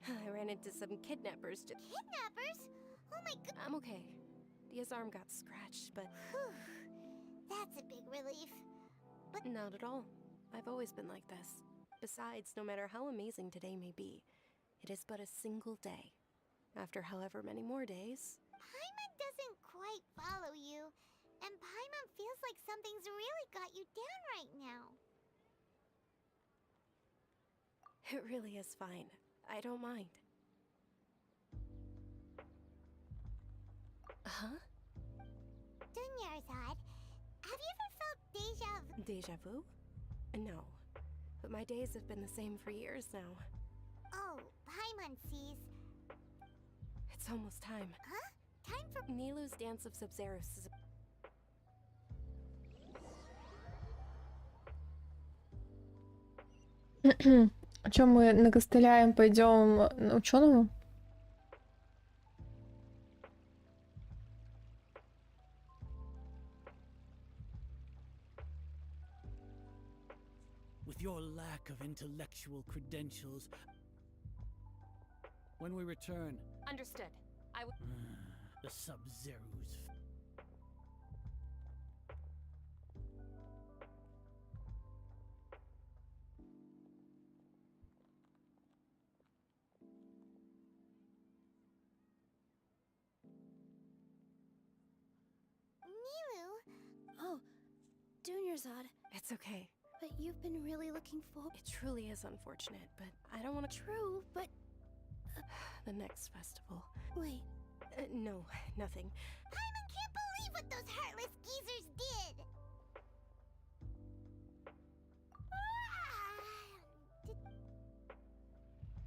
I ran into some kidnappers. Kidnappers? Oh my god. I'm okay. Dia's arm got scratched, but That's a big relief. but not at all. I've always been like this. Besides, no matter how amazing today may be, it is but a single day. After however many more days, Paimon doesn't quite follow you, and Paimon feels like something's really got you down right now. it really is fine. I don't mind. Huh? Dinnerzad, have you ever felt deja vu? Deja vu? No. But my days have been the same for years now. Oh, Paimon sees. It's almost time. Huh? Time for Nilu's Dance of Sub-Zeros is... Чем мы накостыляем, пойдем на ученого? With your lack of intellectual credentials, when we return, Understood. I will. the Sub-Zeros. Nilu. Oh, Dinnerzad. It's okay. But you've been really looking for. It truly is unfortunate, but I don't want to... True, but The next festival. wait. No, nothing. Paimon can't believe what those heartless geezers did.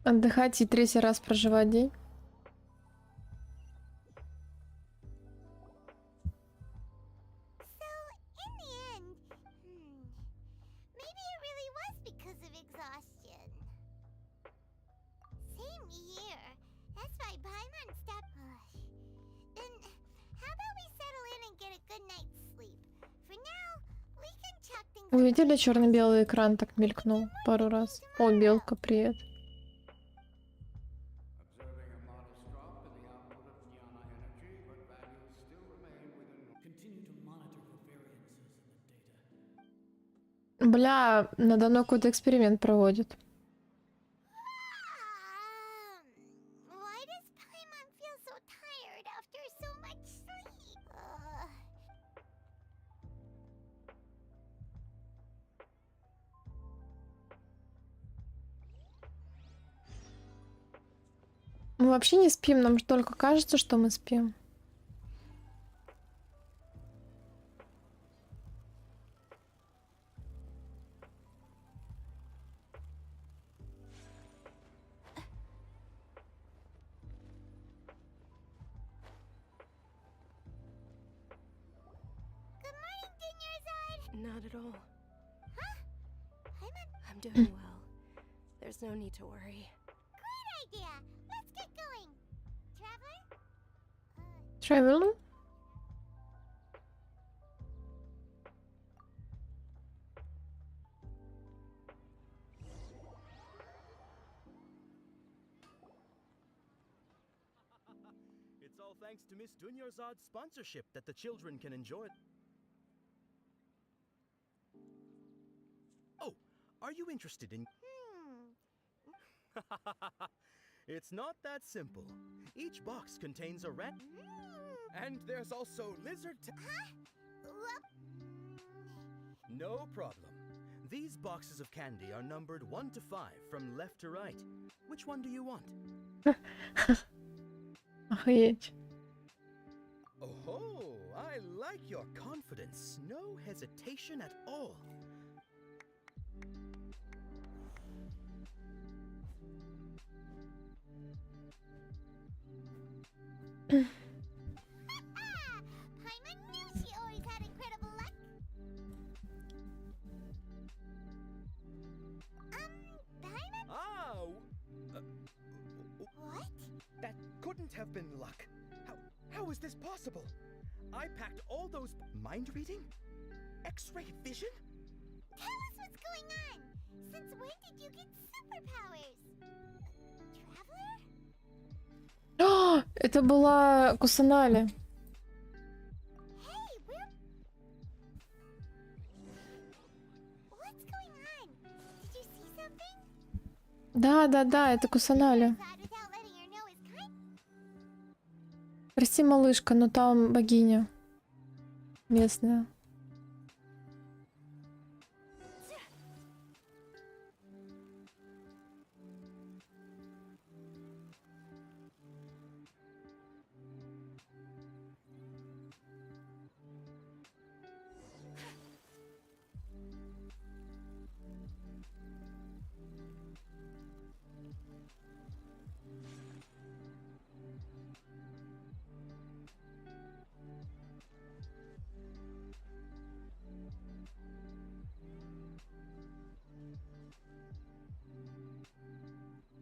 Отдыхать и третий раз проживать день. Вы видели, черно-белый экран так мелькнул пару раз? О, белка, привет. Observing a modest drop in the output of Jnana energy, but values still remain within. Continue to monitor for variances in the data. Бля, надо мной какой-то эксперимент проводит. Why does Paimon feel so tired after so much sleep? Мы вообще не спим, нам же только кажется, что мы спим. Not at all. Huh? I'm doing well. There's no need to worry. Great idea! Let's get going! Traveler? Travel? It's all thanks to Miss Dunyarzad's sponsorship that the children can enjoy. Oh, are you interested in... It's not that simple. Each box contains a rat. And there's also lizard... No problem. These boxes of candy are numbered 1 to 5 from left to right. Which one do you want? Охуеть. Oh, I like your confidence. No hesitation at all. Paimon knew she always had incredible luck. Paimon? What? That couldn't have been luck. How is this possible? I packed all those... Mind reading? X-ray vision? Tell us what's going on. Since when did you get superpowers? Traveler? О, это была Кусанале. Hey, what's going on? Did you see something? Да, это Кусанале. Without letting her know is kind. Прости, малышка, но там богиня местная.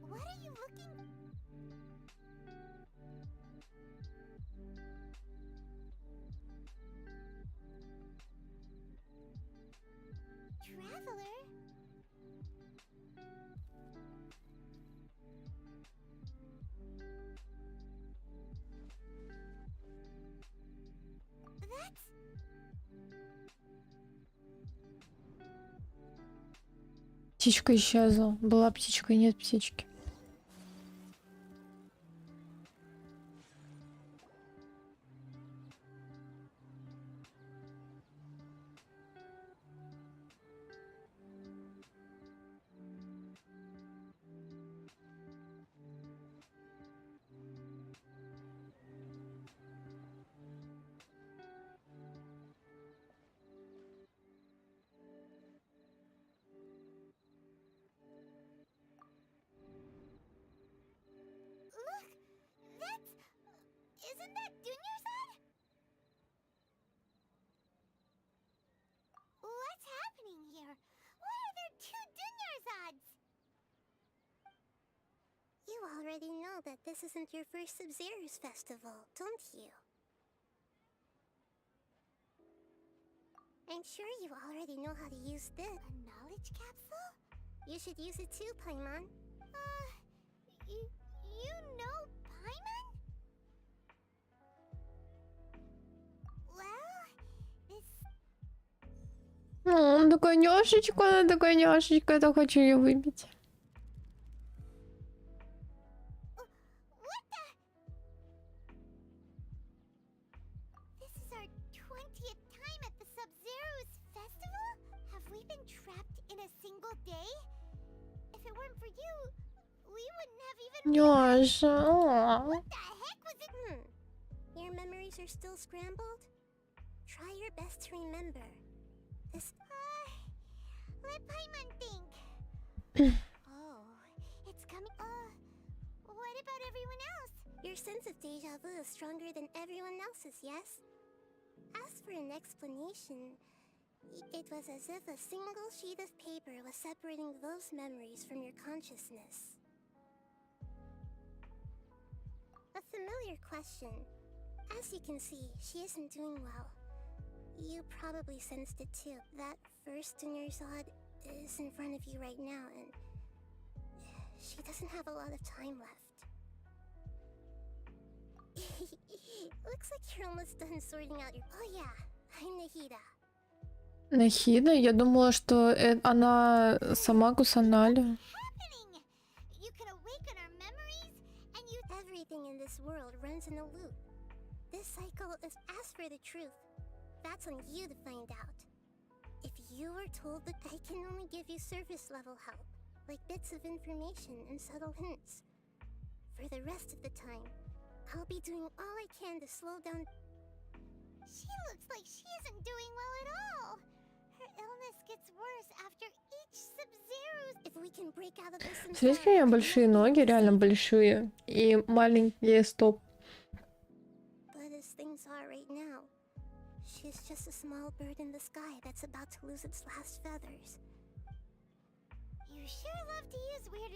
What are you looking? Traveler? That's... Птичка исчезла. Была птичка и нет птички. Look! That's... Isn't that Dunyarzad? What's happening here? Why are there 2 Dunyarzads? You already know that this isn't your first Sub-Zero's festival, don't you? I'm sure you already know how to use this. A knowledge capsule? You should use it too, Paimon. You know Paimon? Well, this... Она такая няшечка, я так хочу ее выбить. This is our 20th time at the Sub-Zero's festival? Have we been trapped in a single day? If it weren't for you, we wouldn't have even... Няша. What the heck was it? Your memories are still scrambled? Try your best to remember. This... let Paimon think. Oh, it's coming... what about everyone else? Your sense of deja vu is stronger than everyone else's, yes? As for an explanation, it was as if a single sheet of paper was separating those memories from your consciousness. A familiar question. As you can see, she isn't doing well. You probably sensed it too. That first Dunyarzad is in front of you right now, and she doesn't have a lot of time left. Looks like you're almost done sorting out your... Oh yeah, I'm Nahida. Нахида? Я думала, что она сама Кусаналю. You can awaken our memories, and you... Everything in this world runs in a loop. This cycle is... Ask for the truth. That's on you to find out. If you were told that I can only give you surface level help, like bits of information and subtle hints. For the rest of the time, I'll be doing all I can to slow down... She looks like she isn't doing well at all. Her illness gets worse after each Sub-Zero's... If we can break out of this... Смотрите, какие у меня большие ноги, реально большие. И маленькие стоп. But as things are right now, she's just a small bird in the sky that's about to lose its last feathers. You sure love to use weird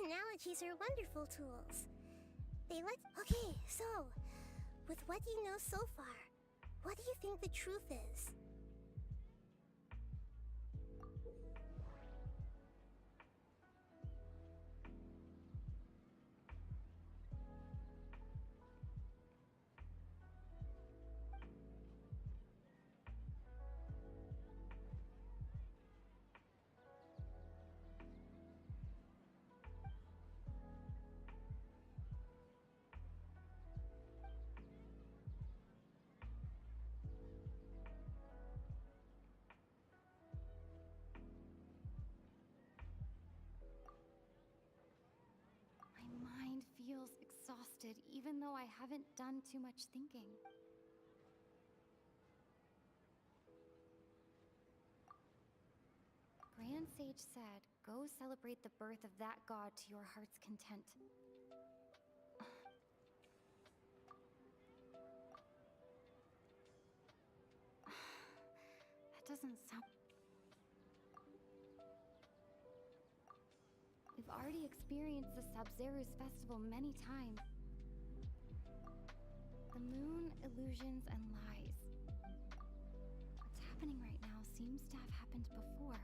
analogies are wonderful tools. They let... Okay, so, with what you know so far, what do you think the truth is? Feels exhausted, even though I haven't done too much thinking. Grand Sage said, go celebrate the birth of that god to your heart's content. That doesn't sound... We've already experienced the Sub-Zero's festival many times. The moon, illusions, and lies. What's happening right now seems to have happened before.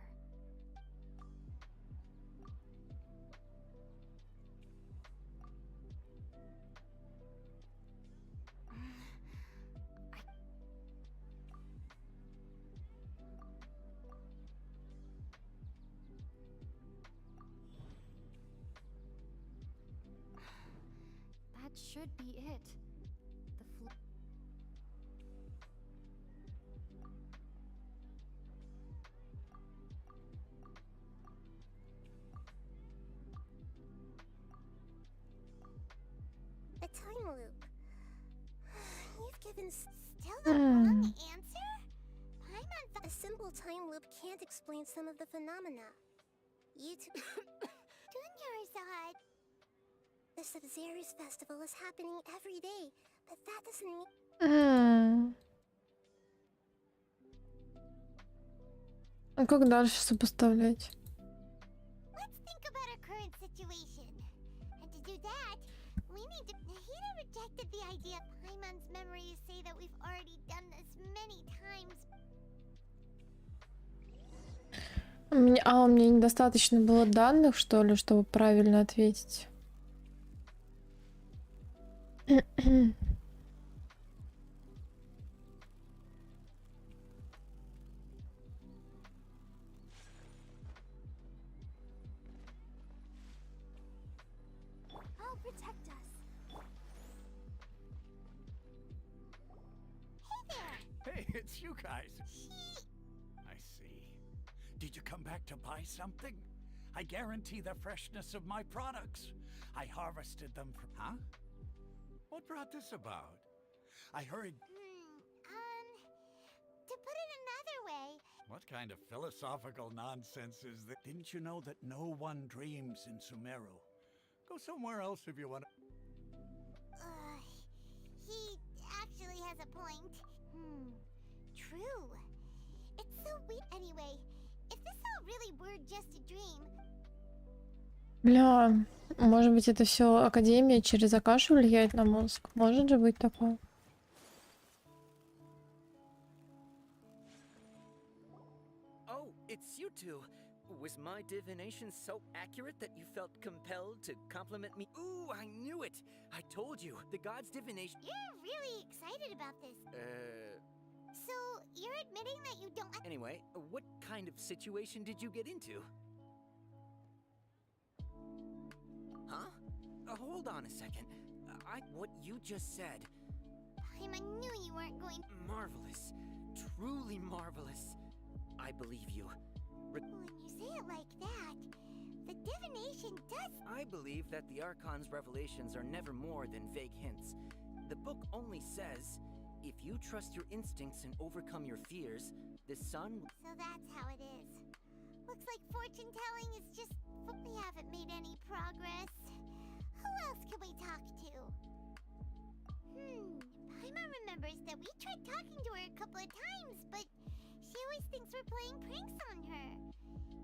That should be it. The A time loop. You've given still the wrong answer? A simple time loop can't explain some of the phenomena. You two... Dunyarzad! The Sub-Zero's festival is happening every day, but that doesn't mean... А как дальше сопоставлять? Let's think about our current situation. And to do that, we need to... Nahida rejected the idea Paimon's memories say that we've already done this many many times. У меня недостаточно было данных, что ли, чтобы правильно ответить. I'll protect us. Hey, it's you guys. I see. Did you come back to buy something? I guarantee the freshness of my products. I harvested them from... Huh? What brought this about? I heard... To put it another way, What kind of philosophical nonsense is this? Didn't you know that no one dreams in Sumeru? Go somewhere else if you want to... he actually has a point. True. It's so weird. Anyway, if this all really were just a dream, Бля, может быть, это все Академия через Акашу влияет на мозг? Может же быть такое? Oh, it's you two. Was my divination so accurate that you felt compelled to compliment me? Ooh, I knew it! I told you, the god's divination... you're really excited about this. So, you're admitting that you don't... Anyway, what kind of situation did you get into? Huh? Hold on a second. What you just said... I knew you weren't going... Marvelous. Truly marvelous. I believe you. When you say it like that, the divination does... I believe that the Archon's revelations are never more than vague hints. The book only says, if you trust your instincts and overcome your fears, the sun... So that's how it is. Looks like fortune telling is just... We haven't made any progress. Who else can we talk to? Paimon remembers that we tried talking to her a couple of times, but she always thinks we're playing pranks on her.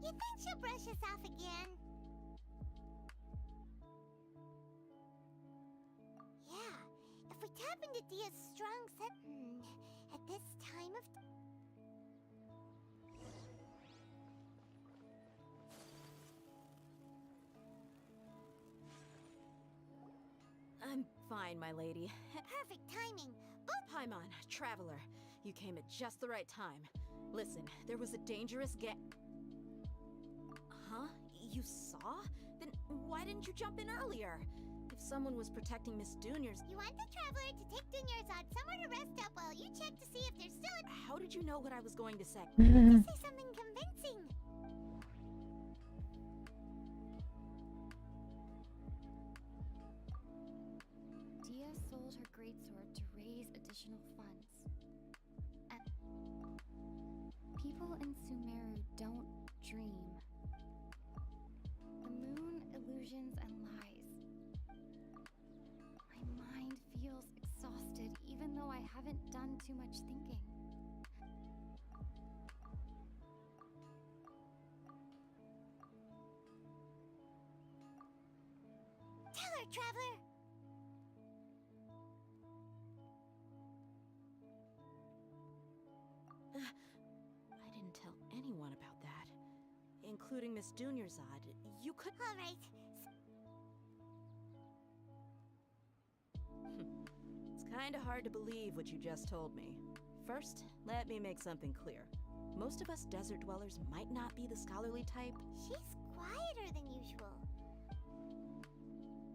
You think she'll brush us off again? Yeah, if we tap into Dia's strong set... at this time of... I'm fine, my lady. Perfect timing. Paimon, traveler, you came at just the right time. Listen, there was a dangerous Huh? You saw? Then why didn't you jump in earlier? If someone was protecting Miss Dunya's... You want the traveler to take Dunyarzad somewhere to rest up while you check to see if there's still a... How did you know what I was going to say? To say something convincing. Dia sold her greatsword to raise additional funds. People in Sumeru don't dream. The moon, illusions, and lies. My mind feels exhausted even though I haven't done too much thinking. Tell her, traveler! I didn't tell anyone about that. Including Miss Dunyarzad. You could... All right. It's kinda hard to believe what you just told me. First, let me make something clear. Most of us desert dwellers might not be the scholarly type. She's quieter than usual.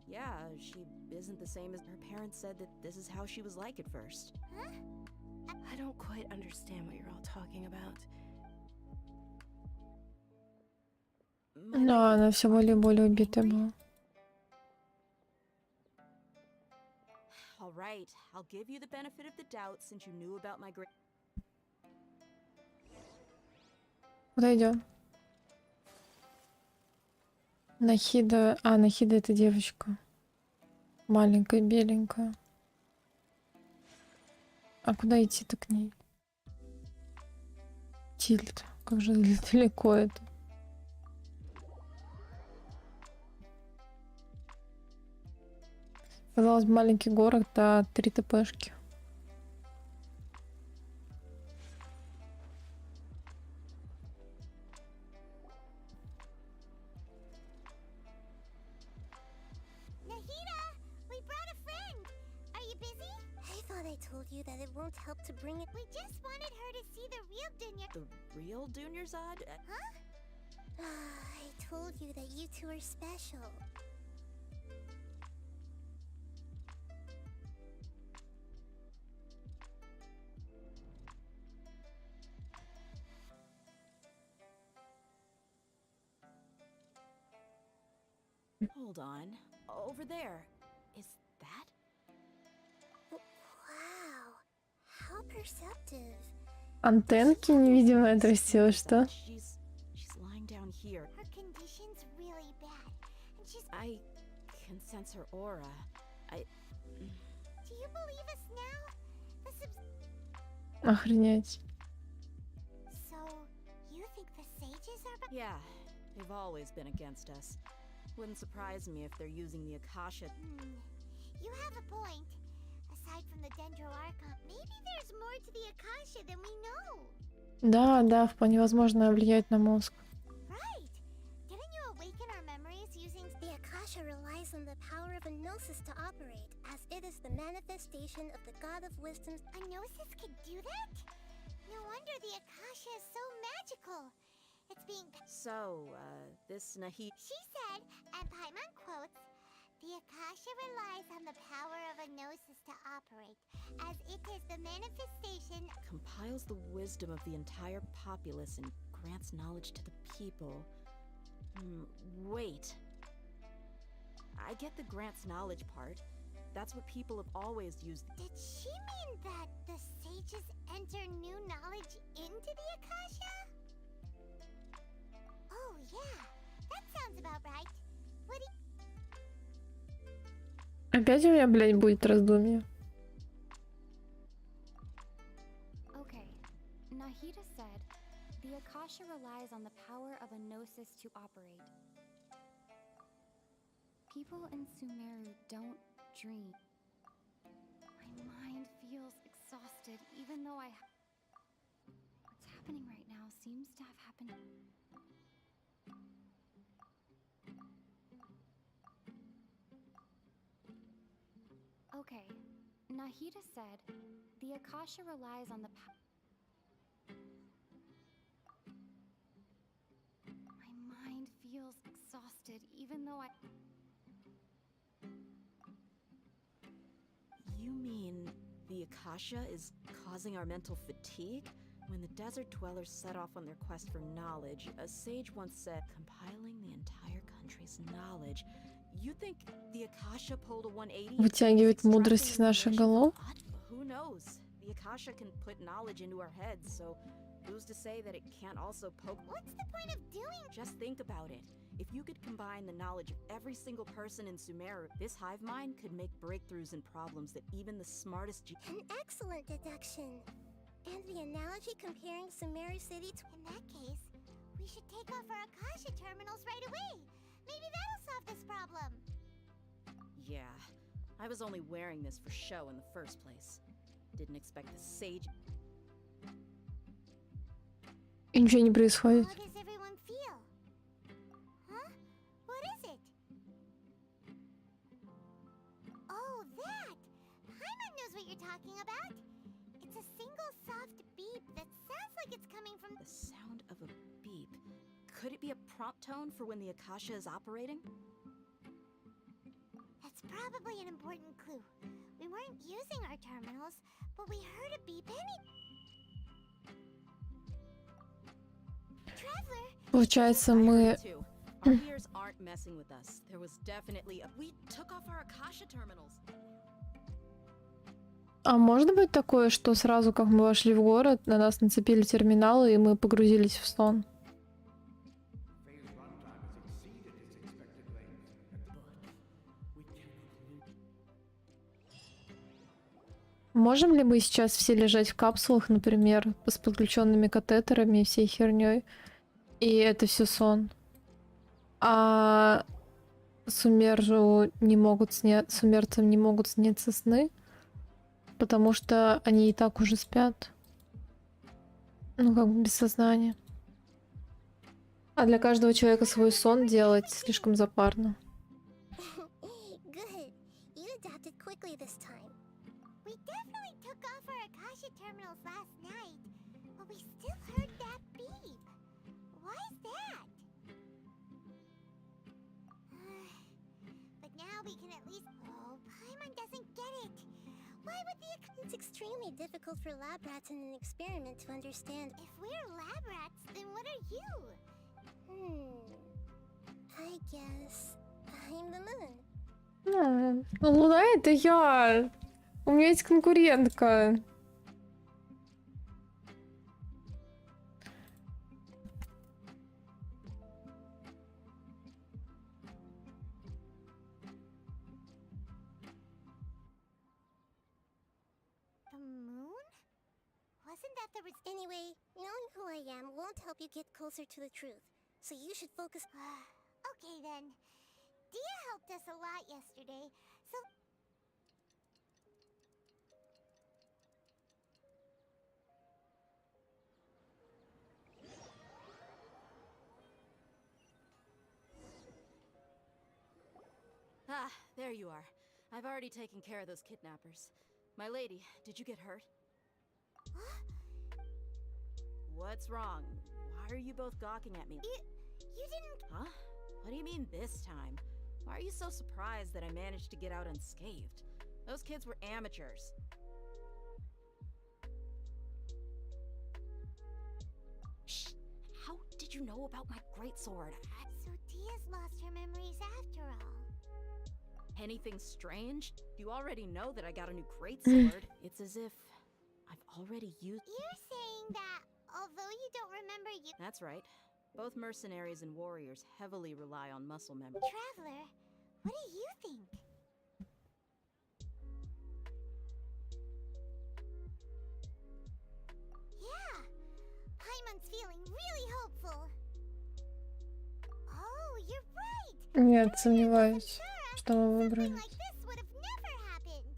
Yeah, she isn't the same as her parents said that this is how she was like at first. Huh? I don't quite understand what you're all talking about. Да, она все более и более убитая была. All right, I'll give you the benefit of the doubt since you knew about my great... Куда идем? Нахида... Нахида это девочка. Маленькая, беленькая. А куда идти-то к ней? Тильт. Как же далеко это. Казалось бы, маленький город, да, 3 ТПшки. won't help to bring it. We just wanted her to see the real Dunya. The real Dunyarzad? Huh? I told you that you two are special. Hold on. Over there. Is that? Wow. How perceptive. Антенки невидимые отрастила, что? She's lying down here. Her condition's really bad. And she's... I can sense her aura. Do you believe us now? Охренеть. So, you think the sages are... Yeah, they've always been against us. Wouldn't surprise me if they're using the Akasha. You have a point. Aside from the Dendro Archon, maybe there's more to the Akasha than we know. Да, да, вполне возможно влиять на мозг. Right. Didn't you awaken our memories using... The Akasha relies on the power of a gnosis to operate, as it is the manifestation of the God of Wisdom. A gnosis could do that? No wonder the Akasha is so magical. It's being... So, this Nahid... She said, and Paimon quotes, the Akasha relies on the power of a gnosis to operate, as it is the manifestation... Compiles the wisdom of the entire populace and grants knowledge to the people. Wait. I get the grants knowledge part. That's what people have always used. Did she mean that the sages enter new knowledge into the Akasha? Oh, yeah. That sounds about right. What do you... Опять у меня, блядь, будет раздумье. Okay. Nahida said, the Akasha relies on the power of a gnosis to operate. People in Sumeru don't dream. My mind feels exhausted, even though what's happening right now seems to have happened. Okay, Nahida said, the Akasha relies on the My mind feels exhausted, even though You mean the Akasha is causing our mental fatigue? When the desert dwellers set off on their quest for knowledge, a sage once said, compiling the entire country's knowledge. You think the Akasha pulled a 180? Вытягивает мудрость из наших голов. Who knows? The Akasha can put knowledge into our heads, so who's to say that it can't also poke... What's the point of doing... Just think about it. If you could combine the knowledge of every single person in Sumeru, this hive mind could make breakthroughs in problems that even the smartest... An excellent deduction. And the analogy comparing Sumeru City to... In that case, we should take off our Akasha terminals right away. Maybe that'll solve this problem. Yeah, I was only wearing this for show in the first place. Didn't expect the sage... И ничего не происходит. How does everyone feel? Huh? What is it? Oh, that! Paimon knows what you're talking about. It's a single soft beep that sounds like it's coming from... The sound of a beep. Could it be a prompt tone for when the Akasha is operating? That's probably an important clue. We weren't using our terminals, but we heard a beep Traveler! Получается, мы... Our ears aren't messing with us. There was definitely a... We took off our Akasha terminals. А может быть такое, что сразу, как мы вошли в город, на нас нацепили терминалы, и мы погрузились в сон? Можем ли мы сейчас все лежать в капсулах, например, с подключенными катетерами и всей херней, и это все сон? А сумерцам не могут сниться сны, потому что они и так уже спят. Ну, как бы без сознания. А для каждого человека свой сон делать слишком запарно. Good. You adapted quickly this time. We definitely took off our Akasha terminals last night, but we still heard that beep. Why is that? But now we can at least... Oh, Paimon doesn't get it. Why would the... It's extremely difficult for lab rats in an experiment to understand. If we're lab rats, then what are you? I guess I'm the moon. Луна — это я. У меня есть конкурентка. The moon? Wasn't that the... Anyway, knowing who I am won't help you get closer to the truth. So you should focus... Okay then. Dia helped us a lot yesterday, so... Ah, there you are. I've already taken care of those kidnappers. My lady, did you get hurt? What's wrong? Why are you both gawking at me? You didn't... Huh? What do you mean this time? Why are you so surprised that I managed to get out unscathed? Those kids were amateurs. Shh! How did you know about my greatsword? So Dia's lost her memories after all. Anything strange? You already know that I got a new greatsword. It's as if I've already used... You're saying that although you don't remember you... That's right. Both mercenaries and warriors heavily rely on muscle memory. Traveler, what do you think? Yeah, Paimon's feeling really hopeful. Oh, you're right. Нет, сомневаюсь, что мы выбрали. Like this would have never happened.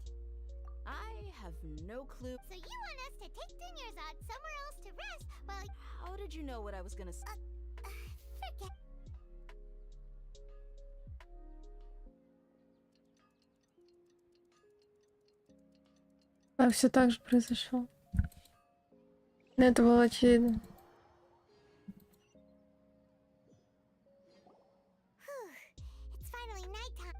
I have no clue. So you want us to take Dunyarzad somewhere else to rest while... How did you know what I was gonna say? Forget... А все так же произошло. Но это было очевидно. It's finally nighttime.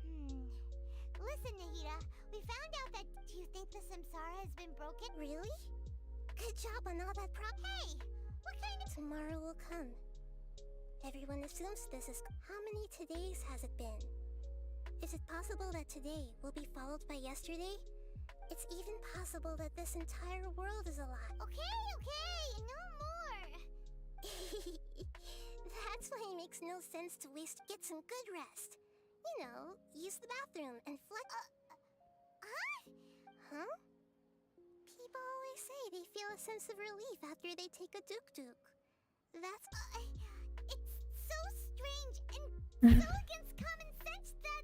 Listen, Nahida, we found out that... Do you think the Samsara has been broken? Really? Good job on all that Hey, what kind of... Tomorrow will come. Everyone assumes this is... How many todays has it been? Is it possible that today will be followed by yesterday? It's even possible that this entire world is a lie. Okay, no more. That's why it makes no sense to waste. Get some good rest. You know, use the bathroom and flex. Huh? People always say they feel a sense of relief after they take a duk-duk. That's... It's so strange and so against common sense that...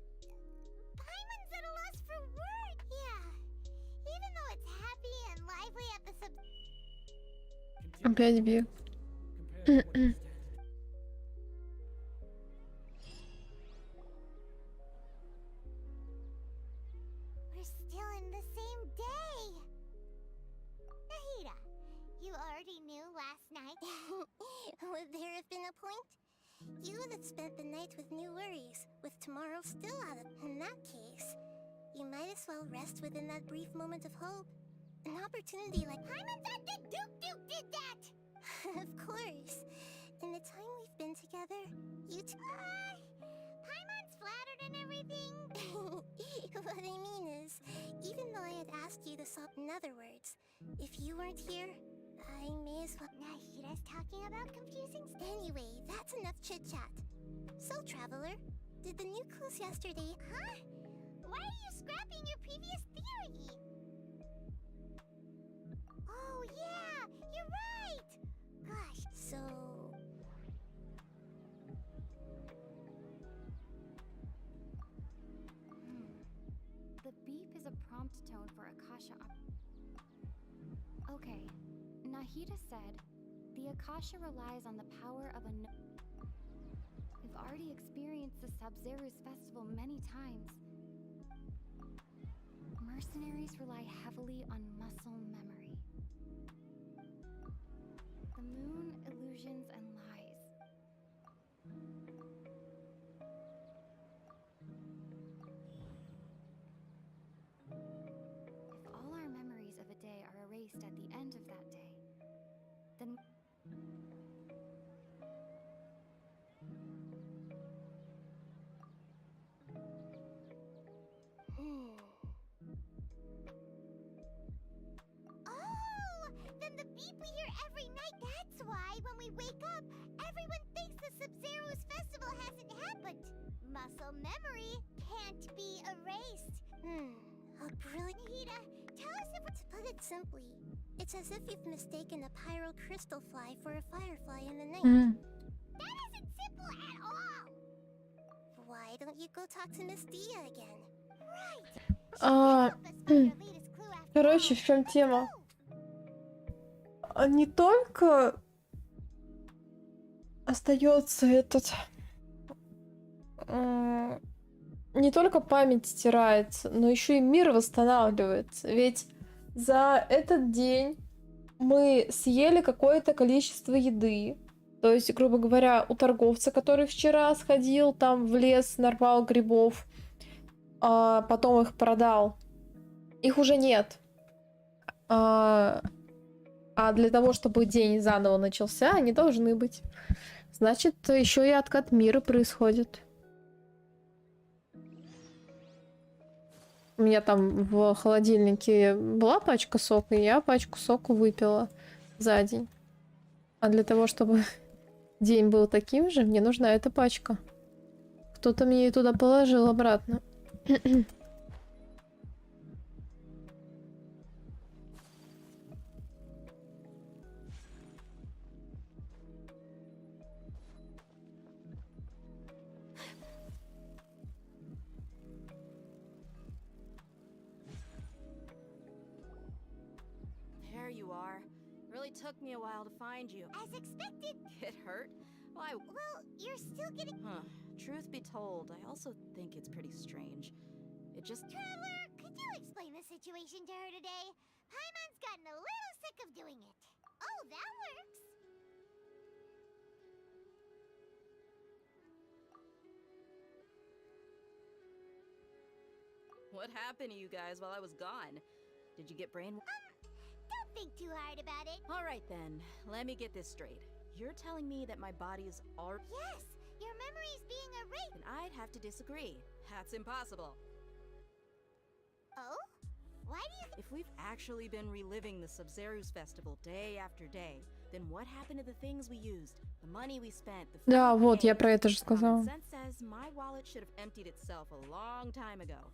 Paimon's at a loss for words. Yeah, even though it's happy and lively at the sub... Опять бег. We're still in the same day. Nahida, you already knew last night. Would there have been a point? You would have spent the night with new worries, with tomorrow still out of... In that case, you might as well rest within that brief moment of hope. An opportunity like... Paimon thought that Duke did that! Of course. In the time we've been together, you Paimon's flattered and everything. What I mean is, even though I had asked you to stop, in other words, if you weren't here, I may as well... Nahida's talking about confusing... Anyway, that's enough chit-chat. So, Traveler, did the new clues yesterday... Huh? Why are you scrapping your previous theory? Oh, yeah! You're right! Gosh. So... The beep is a prompt tone for Akasha. Okay, Nahida said, the Akasha relies on the power of a... We've already experienced the Sub-Zero's festival many times. Mercenaries rely heavily on muscle memory. Then Oh, then the beep we hear every night, that's why when we wake up, everyone thinks the Sub-Zero's festival hasn't happened. Muscle memory can't be erased. How brilliant. Nahida, tell us if To put it simply, it's as if you've mistaken a pyro crystal fly for a firefly in the night. that isn't simple at all. Why don't you go talk to Miss Dia again? Короче, в чем тема? Не только остается этот... Не только память стирается, но еще и мир восстанавливается. Ведь за этот день мы съели какое-то количество еды. То есть, грубо говоря, у торговца, который вчера сходил там в лес, нарвал грибов, а потом их продал, их уже нет. А для того, чтобы день заново начался, они должны быть. Значит, еще и откат мира происходит. У меня там в холодильнике была пачка сока, и я пачку сока выпила за день. А для того, чтобы день был таким же, мне нужна эта пачка. Кто-то мне ее туда положил обратно. There you are. Really took me a while to find you. As expected. Get hurt? Why? Well, you're still getting... Huh. Truth be told, I also think it's pretty strange. It just... Traveler, could you explain the situation to her today? Paimon's gotten a little sick of doing it. Oh, that works. What happened to you guys while I was gone? Did you get brain... Don't think too hard about it. All right then, let me get this straight. You're telling me that my body's all... Yes, your memory's being erased. Then I'd have to disagree. That's impossible. Oh? Why do you... If we've actually been reliving the Sub-Zero's festival day after day, then what happened to the things we used? The money we spent, the... Да, вот, я про это же сказала. Common sense says my wallet should have emptied itself a long time ago.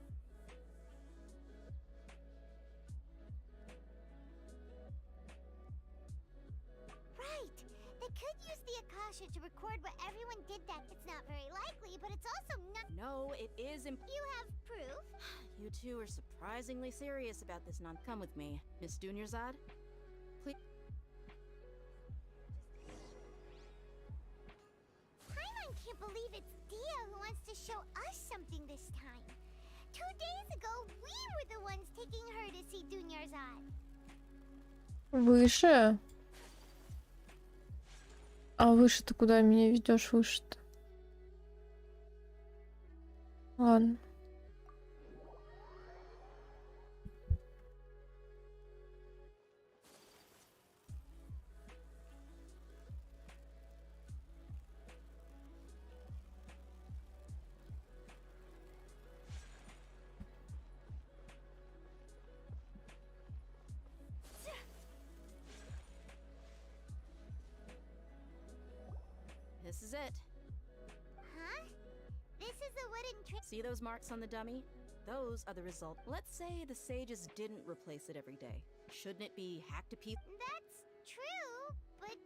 Right. They could use the Akasha to record what everyone did that. It's not very likely, but it's also not... No, it is You have proof? You two are surprisingly serious about this. Come with me. Miss Dunyarzad? Please. Paimon can't believe it's Dia who wants to show us something this time. 2 days ago, we were the ones taking her to see Dunyarzad. Выше? А выше-то куда меня ведешь? Выше-то? Ладно. This is it. Huh? This is a wooden See those marks on the dummy? Those are the result. Let's say the sages didn't replace it every day. Shouldn't it be hacked to pieces? That's true, but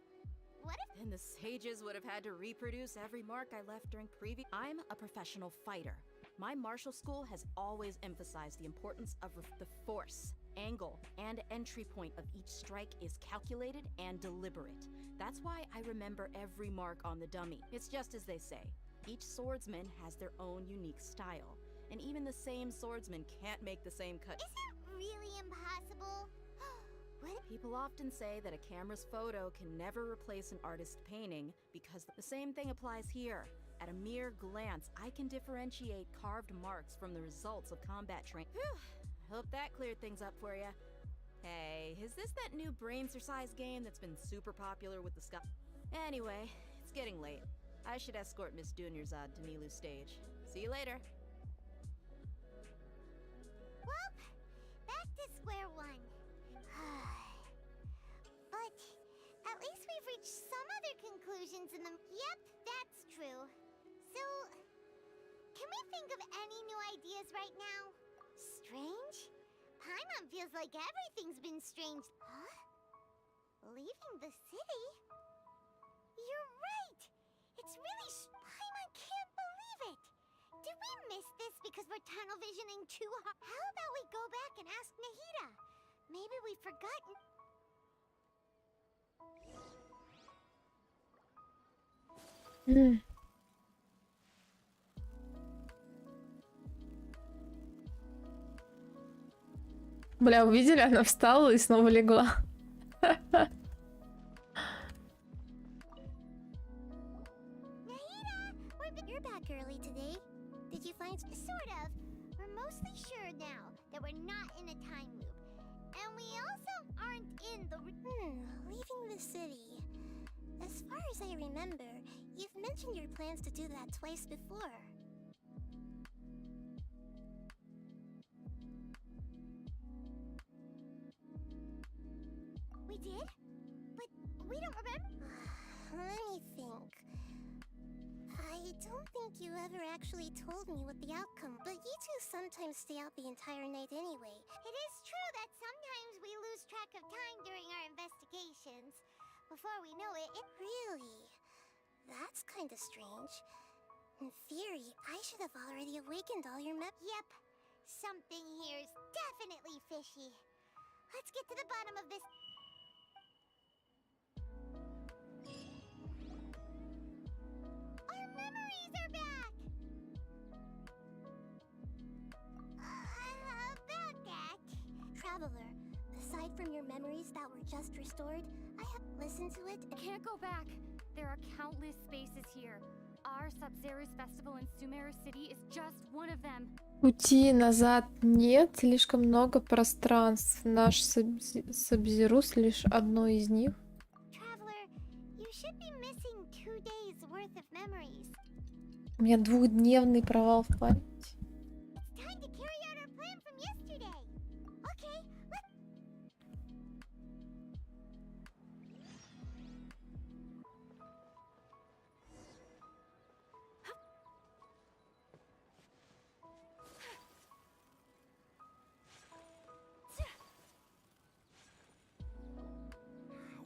what if... Then the sages would have had to reproduce every mark I left during previous... I'm a professional fighter. My martial school has always emphasized the importance of the force, angle, and entry point of each strike is calculated and deliberate. That's why I remember every mark on the dummy. It's just as they say. Each swordsman has their own unique style. And even the same swordsman can't make the same cut. Is it really impossible? What? People often say that a camera's photo can never replace an artist's painting because the same thing applies here. At a mere glance, I can differentiate carved marks from the results of combat training. Hope that cleared things up for you. Hey, is this that new brain-exercise game that's been super popular with the Scott? Anyway, it's getting late. I should escort Miss Dunyarzad to Nilu's stage. See you later. Well, back to square one. But at least we've reached some other conclusions in the... Yep, that's true. So, can we think of any new ideas right now? Strange? Paimon feels like everything's been strange. Huh? Leaving the city? You're right! It's really Paimon can't believe it! Did we miss this because we're tunnel visioning too hard? How about we go back and ask Nahida? Maybe we've forgotten... Бля, увидели? Она встала и снова легла. You're back early today. Did you find... Sort of. We're mostly sure now that we're not in a time loop. And we also aren't in the... leaving the city. As far as I remember, you've mentioned your plans to do that twice before. We did? But we don't remember... Let me think. I don't think you ever actually told me what the outcome, but you two sometimes stay out the entire night anyway. It is true that sometimes we lose track of time during our investigations. Before we know it, Really? That's kind of strange. In theory, I should have already awakened all your Yep. Something here's definitely fishy. Let's get to the bottom of this. Our memories are back! About that... Traveler, aside from your memories that were just restored, I have listened to it. Can't go back. There are countless spaces here. Our Sub-Zero's festival in Sumeru City is just one of them. Пути назад нет, слишком много пространств. Наш Сабзирус лишь одно из них. Traveler, you should be missing 2 days worth of memories. У меня двухдневный провал в памяти. It's time to carry out our plan from yesterday. Okay, let's...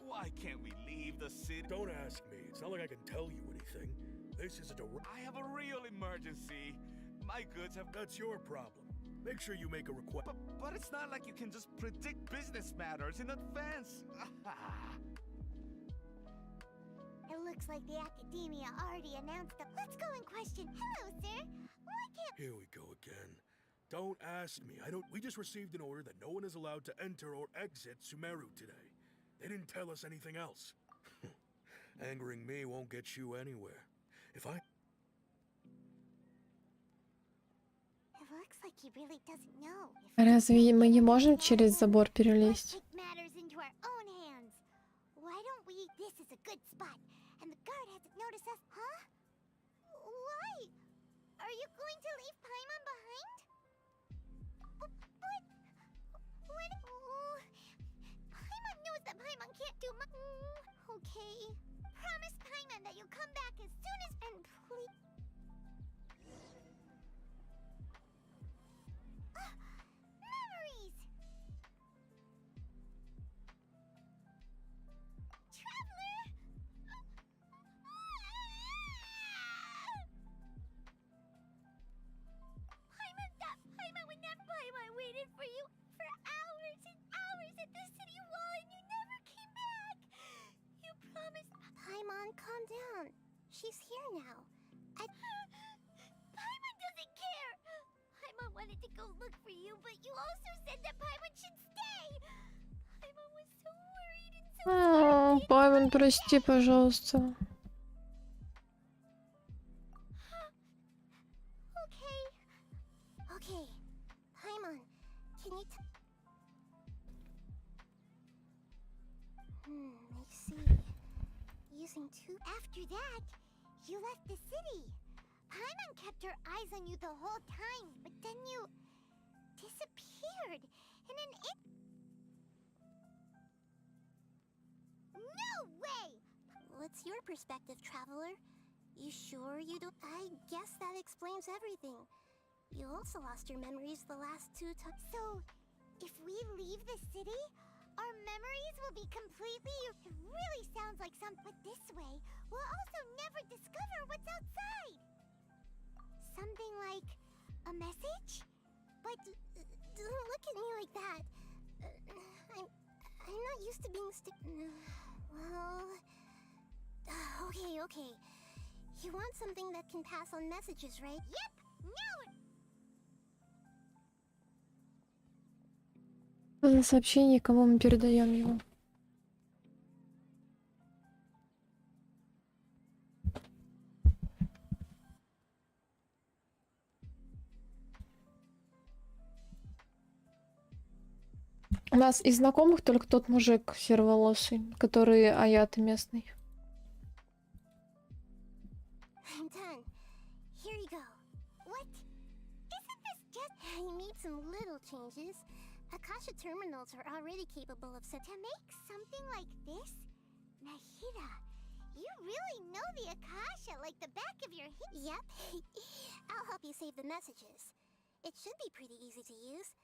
Why can't we leave the city? Don't ask me. It's not like I can tell you anything. This is a direct... I have a real emergency. My goods have... That's your problem. Make sure you make a request. But it's not like you can just predict business matters in advance. It looks like the Academia already announced the... Let's go and question. Hello, sir. Why can't... Here we go again. Don't ask me. We just received an order that no one is allowed to enter or exit Sumeru today. They didn't tell us anything else. Angering me won't get you anywhere. If I... It looks like he really doesn't know. Разве мы не можем через забор перелезть? Take matters into our own hands. Why don't we... This is a good spot. And the guard hasn't noticed us. Huh? Why? Are you going to leave Paimon behind? But... What? Paimon knows that Paimon can't do much. Okay. Promise Paimon that you'll come back as soon as... And please... Memories! Traveler! Paimon would never... Paimon waited for you for hours and hours at the city wall and you never came back! You promised... Paimon, calm down. She's here now. Paimon doesn't care! Paimon wanted to go look for you, but you also said that Paimon should stay! Paimon was so worried and so scared. Паймон, прости, пожалуйста. Okay. Okay. Paimon, can you... I see. Using two. After that, you left the city. Paimon kept her eyes on you the whole time, but then you disappeared in an No way! What's your perspective, traveler? You sure you don't? I guess that explains everything. You also lost your memories the last 2 times. So, if we leave the city, our memories will be completely... It really sounds like something, but this way, we'll also never discover what's outside. Something like a message? But don't look at me like that. I'm not used to being well... Okay. You want something that can pass on messages, right? Yep! Now Что за сообщение, кому мы передаем его? У нас из знакомых только тот мужик сероволосый, который аят местный. I'm done. Here you go. What? Isn't this just... I made some little changes. Akasha terminals are already capable of To make something like this? Nahida, you really know the Akasha like the back of your hand. Yep. I'll help you save the messages. It should be pretty easy to use.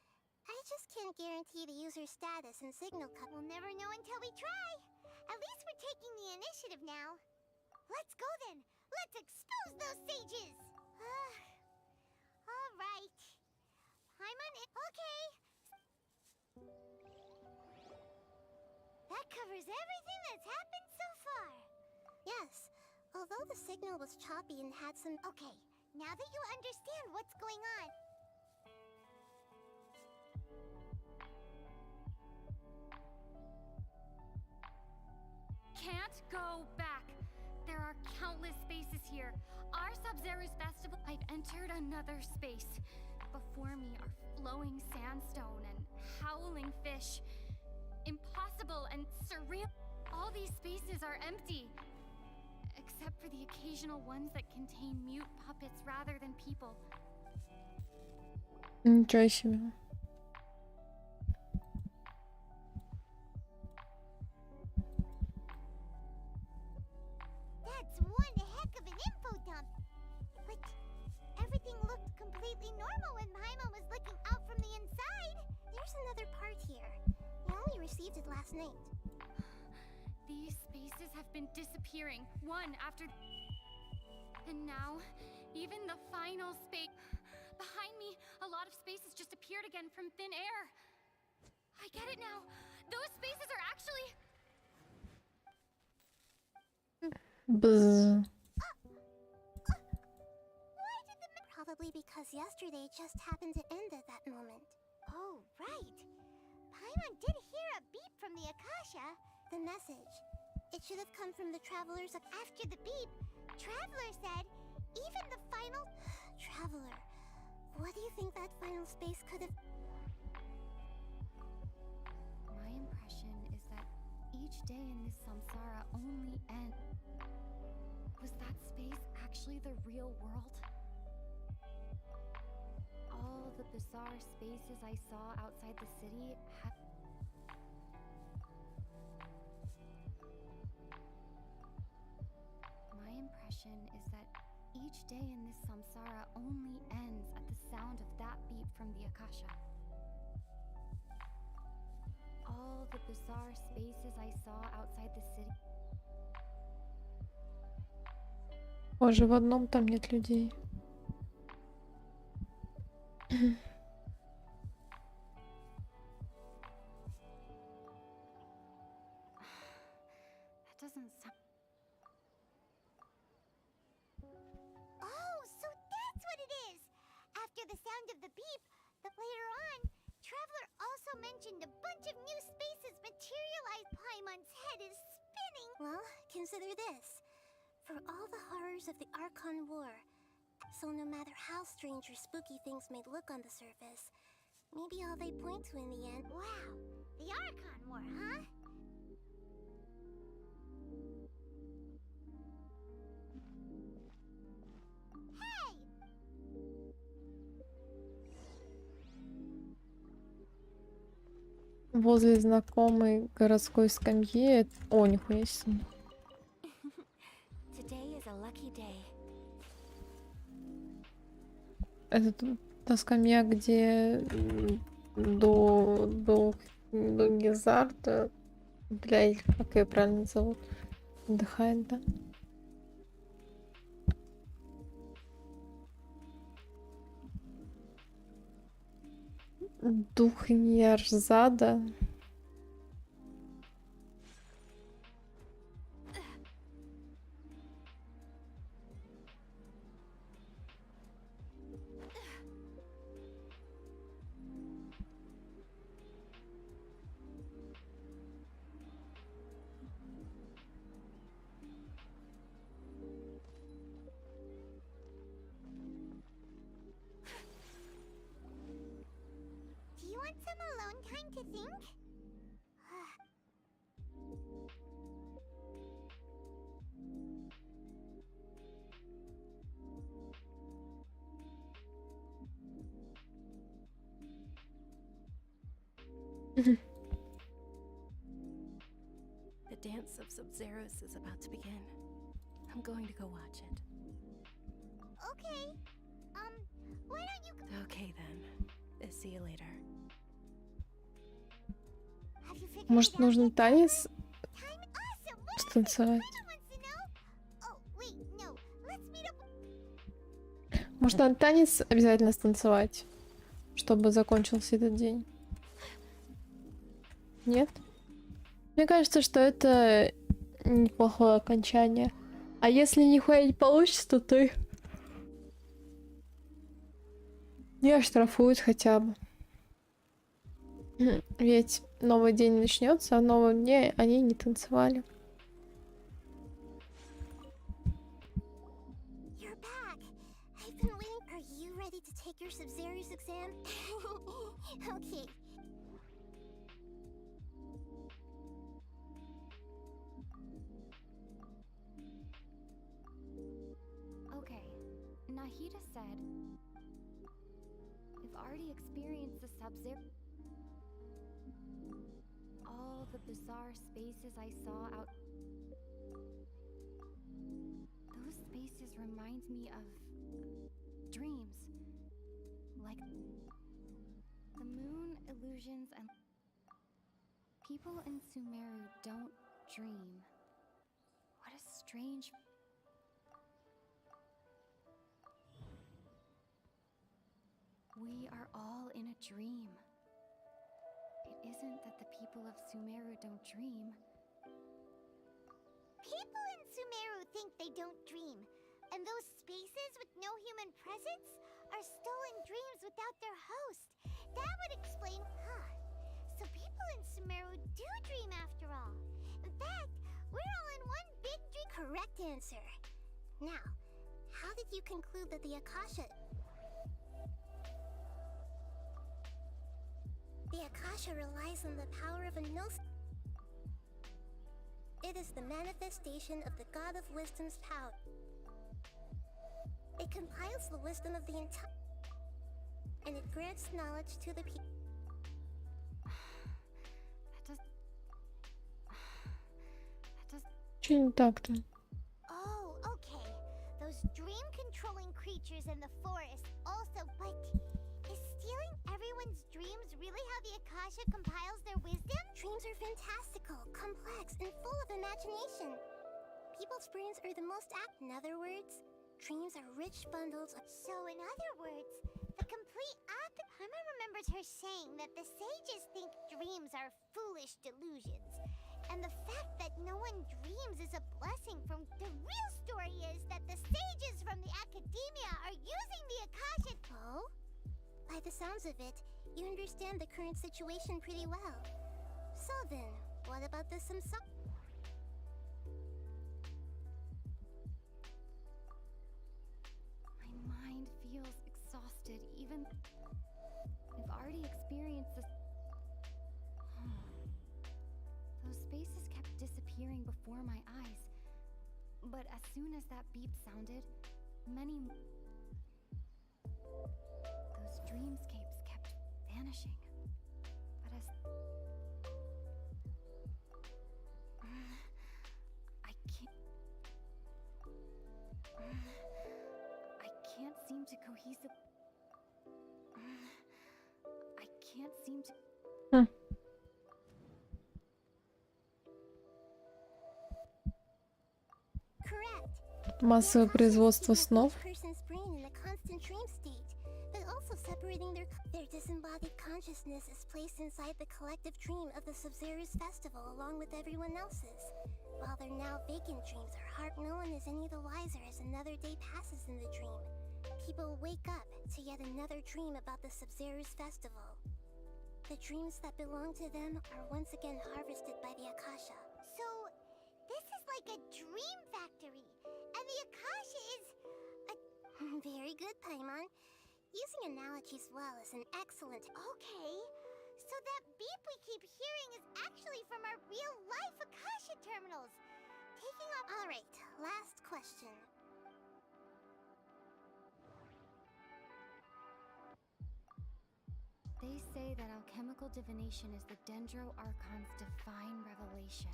I just can't guarantee the user's status and signal cut. We'll never know until we try. At least we're taking the initiative now. Let's go then. Let's expose those sages. All right. Paimon, okay. That covers everything that's happened so far. Yes. Although the signal was choppy and had some... Okay, now that you understand what's going on... Can't go back. There are countless spaces here. Our Sub-Zero's festival. I've entered another space. Before me are flowing sandstone and howling fish. Impossible and surreal. All these spaces are empty. Except for the occasional ones that contain mute puppets rather than people. Ничего себе. That's one heck of an info dump. But everything looked completely normal when Paimon was looking out from the inside. There's another part here. I only received it last night. These spaces have been disappearing, one after... And now, even the final space... Behind me, a lot of spaces just appeared again from thin air. I get it now. Those spaces are actually... Bzz. Probably because yesterday just happened to end at that moment. Oh, right. Paimon did hear a beep from the Akasha. The message. It should have come from the Traveler's... After the beep, Traveler said, even the final... Traveler, what do you think that final space could have... My impression is that each day in this samsara only ends. Was that space actually the real world? All the bizarre spaces I saw outside the city had... My impression is that each day in this samsara only ends at the sound of that beep from the Akasha. All the bizarre spaces I saw outside the city... Боже, в одном там нет людей. That doesn't sound... Oh, so that's what it is! After the sound of the beep, later on, Traveler also mentioned a bunch of new spaces materialized. Paimon's head is spinning! Well, consider this. For all the horrors of the Archon War, so no matter how strange or spooky things may look on the surface, maybe all they point to in the end... Wow, the Archon War, huh? возле знакомой городской скамьи. О, нихуя себе. Today is a lucky day. Это та скамья, где до Гизарда, блядь, как ее правильно зовут? Отдыхает, да? Дух Нерзада. Do you want some alone time to think? The dance of Sub-Zeros is about to begin. I'm going to go watch it. Okay. Why don't you go? Okay then. See you later. Have you figured Может, it out нужно yet? танец Time awesome. What is it? станцевать? Someone wants to know? Oh, wait, no. Let's meet up. Может, надо танец обязательно станцевать, чтобы закончился этот день? Нет? Мне кажется, что это неплохое окончание. А если нихуя не получится, то ты не оштрафуют хотя бы. Ведь новый день начнется, а в новом дне они не танцевали. You're back. I've been waiting. Are you ready to take your Sub-Zero's exam? Okay. Okay, Nahida said, I've already experienced the Sub-Zero. All the bizarre spaces I saw out. Those spaces remind me of dreams. Like the moon illusions and people in Sumeru don't dream. What a strange. We are all in a dream. It isn't that the people of Sumeru don't dream. People in Sumeru think they don't dream, and those spaces with no human presence are stolen dreams without their host. That would explain, huh? So people in Sumeru do dream after all. In fact, we're all in one big dream. Correct answer. Now, how did you conclude that the Akasha... The Akasha relies on the power of a gnosis. It is the manifestation of the God of Wisdom's power. It compiles the wisdom of the entire... And it grants knowledge to the people. Че не так-то? Oh, okay. Those dream-controlling creatures in the forest also, but is stealing everyone's dreams really how the Akasha compiles their wisdom? Dreams are fantastical, complex, and full of imagination. People's brains are the most apt. In other words, dreams are rich bundles of... So in other words, the complete opposite. Paimon remembers her saying that the sages think dreams are foolish delusions. And the fact that no one dreams is a blessing from... The real story is that the sages from the academia are using the Akasha... Oh? By the sounds of it, you understand the current situation pretty well. So then, what about the Samsung? My mind feels exhausted, even. I've already experienced this. Those spaces kept disappearing before my eyes. But as soon as that beep sounded, many. Those dreamscapes kept vanishing. But as he's a... I can't seem to... Correct. Массовое производство снов. Person's brain in a constant dream state, but also separating their disembodied consciousness is placed inside the collective dream of the Sub-Zero's festival along with everyone else's. While their now vacant dreams are heart, no one is any the wiser as another day passes in the dream. People wake up to yet another dream about the Sub-Zero's festival. The dreams that belong to them are once again harvested by the Akasha. So, this is like a dream factory, and the Akasha is a... Very good, Paimon. Using analogies well is an excellent... Okay, so that beep we keep hearing is actually from our real-life Akasha terminals. Taking off... Alright, last question. They say that alchemical divination is the Dendro Archon's divine revelation.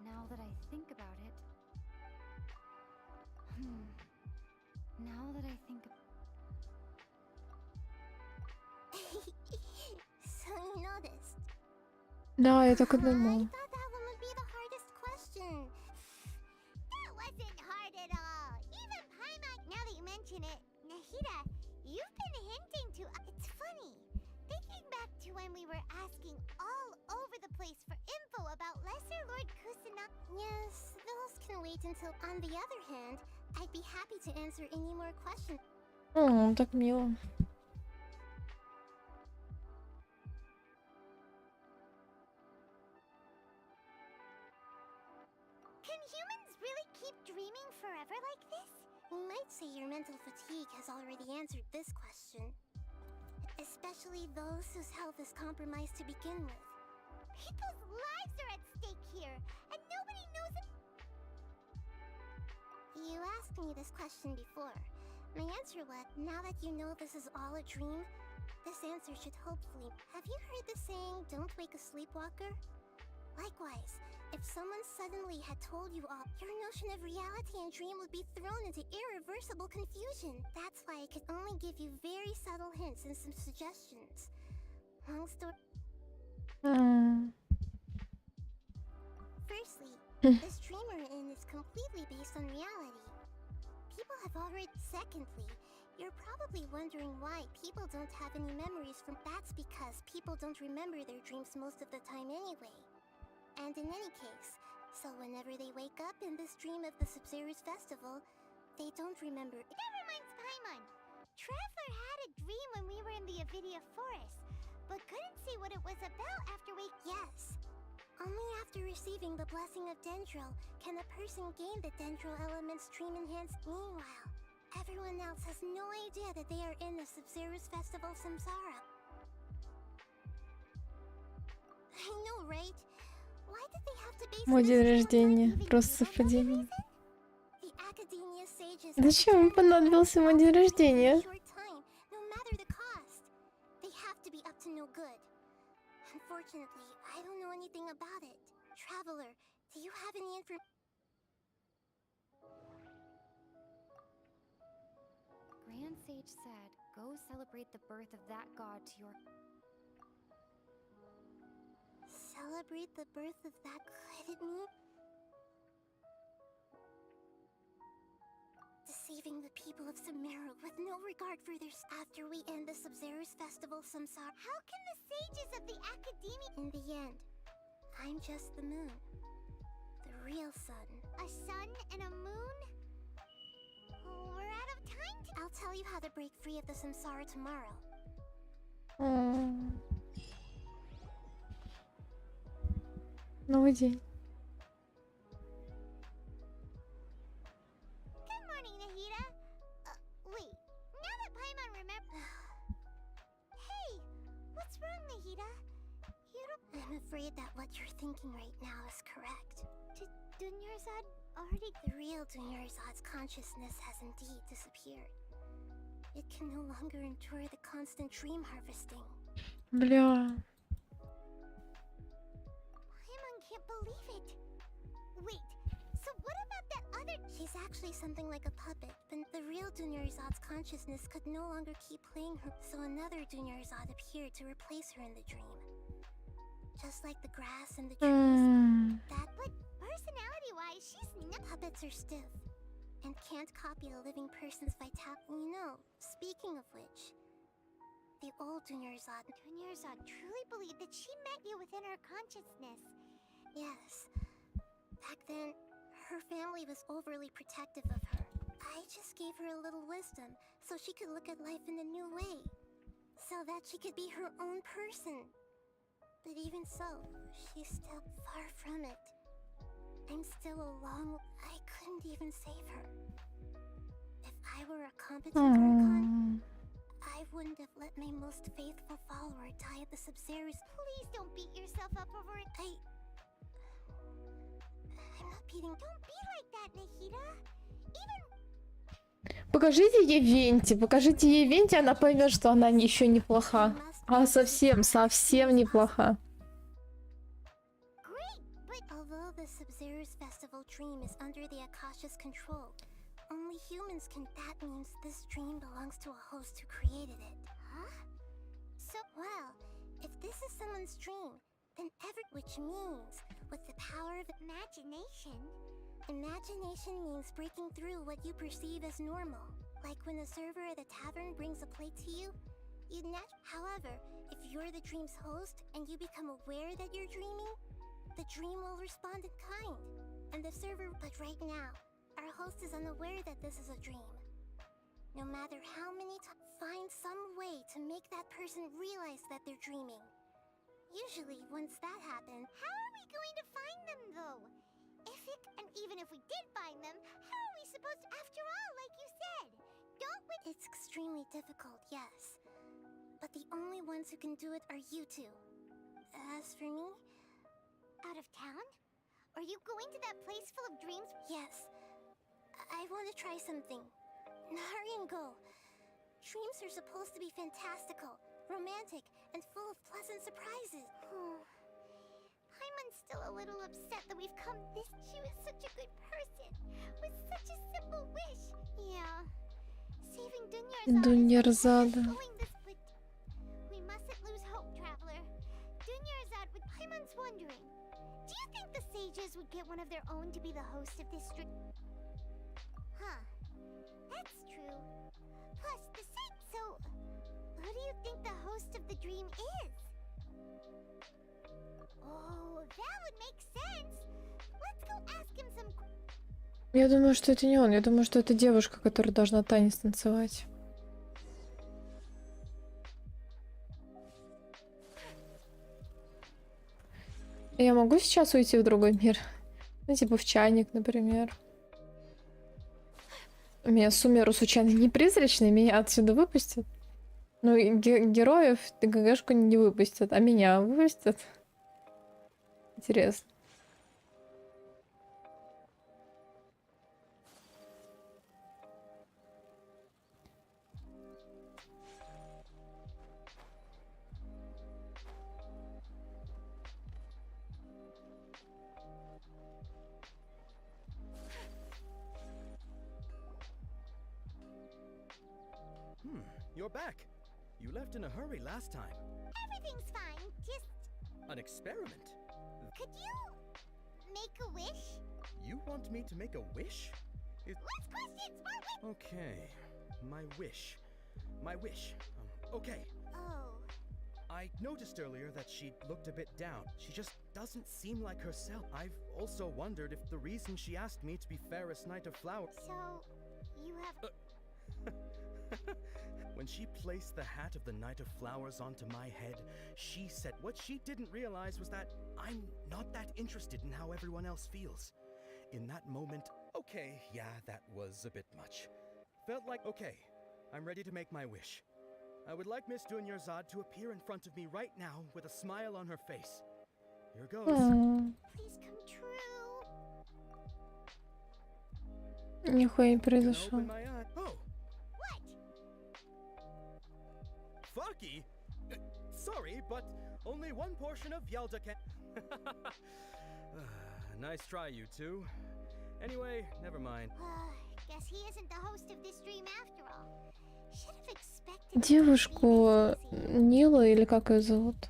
Now that I think about it... Now that I think... So you noticed? Да, я так и думала. I thought that one would be the hardest question. That wasn't hard at all. Even Paimon... Now that you mention it, Nahida, you've been hinting to... It's funny. Thinking back to when we were asking all over the place for info about Lesser Lord Kusanagi... Yes, those can wait until... On the other hand, I'd be happy to answer any more questions. Так мило. Can humans really keep dreaming forever like this? We might say your mental fatigue has already answered this question. Especially those whose health is compromised to begin with. People's lives are at stake here, and nobody knows it. You asked me this question before. My answer was, now that you know this is all a dream, this answer should hopefully... Have you heard the saying, don't wake a sleepwalker? Likewise, if someone suddenly had told you all, your notion of reality and dream would be thrown into irreversible confusion. That's why I could only give you very subtle hints and some suggestions. Long story... Firstly, this dream we're in is completely based on reality. People have already... Secondly, you're probably wondering why people don't have any memories from... That's because people don't remember their dreams most of the time anyway. And in any case, so whenever they wake up in this dream of the Sub-Zero's festival, they don't remember... That reminds Paimon. Traveler had a dream when we were in the Avidia Forest, but couldn't see what it was about after we... Yes. Only after receiving the blessing of Dendro can a person gain the Dendro element's dream enhanced. Meanwhile, everyone else has no idea that they are in the Sub-Zero's festival Samsara. I know, right? Why did they have to base Мой день this рождения. Просто совпадение. The Academia sages... Зачем понадобился мой день рождения? Short time, no matter the cost. They have to be up to no good. Unfortunately, I don't know anything about it. Traveler, do you have any information? Grand Sage said, go celebrate the birth of that god to your... Celebrate the birth of that... Could it mean? Deceiving the people of Sumeru with no regard for their... After we end the Sub-Zero's festival Samsara... How can the sages of the Academia... In the end, I'm just the moon. The real sun. A sun and a moon? Oh, we're out of time to... I'll tell you how to break free of the Samsara tomorrow. Новый день. Good morning, Nahida. Wait. Now that Paimon remember... Hey! What's wrong, Nahida? You don't... I'm afraid that what you're thinking right now is correct. Dunyarzad already... The real Dunyarzad's consciousness has indeed disappeared. It can no longer endure the constant dream harvesting. Бля. Paimon can't believe it. Wait, so what about that other She's actually something like a puppet, but the real Dunyarzad's consciousness could no longer keep playing her, so another Dunyarzad appeared to replace her in the dream. Just like the grass and the trees. That, but personality-wise, she's puppets are stiff and can't copy a living person's vitality. You know, speaking of which, the old Dunyarzad truly believed that she met you within her consciousness. Yes. Back then, her family was overly protective of her. I just gave her a little wisdom so she could look at life in a new way. So that she could be her own person. But even so, she's still far from it. I'm still I couldn't even save her. If I were a competent Archon, I wouldn't have let my most faithful follower die at the Sub-Zero's. Please don't beat yourself up over it. I'm not beating. Don't be like that, Nahida. Even Покажите ей Венти, она поймет, что она еще неплоха. А совсем неплоха. Great, but although the Sub-Zero's festival dream is under the Akasha's control, only humans can. That means this dream belongs to a host who created it. Huh? So, well, if this is someone's dream, then which means, with the power of imagination means breaking through what you perceive as normal. Like when the server at the tavern brings a plate to you, however, if you're the dream's host and you become aware that you're dreaming, the dream will respond in kind. And the server, but right now, our host is unaware that this is a dream. No matter how many times, find some way to make that person realize that they're dreaming. Usually, once that happens, how are we going to find them, though? And even if we did find them, how are we supposed to, after all, like you said? Don't we? It's extremely difficult, yes. But the only ones who can do it are you two. As for me... Out of town? Are you going to that place full of dreams? Yes. I want to try something. Hurry and go. Dreams are supposed to be fantastical, romantic, and full of pleasant surprises. I'm still a little upset that we've come this. She was such a good person, with such a simple wish. Yeah. Saving Dunyarzad. We mustn't lose hope, traveler. Dunyarzad would. Hyman's wondering. Do you think the sages would get one of their own to be the host of this stream? Huh. That's true. Plus, the sage. So, who do you think the host of the dream is? Oh, that would make sense. Let's go ask him some. Я думаю, что это не он. Я думаю, что это девушка, которая должна танец танцевать. Я могу сейчас уйти в другой мир? Ну, типа в чайник, например. Меня Сумеру случайно не призрачный, меня отсюда выпустят. Ну, героев ГГшку не выпустят, а меня выпустят. Интересно. You're back. You left in a hurry last time. Everything's fine. Just an experiment. Could you make a wish? You want me to make a wish? Less questions, more wish. Okay. My wish. Okay. Oh. I noticed earlier that she looked a bit down. She just doesn't seem like herself. I've also wondered if the reason she asked me to be fairest Knight of Flowers. So, you have... When she placed the hat of the Knight of Flowers onto my head, she said what she didn't realize was that I'm not that interested in how everyone else feels. In that moment, okay, yeah, that was a bit much. Felt like, okay, I'm ready to make my wish. I would like Miss Dunyarzad to appear in front of me right now with a smile on her face. Here goes. Please come true. Нихуя не произошло. Fucky? Sorry, but only one portion of Yalda can. Nice try, you two. Anyway, never mind. Guess he isn't the host of this stream after all. Should have expected. Девушку Нила, или как ее зовут?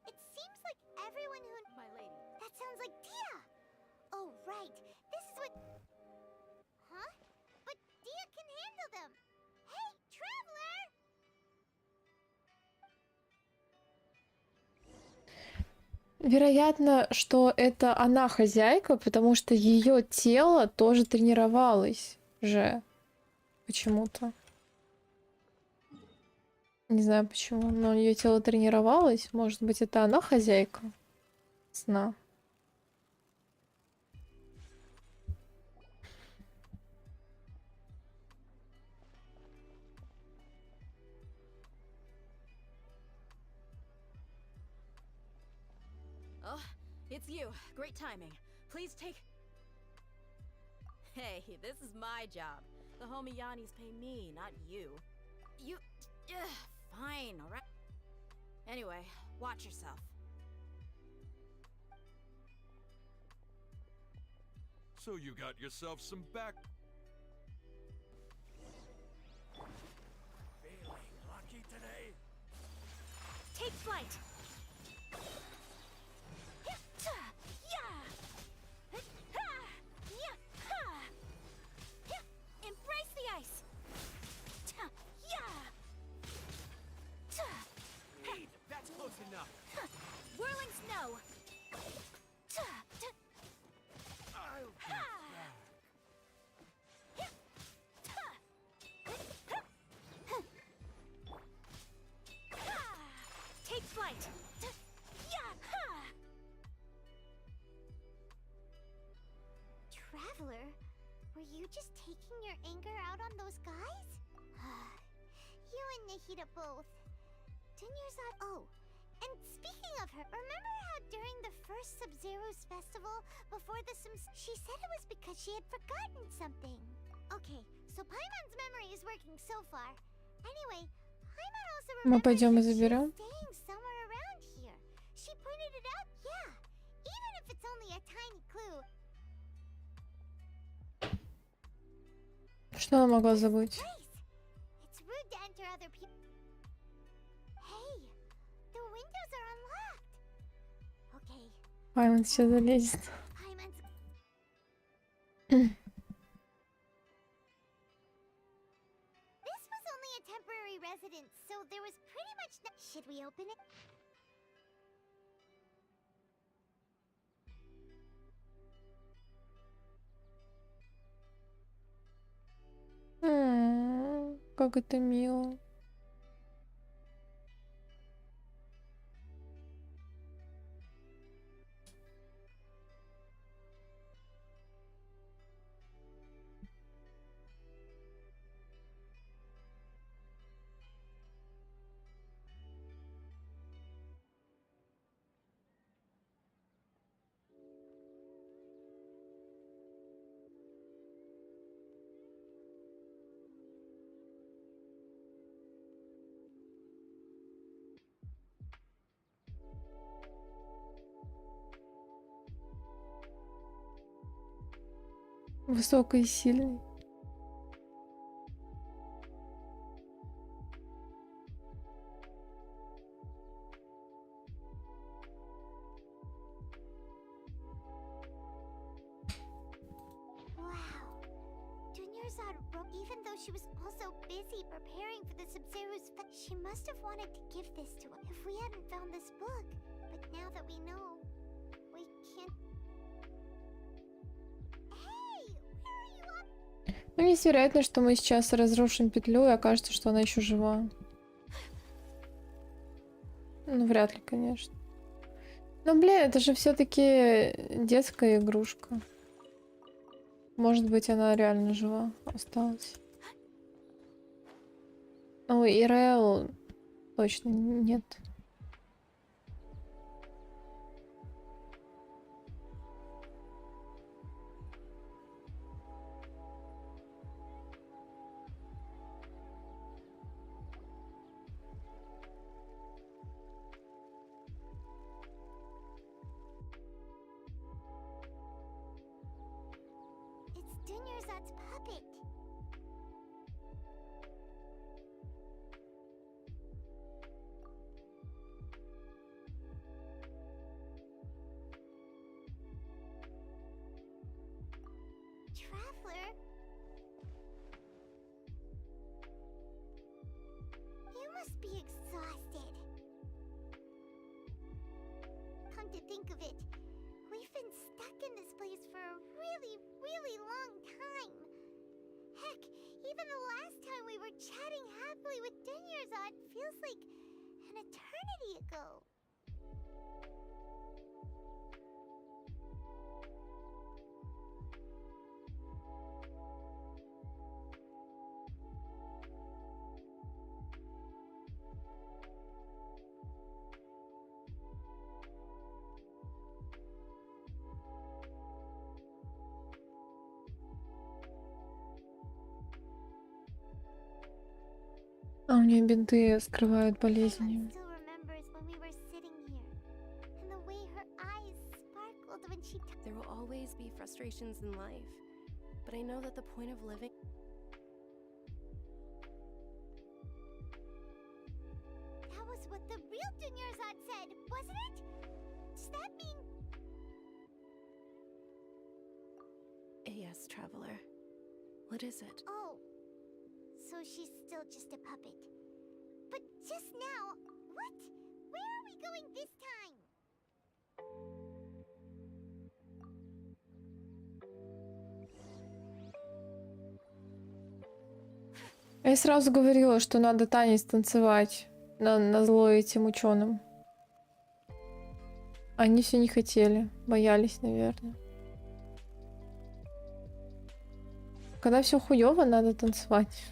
It seems like everyone who. My lady. That sounds like Dia. Oh right, this is what. Huh? But Dia can handle them. Hey, traveler. Вероятно, что это она хозяйка, потому что ее тело тоже тренировалось же почему-то. Не знаю почему, но ее тело тренировалось. Может быть, это она хозяйка сна. Oh, it's you. Great timing. Please take. Hey, this is my job. The homie Yanni's pay me, not you. You. Fine, alright? Anyway, watch yourself. So you got yourself some back. Feeling lucky today? Take flight! Embrace the ice! Hey, that's close enough. Whirling snow! Take flight! Traveler, were you just taking your anger out on those guys? You and Nahida both. Dunyarzad. Oh, and speaking of her, remember how during the first Sub-Zero's festival, before the she said it was because she had forgotten something. Okay, so Paimon's memory is working so far. Anyway, Paimon also Мы remembers пойдем и that she was заберем. staying somewhere around here. She pointed it out, yeah. Even if it's only a tiny clue. Что она могла забыть? It's rude to enter other people. Hey, the windows are unlocked. Okay. Паймон все залезет. Paimon's. This was only a temporary residence, so there was pretty much no. Should we open it? Как это мило. Высокий и сильный. Dunyarzad wrote, even though she was also busy preparing for the Sub-Zero's she must have wanted to give this to us if we hadn't found this book. But now that we know, we can't. Hey, where are you up? Ну, есть вероятность, что мы сейчас разрушим петлю, и окажется, что она еще жива. Ну, вряд ли, конечно. Но, блин, это же все-таки детская игрушка. Может быть, она реально жива осталась. Ой, и Рэйл точно нет. Even the last time we were chatting happily with Dinyarzad feels like an eternity ago. А у нее бинты скрывают болезни. Still remembers when we were sitting here, and the way her eyes sparkled when she. There will always be frustrations in life, but I know that the point of living. That was what the real Dinyarzad said, wasn't it? Does that mean? Yes, traveler. What is it? Oh, so she's still just a puppet. But just now, what? Where are we going this time? Я сразу говорила, что надо танец танцевать на зло этим ученым. Они все не хотели, боялись, наверное. Когда все хуёво, надо танцевать.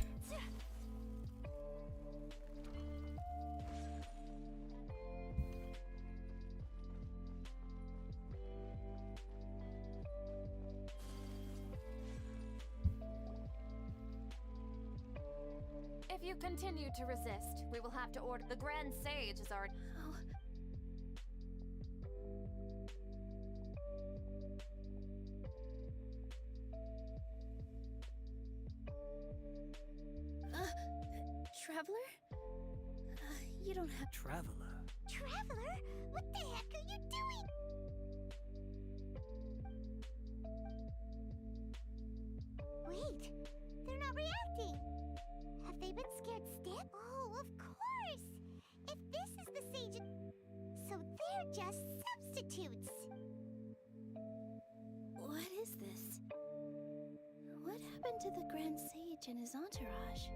If you continue to resist, we will have to order. The Grand Sage is already. Oh. Traveler? You don't have. Traveler? Traveler? What the heck are you doing? Wait, they're not reacting. Have they been scared stiff? Oh, of course. If this is the sage, so they're just substitutes. What is this? What happened to the Grand Sage and his entourage?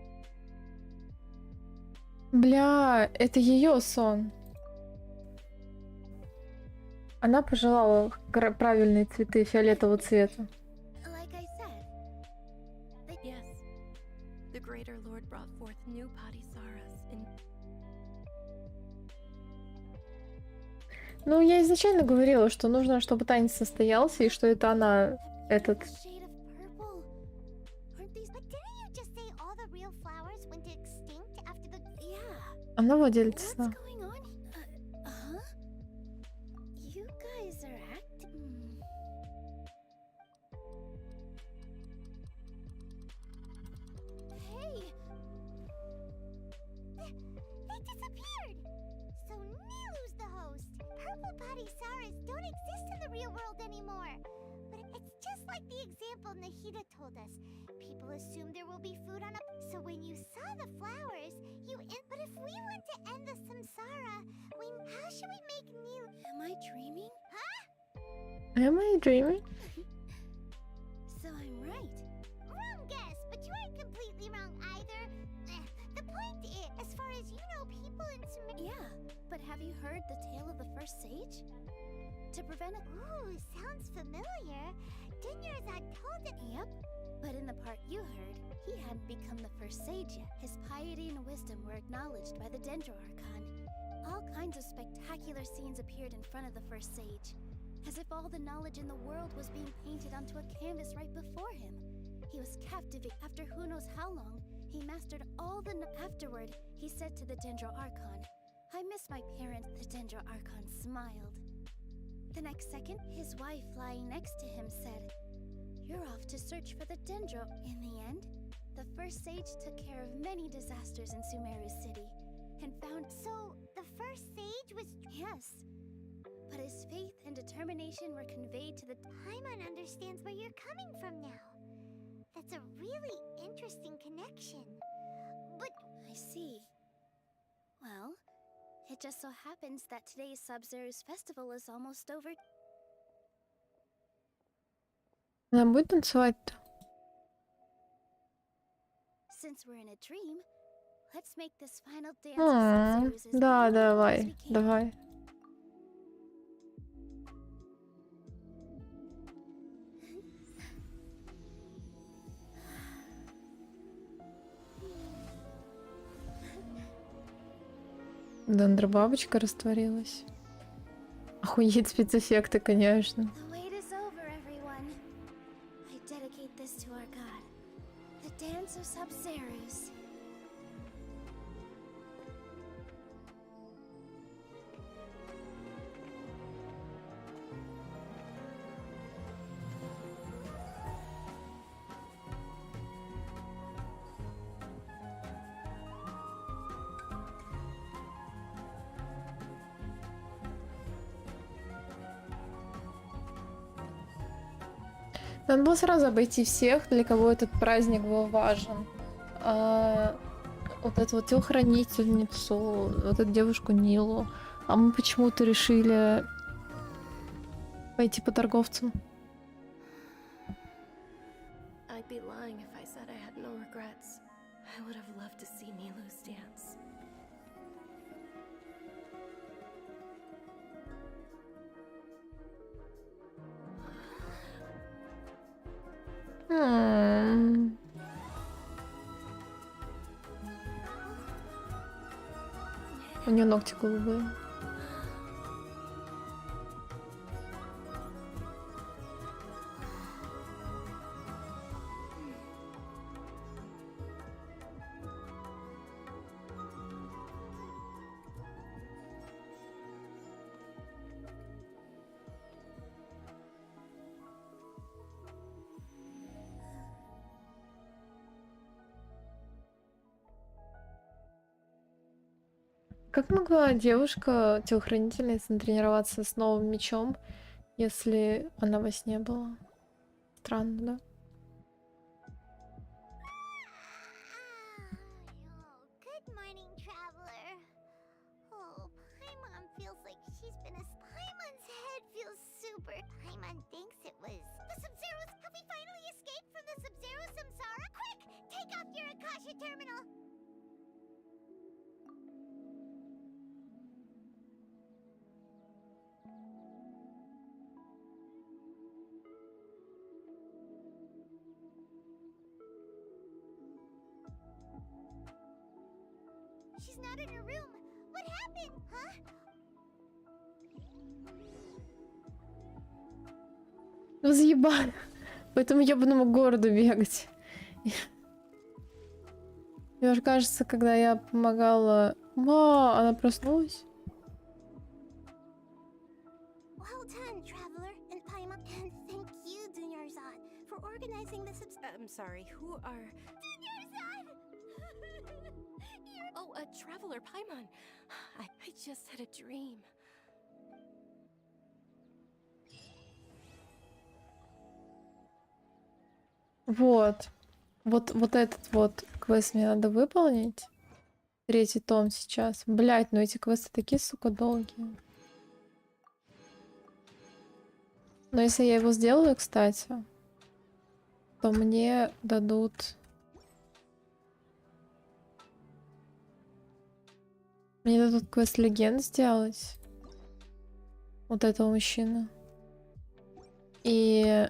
Бля, это ее сон. Она пожелала правильные цветы фиолетового цвета. Like I said. Yes. The Greater Lord brought forth new Patisaras in. Ну, я изначально говорила, что нужно, чтобы танец состоялся, и что это она, этот... Shade of purple. Aren't these? But didn't you just say all the real flowers went extinct after the? Yeah. Она владелец сна. What's going on? Huh? You guys are acting. Hey! They disappeared! So Nilu's the host! Purple Patisaras don't exist in the real world anymore! But it's just like the example Nahida told us. People assume there will be food on a... So when you saw the flowers, you... But if we want to end the samsara, how should we make Nilu... Am I dreaming? Huh? Am I dreaming? So I'm right. Wrong guess, but you aren't completely wrong either. The point is, as far as you know, people in Sumeria... Yeah, but have you heard the tale of the first sage? To prevent a... Ooh, sounds familiar. Dinyarzad told it... Yep, but in the part you heard, he hadn't become the first sage yet. His piety and wisdom were acknowledged by the Dendro Archon. All kinds of spectacular scenes appeared in front of the first sage, as if all the knowledge in the world was being painted onto a canvas right before him. He was captivated. After who knows how long, he mastered all the... Afterward, he said to the Dendro Archon, "I miss my parents." The Dendro Archon smiled. The next second, his wife lying next to him said, "You're off to search for the Dendro." In the end, the first sage took care of many disasters in Sumeru City and found... So, the first sage was... Yes. But his faith and determination were conveyed to the... Paimon understands where you're coming from now. That's a really interesting connection. But... I see. Well, it just so happens that today's Sub-Zero's festival is almost over. Она будет танцевать-то? Since we're in a dream, let's make this final dance of Sub-Zeros as Да, beautiful as давай, we can. давай. Дендробабочка растворилась. Охуеть спецэффекты, конечно. The wait is over, everyone. I dedicate this to our god, the dance of Sub-Zeros. Надо было сразу обойти всех, для кого этот праздник был важен. Вот эту вот телохранительницу, вот эту девушку Нилу. А мы почему-то решили пойти по торговцам. I'd be lying if I said I had no regrets. I would have loved to see Nilu's dance. У нее ногти голубые. Как могла девушка-телохранительница натренироваться с новым мечом, если она во сне была? Странно, да? Good morning, traveler. Oh, Paimon feels like she's been Paimon's head feels super. Paimon thinks it was the Sub-Zeros. Have we finally escaped from the Sub-Zero samsara? Quick, take off your Akasha terminal. She's not in her room. What happened, huh? Ну заебали. По этому ебаному городу бегать. Мне уже кажется, когда я помогала... она проснулась. Well done, traveler and Paimon, and thank you, Dunyarzad, for organizing this. I'm sorry, who are... Dunyarzad! Oh, a traveler, Paimon. I just had a dream. Вот этот вот квест мне надо выполнить. 3-й том сейчас. Блять, ну эти квесты такие, сука, долгие. Но если я его сделаю, кстати, то мне дадут... Мне дадут квест легенд сделать. Вот этого мужчины. И...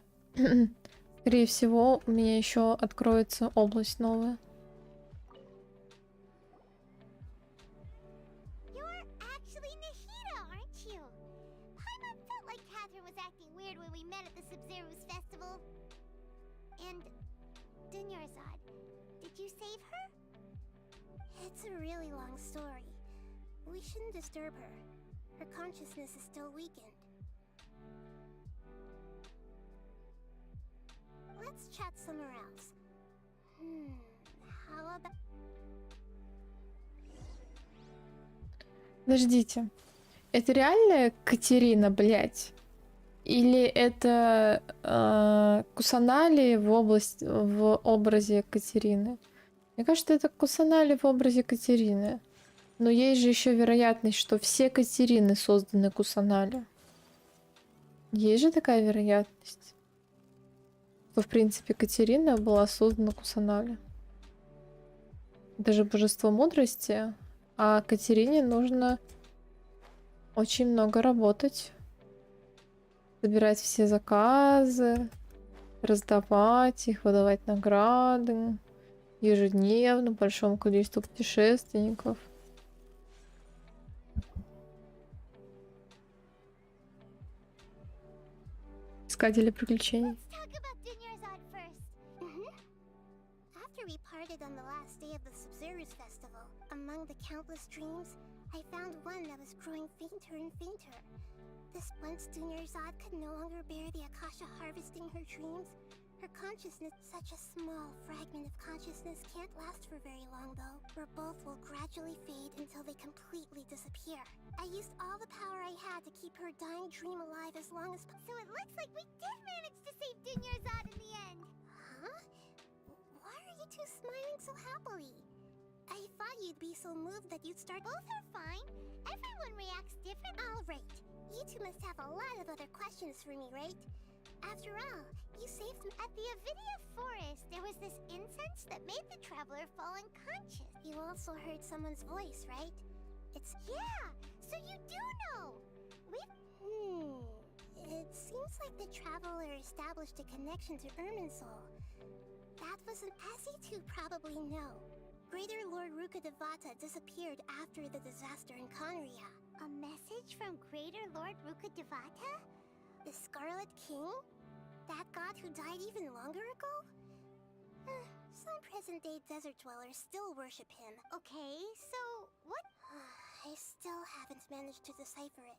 Скорее всего, у меня еще откроется область новая. You're actually Nahida, aren't you? Paimon felt like Catherine was acting weird when we met at the Sub-Zeros festival. And Dunyarzad, did you save her? It's a really long story. We shouldn't disturb her. Her consciousness is still weakened. Let's chat somewhere else. How about... Подождите. Это реальная Катерина, блядь? Или это Кусанали в образе Катерины? Мне кажется, это Кусанали в образе Катерины. Но есть же еще вероятность, что все Катерины созданы Кусанали. Есть же такая вероятность. Что, в принципе, Катерина была создана Кусанали. Даже божество мудрости. А Катерине нужно очень много работать. Собирать все заказы, раздавать их, выдавать награды ежедневно большому количеству путешественников. Искатели приключений. After we parted on the last day of the Sub-Zerus festival, among the countless dreams, I found one that was growing fainter and fainter. This once Dunyarzad could no longer bear the Akasha harvesting her dreams. Her consciousness, such a small fragment of consciousness, can't last for very long though, where both will gradually fade until they completely disappear. I used all the power I had to keep her dying dream alive as long as So it looks like we did manage to save Dunyarzad in the end. Huh? Why are you two smiling so happily? I thought you'd be so moved that you'd start— Both are fine. Everyone reacts different. Alright, you two must have a lot of other questions for me, right? After all, you saved me. At the Avidia forest, there was this incense that made the traveler fall unconscious. You also heard someone's voice, right? It's— Yeah, so you do know. It seems like the traveler established a connection to Irminsul. That was as you two probably know. Greater Lord Rukkhadevata disappeared after the disaster in Conria. A message from Greater Lord Rukkhadevata? The Scarlet King? That god who died even longer ago? Some present-day desert dwellers still worship him. Okay, so what? I still haven't managed to decipher it.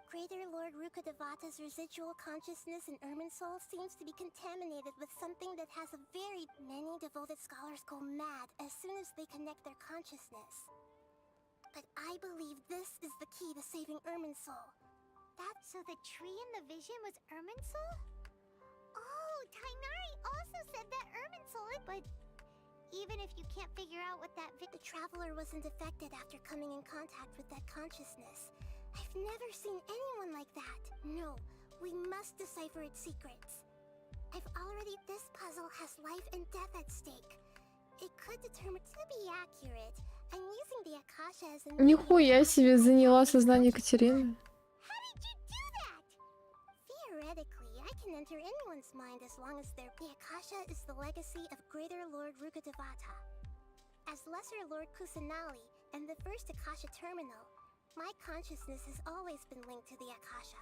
Greater Lord Rukkhadevata's residual consciousness in Irminsul seems to be contaminated with something that has a very— Many devoted scholars go mad as soon as they connect their consciousness. But I believe this is the key to saving Irminsul. So the tree in the vision was Irminsul? Oh, Tainari also said that Irminsul, but even if you can't figure out what that The traveler wasn't affected after coming in contact with that consciousness. I've never seen anyone like that. No, we must decipher its secrets. This puzzle has life and death at stake. It could determine— To be accurate, I'm using the Akasha as a— Нихуя себе заняла сознание Катерины. Theoretically, I can enter anyone's mind as long as their— The Akasha is the legacy of Greater Lord Rukkhadevata. As Lesser Lord Kusanali and the first Akasha terminal, my consciousness has always been linked to the Akasha.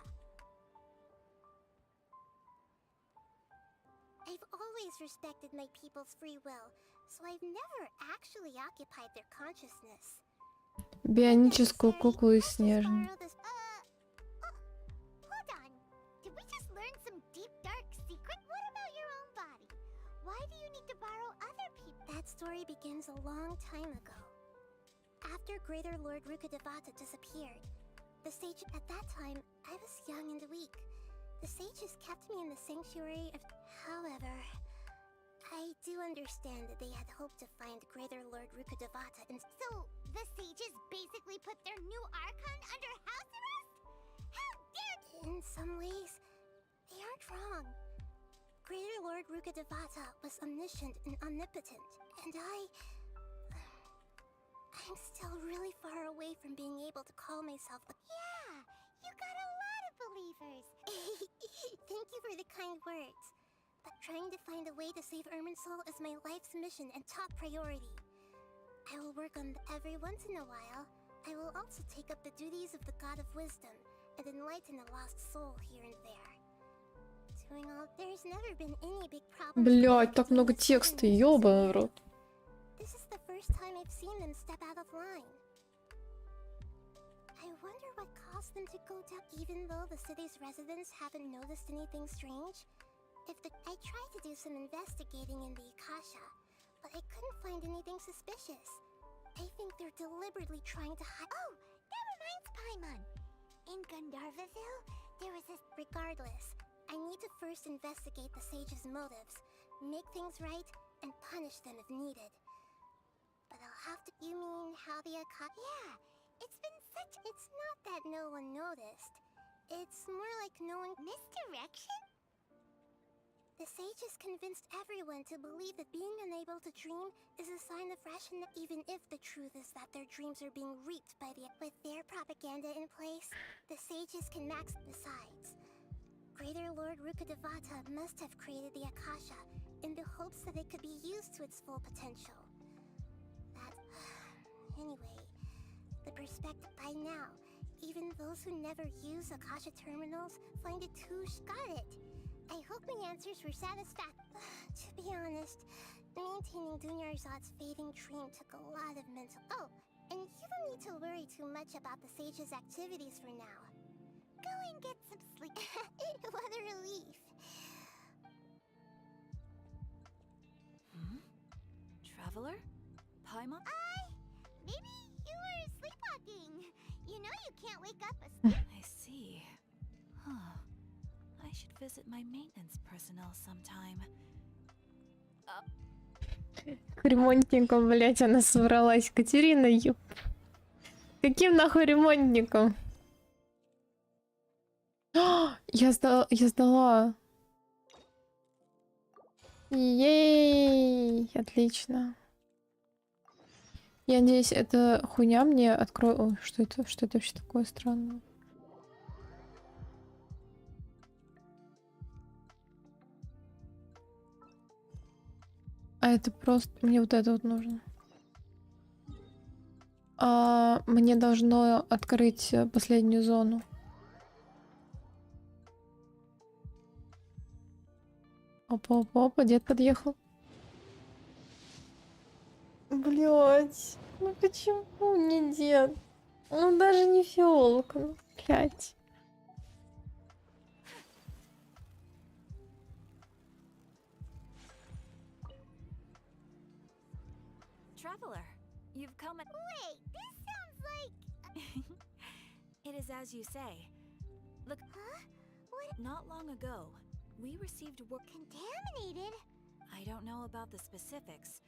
I've always respected my people's free will, so I've never actually occupied their consciousness. Бионическую куклу из снежной. Hold on. Did we just learn some deep, dark secret? What about your own body? Why do you need to borrow other people? That story begins a long time ago. After Greater Lord Rukkhadevata disappeared, the sage— At that time, I was young and weak. The sages kept me in the sanctuary of— However, I do understand that they had hoped to find Greater Lord Rukkhadevata and— So, the sages basically put their new Archon under house arrest? How dare— In some ways, they aren't wrong. Greater Lord Rukkhadevata was omniscient and omnipotent, and I'm still really far away from being able to call myself— Yeah, you got a lot of believers. Thank you for the kind words. But trying to find a way to save Irminsul is my life's mission and top priority. I will work on every once in a while. I will also take up the duties of the God of Wisdom and enlighten a lost soul here and there. Doing all— There's never been any big problem. Блять, так много текста, ёбаный в рот. This is the first time I've seen them step out of line. I wonder what caused them to go down, even though the city's residents haven't noticed anything strange. I tried to do some investigating in the Akasha, but I couldn't find anything suspicious. I think they're deliberately trying to hide— Oh, that reminds Paimon. In Gandharvaville, there was this— Regardless, I need to first investigate the sage's motives, make things right, and punish them if needed. But I'll have to— You mean how the Akasha— Yeah, it's been such— It's not that no one noticed. It's more like no one— Misdirection? The sages convinced everyone to believe that being unable to dream is a sign of rationality, even if the truth is that their dreams are being reaped by the... With their propaganda in place, the sages can max... Besides, Greater Lord Rukkhadevata must have created the Akasha in the hopes that it could be used to its full potential. That... Anyway, the perspective by now, even those who never use Akasha terminals find it too... Got it! I hope my answers were satisfactory. To be honest, maintaining Dunyarzad's fading dream took a lot of mental... Oh, and you don't need to worry too much about the sage's activities for now. Go and get some sleep. What a relief. Traveler? Paimon? Maybe you were sleepwalking. You know you can't wake up a... I see. Huh. I should visit my maintenance personnel sometime. К ремонтникам, блять, она собралась. Катерина, ёп. Каким нахуй ремонтником? Я сдала. Ей, отлично. Я надеюсь, эта хуйня мне откроет... Ой, что это вообще такое странное? А это просто... Мне вот это вот нужно. Мне должно открыть последнюю зону. Опа, дед подъехал. Блять, ну почему не дед? Ну даже не фиолка, ну блять. Traveler, you've come at... Wait, this sounds like... It is as you say. Look... Huh? What? Not long ago, we received work... Contaminated? I don't know about the specifics,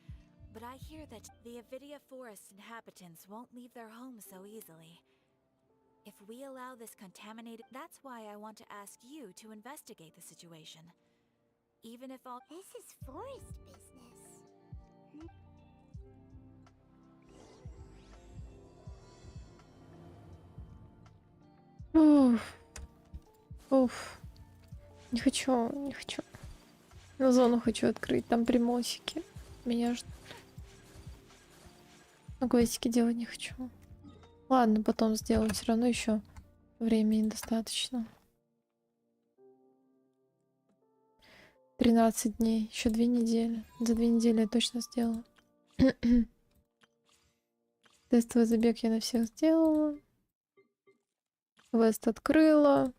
but I hear that the Avidia Forest inhabitants won't leave their homes so easily. If we allow this contaminated... That's why I want to ask you to investigate the situation. Even if all... This is forest business. Уф. Не хочу. На зону хочу открыть, там примосики. Меня ждут. Но гвоздики делать не хочу. Ладно, потом сделаю. Все равно еще времени достаточно. 13 дней. Еще 2 недели. За 2 недели я точно сделаю. Тестовый забег я на всех сделала. Квест открыла.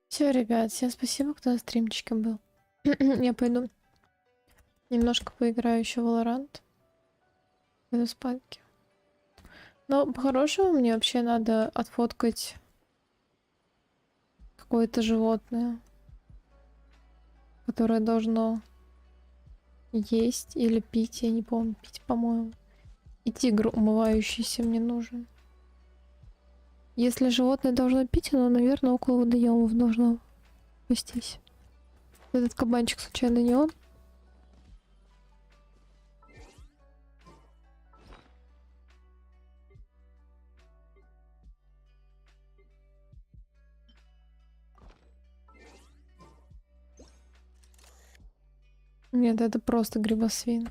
Все, ребят, всем спасибо, кто на стримчике был. Я пойду немножко поиграю еще в Valorant. Пойду спать. Но по-хорошему мне вообще надо отфоткать какое-то животное, которое должно есть или пить, я не помню, пить, по-моему. И тигр умывающийся мне нужен. Если животное должно пить, оно, наверное, около водоемов должно пастись. Этот кабанчик случайно не он? Нет, это просто грибосвин.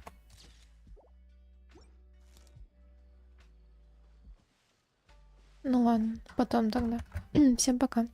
Ну ладно, потом тогда. Всем пока.